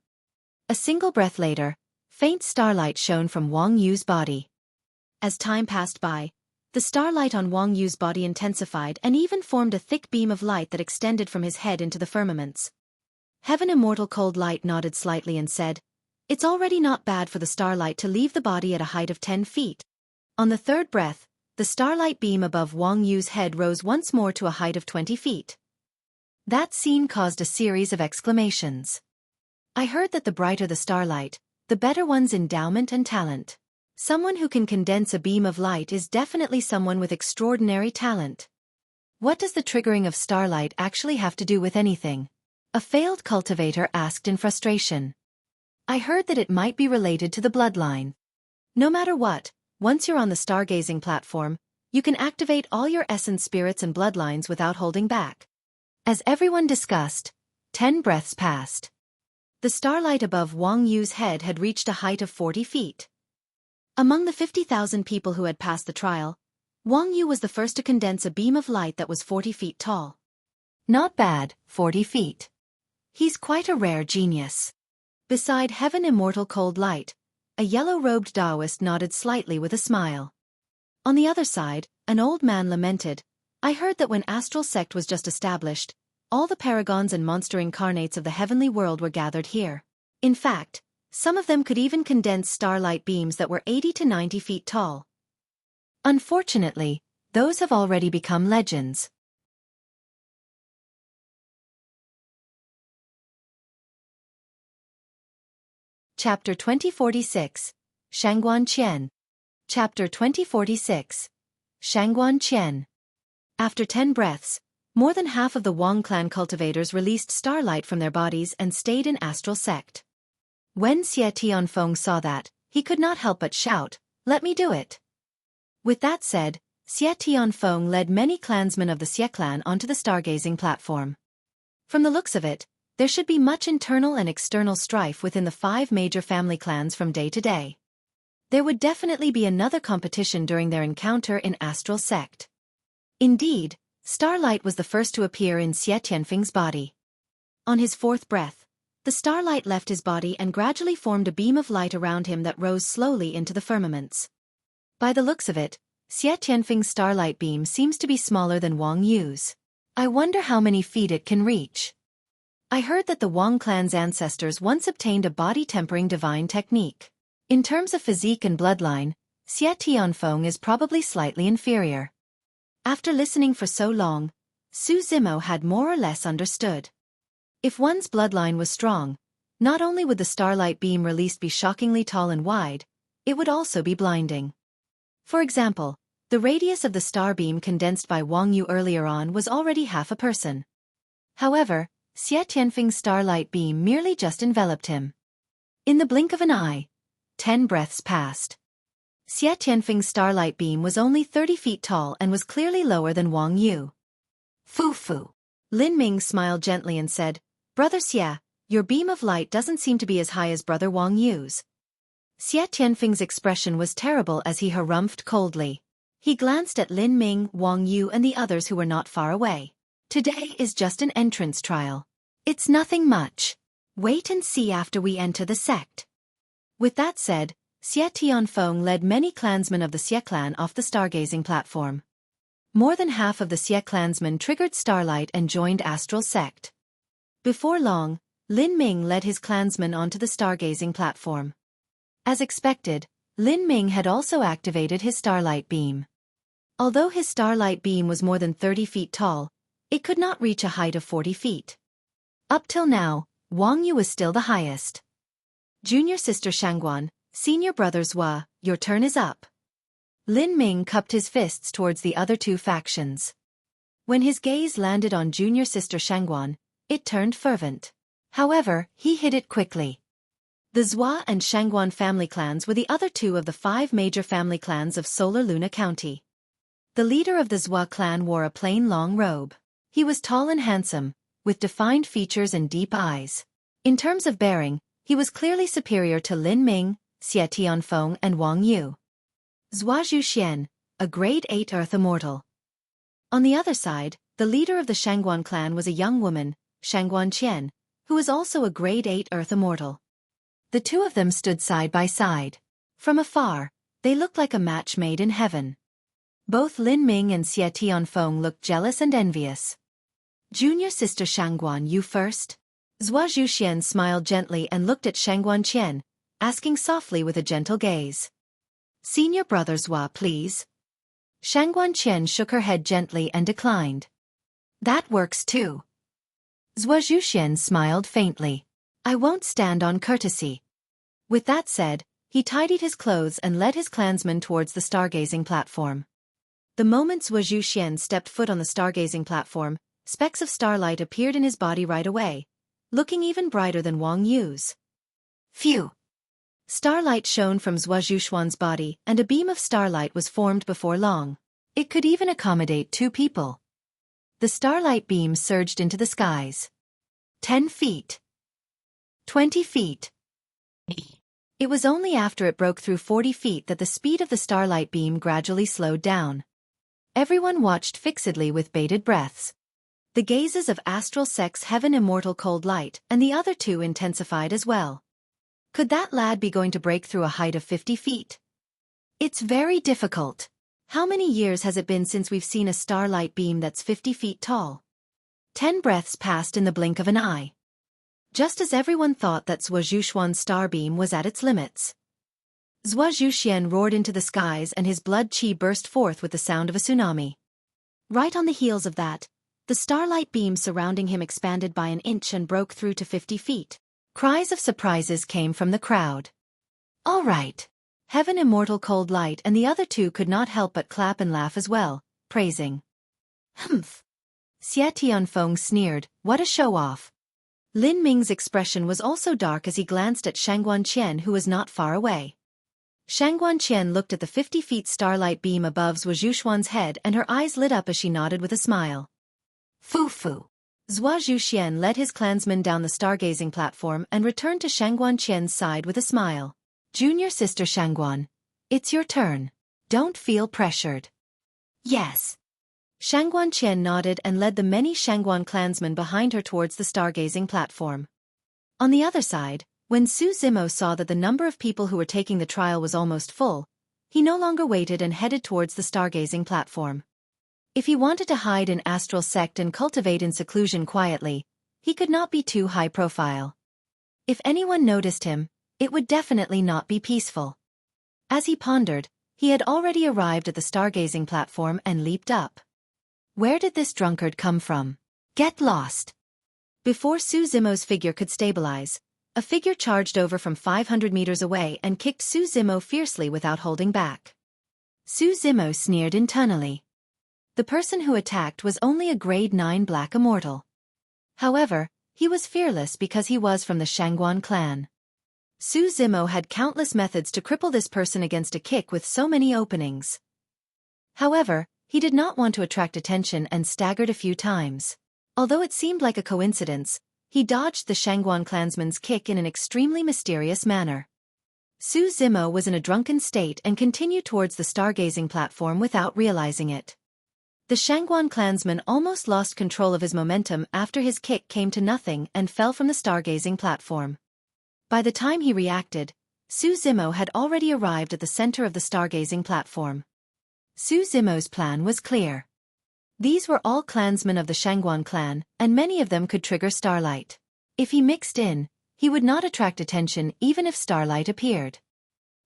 A single breath later, faint starlight shone from Wang Yu's body. As time passed by, the starlight on Wang Yu's body intensified and even formed a thick beam of light that extended from his head into the firmaments. Heaven Immortal Cold Light nodded slightly and said, "It's already not bad for the starlight to leave the body at a height of 10 feet. On the third breath, the starlight beam above Wang Yu's head rose once more to a height of 20 feet. That scene caused a series of exclamations. I heard that the brighter the starlight, the better one's endowment and talent. Someone who can condense a beam of light is definitely someone with extraordinary talent. What does the triggering of starlight actually have to do with anything?" A failed cultivator asked in frustration. "I heard that it might be related to the bloodline. No matter what, once you're on the stargazing platform, you can activate all your essence spirits and bloodlines without holding back." As everyone discussed, 10 breaths passed. The starlight above Wang Yu's head had reached a height of 40 feet. Among the 50,000 people who had passed the trial, Wang Yu was the first to condense a beam of light that was 40 feet tall. Not bad, 40 feet. He's quite a rare genius. Beside Heaven Immortal Cold Light, a yellow-robed Taoist nodded slightly with a smile. On the other side, an old man lamented, "I heard that when Astral Sect was just established, all the paragons and monster incarnates of the heavenly world were gathered here. In fact, some of them could even condense starlight beams that were 80 to 90 feet tall. Unfortunately, those have already become legends." Chapter 2046, Shangguan Qian. Chapter 2046, Shangguan Qian. After 10 breaths, more than half of the Wang clan cultivators released starlight from their bodies and stayed in Astral Sect. When Xie Tianfeng saw that, he could not help but shout, "Let me do it." With that said, Xie Tianfeng led many clansmen of the Xie clan onto the stargazing platform. From the looks of it, there should be much internal and external strife within the 5 major family clans from day to day. There would definitely be another competition during their encounter in Astral Sect. Indeed, starlight was the first to appear in Xie Tianfeng's body. On his 4th breath, the starlight left his body and gradually formed a beam of light around him that rose slowly into the firmaments. By the looks of it, Xie Tianfeng's starlight beam seems to be smaller than Wang Yu's. I wonder how many feet it can reach. I heard that the Wang clan's ancestors once obtained a body-tempering divine technique. In terms of physique and bloodline, Xie Tianfeng is probably slightly inferior. After listening for so long, Su Zimo had more or less understood. If one's bloodline was strong, not only would the starlight beam released be shockingly tall and wide, it would also be blinding. For example, the radius of the star beam condensed by Wang Yu earlier on was already half a person. However, Xie Tianfeng's starlight beam merely just enveloped him. In the blink of an eye, 10 breaths passed. Xie Tianfeng's starlight beam was only 30 feet tall and was clearly lower than Wang Yu. Fu. Lin Ming smiled gently and said, "Brother Xie, your beam of light doesn't seem to be as high as Brother Wang Yu's." Xie Tianfeng's expression was terrible as he harumphed coldly. He glanced at Lin Ming, Wang Yu and the others who were not far away. "Today is just an entrance trial. It's nothing much. Wait and see after we enter the sect." With that said, Xie Tianfeng led many clansmen of the Xie clan off the stargazing platform. More than half of the Xie clansmen triggered starlight and joined Astral Sect. Before long, Lin Ming led his clansmen onto the stargazing platform. As expected, Lin Ming had also activated his starlight beam. Although his starlight beam was more than 30 feet tall, it could not reach a height of 40 feet. Up till now, Wang Yu was still the highest. Junior sister Shangguan, senior brother Zhua, your turn is up. Lin Ming cupped his fists towards the other two factions. When his gaze landed on junior sister Shangguan, it turned fervent. However, he hid it quickly. The Zhua and Shangguan family clans were the other two of the 5 major family clans of Solar Luna County. The leader of the Zhua clan wore a plain long robe. He was tall and handsome, with defined features and deep eyes. In terms of bearing, he was clearly superior to Lin Ming, Xie Tianfeng and Wang Yu. Zhua Zhuxian, a grade 8 Earth Immortal. On the other side, the leader of the Shangguan clan was a young woman, Shangguan Qian, who was also a grade 8 Earth Immortal. The two of them stood side by side. From afar, they looked like a match made in heaven. Both Lin Ming and Xie Tianfeng looked jealous and envious. Junior sister Shangguan, you first? Zhua Zhuxian smiled gently and looked at Shangguan Qian, asking softly with a gentle gaze. Senior brother Zhua, please. Shangguan Qian shook her head gently and declined. That works too. Zhua Zhuxian smiled faintly. I won't stand on courtesy. With that said, he tidied his clothes and led his clansmen towards the stargazing platform. The moment Zhua Zhuxian stepped foot on the stargazing platform, specks of starlight appeared in his body right away, looking even brighter than Wang Yu's. Phew! Starlight shone from Zhua Zhuxian's body and a beam of starlight was formed before long. It could even accommodate 2 people. The starlight beam surged into the skies. 10 feet. 20 feet. It was only after it broke through 40 feet that the speed of the starlight beam gradually slowed down. Everyone watched fixedly with bated breaths. The gazes of Astral Sect's Heaven Immortal Cold Light and the other two intensified as well. Could that lad be going to break through a height of 50 feet? It's very difficult. How many years has it been since we've seen a starlight beam that's 50 feet tall? 10 breaths passed in the blink of an eye. Just as everyone thought that Zhua Zhuxian's star beam was at its limits. Zhua Zhuxian roared into the skies and his blood qi burst forth with the sound of a tsunami. Right on the heels of that, the starlight beam surrounding him expanded by an inch and broke through to 50 feet. Cries of surprises came from the crowd. All right. Heaven Immortal Cold Light and the other two could not help but clap and laugh as well, praising. Humph. Xie Tianfeng sneered, what a show-off. Lin Ming's expression was also dark as he glanced at Shangguan Qian who was not far away. Shangguan Qian looked at the 50 feet starlight beam above Zhua Zhuxian's head and her eyes lit up as she nodded with a smile. Foo-foo. Zhua Zhuxian led his clansmen down the stargazing platform and returned to Shangguan Qian's side with a smile. Junior sister Shangguan, it's your turn. Don't feel pressured. Yes. Shangguan Qian nodded and led the many Shangguan clansmen behind her towards the stargazing platform. On the other side, when Su Zimo saw that the number of people who were taking the trial was almost full, he no longer waited and headed towards the stargazing platform. If he wanted to hide in Astral Sect and cultivate in seclusion quietly, he could not be too high profile. If anyone noticed him, it would definitely not be peaceful. As he pondered, he had already arrived at the stargazing platform and leaped up. Where did this drunkard come from? Get lost! Before Su Zimo's figure could stabilize, a figure charged over from 500 meters away and kicked Su Zimo fiercely without holding back. Su Zimo sneered internally. The person who attacked was only a grade 9 Black Immortal. However, he was fearless because he was from the Shangguan clan. Su Zimo had countless methods to cripple this person against a kick with so many openings. However, he did not want to attract attention and staggered a few times. Although it seemed like a coincidence, he dodged the Shangguan clansman's kick in an extremely mysterious manner. Su Zimo was in a drunken state and continued towards the stargazing platform without realizing it. The Shangguan clansman almost lost control of his momentum after his kick came to nothing and fell from the stargazing platform. By the time he reacted, Su Zimo had already arrived at the center of the stargazing platform. Su Zimo's plan was clear. These were all clansmen of the Shangguan clan, and many of them could trigger starlight. If he mixed in, he would not attract attention even if starlight appeared.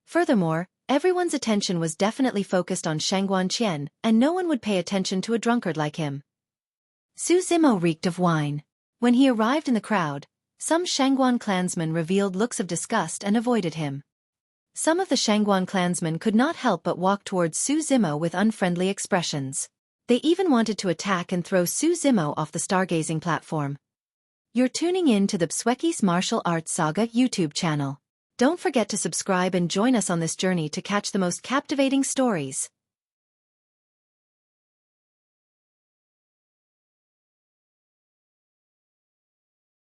Furthermore, Everyone's attention was definitely focused on Shangguan Qian, and no one would pay attention to a drunkard like him. Su Zimo reeked of wine. When he arrived in the crowd, some Shangguan clansmen revealed looks of disgust and avoided him. Some of the Shangguan clansmen could not help but walk towards Su Zimo with unfriendly expressions. They even wanted to attack and throw Su Zimo off the stargazing platform. You're tuning in to the Xueqi's Martial Arts Saga YouTube channel. Don't forget to subscribe and join us on this journey to catch the most captivating stories.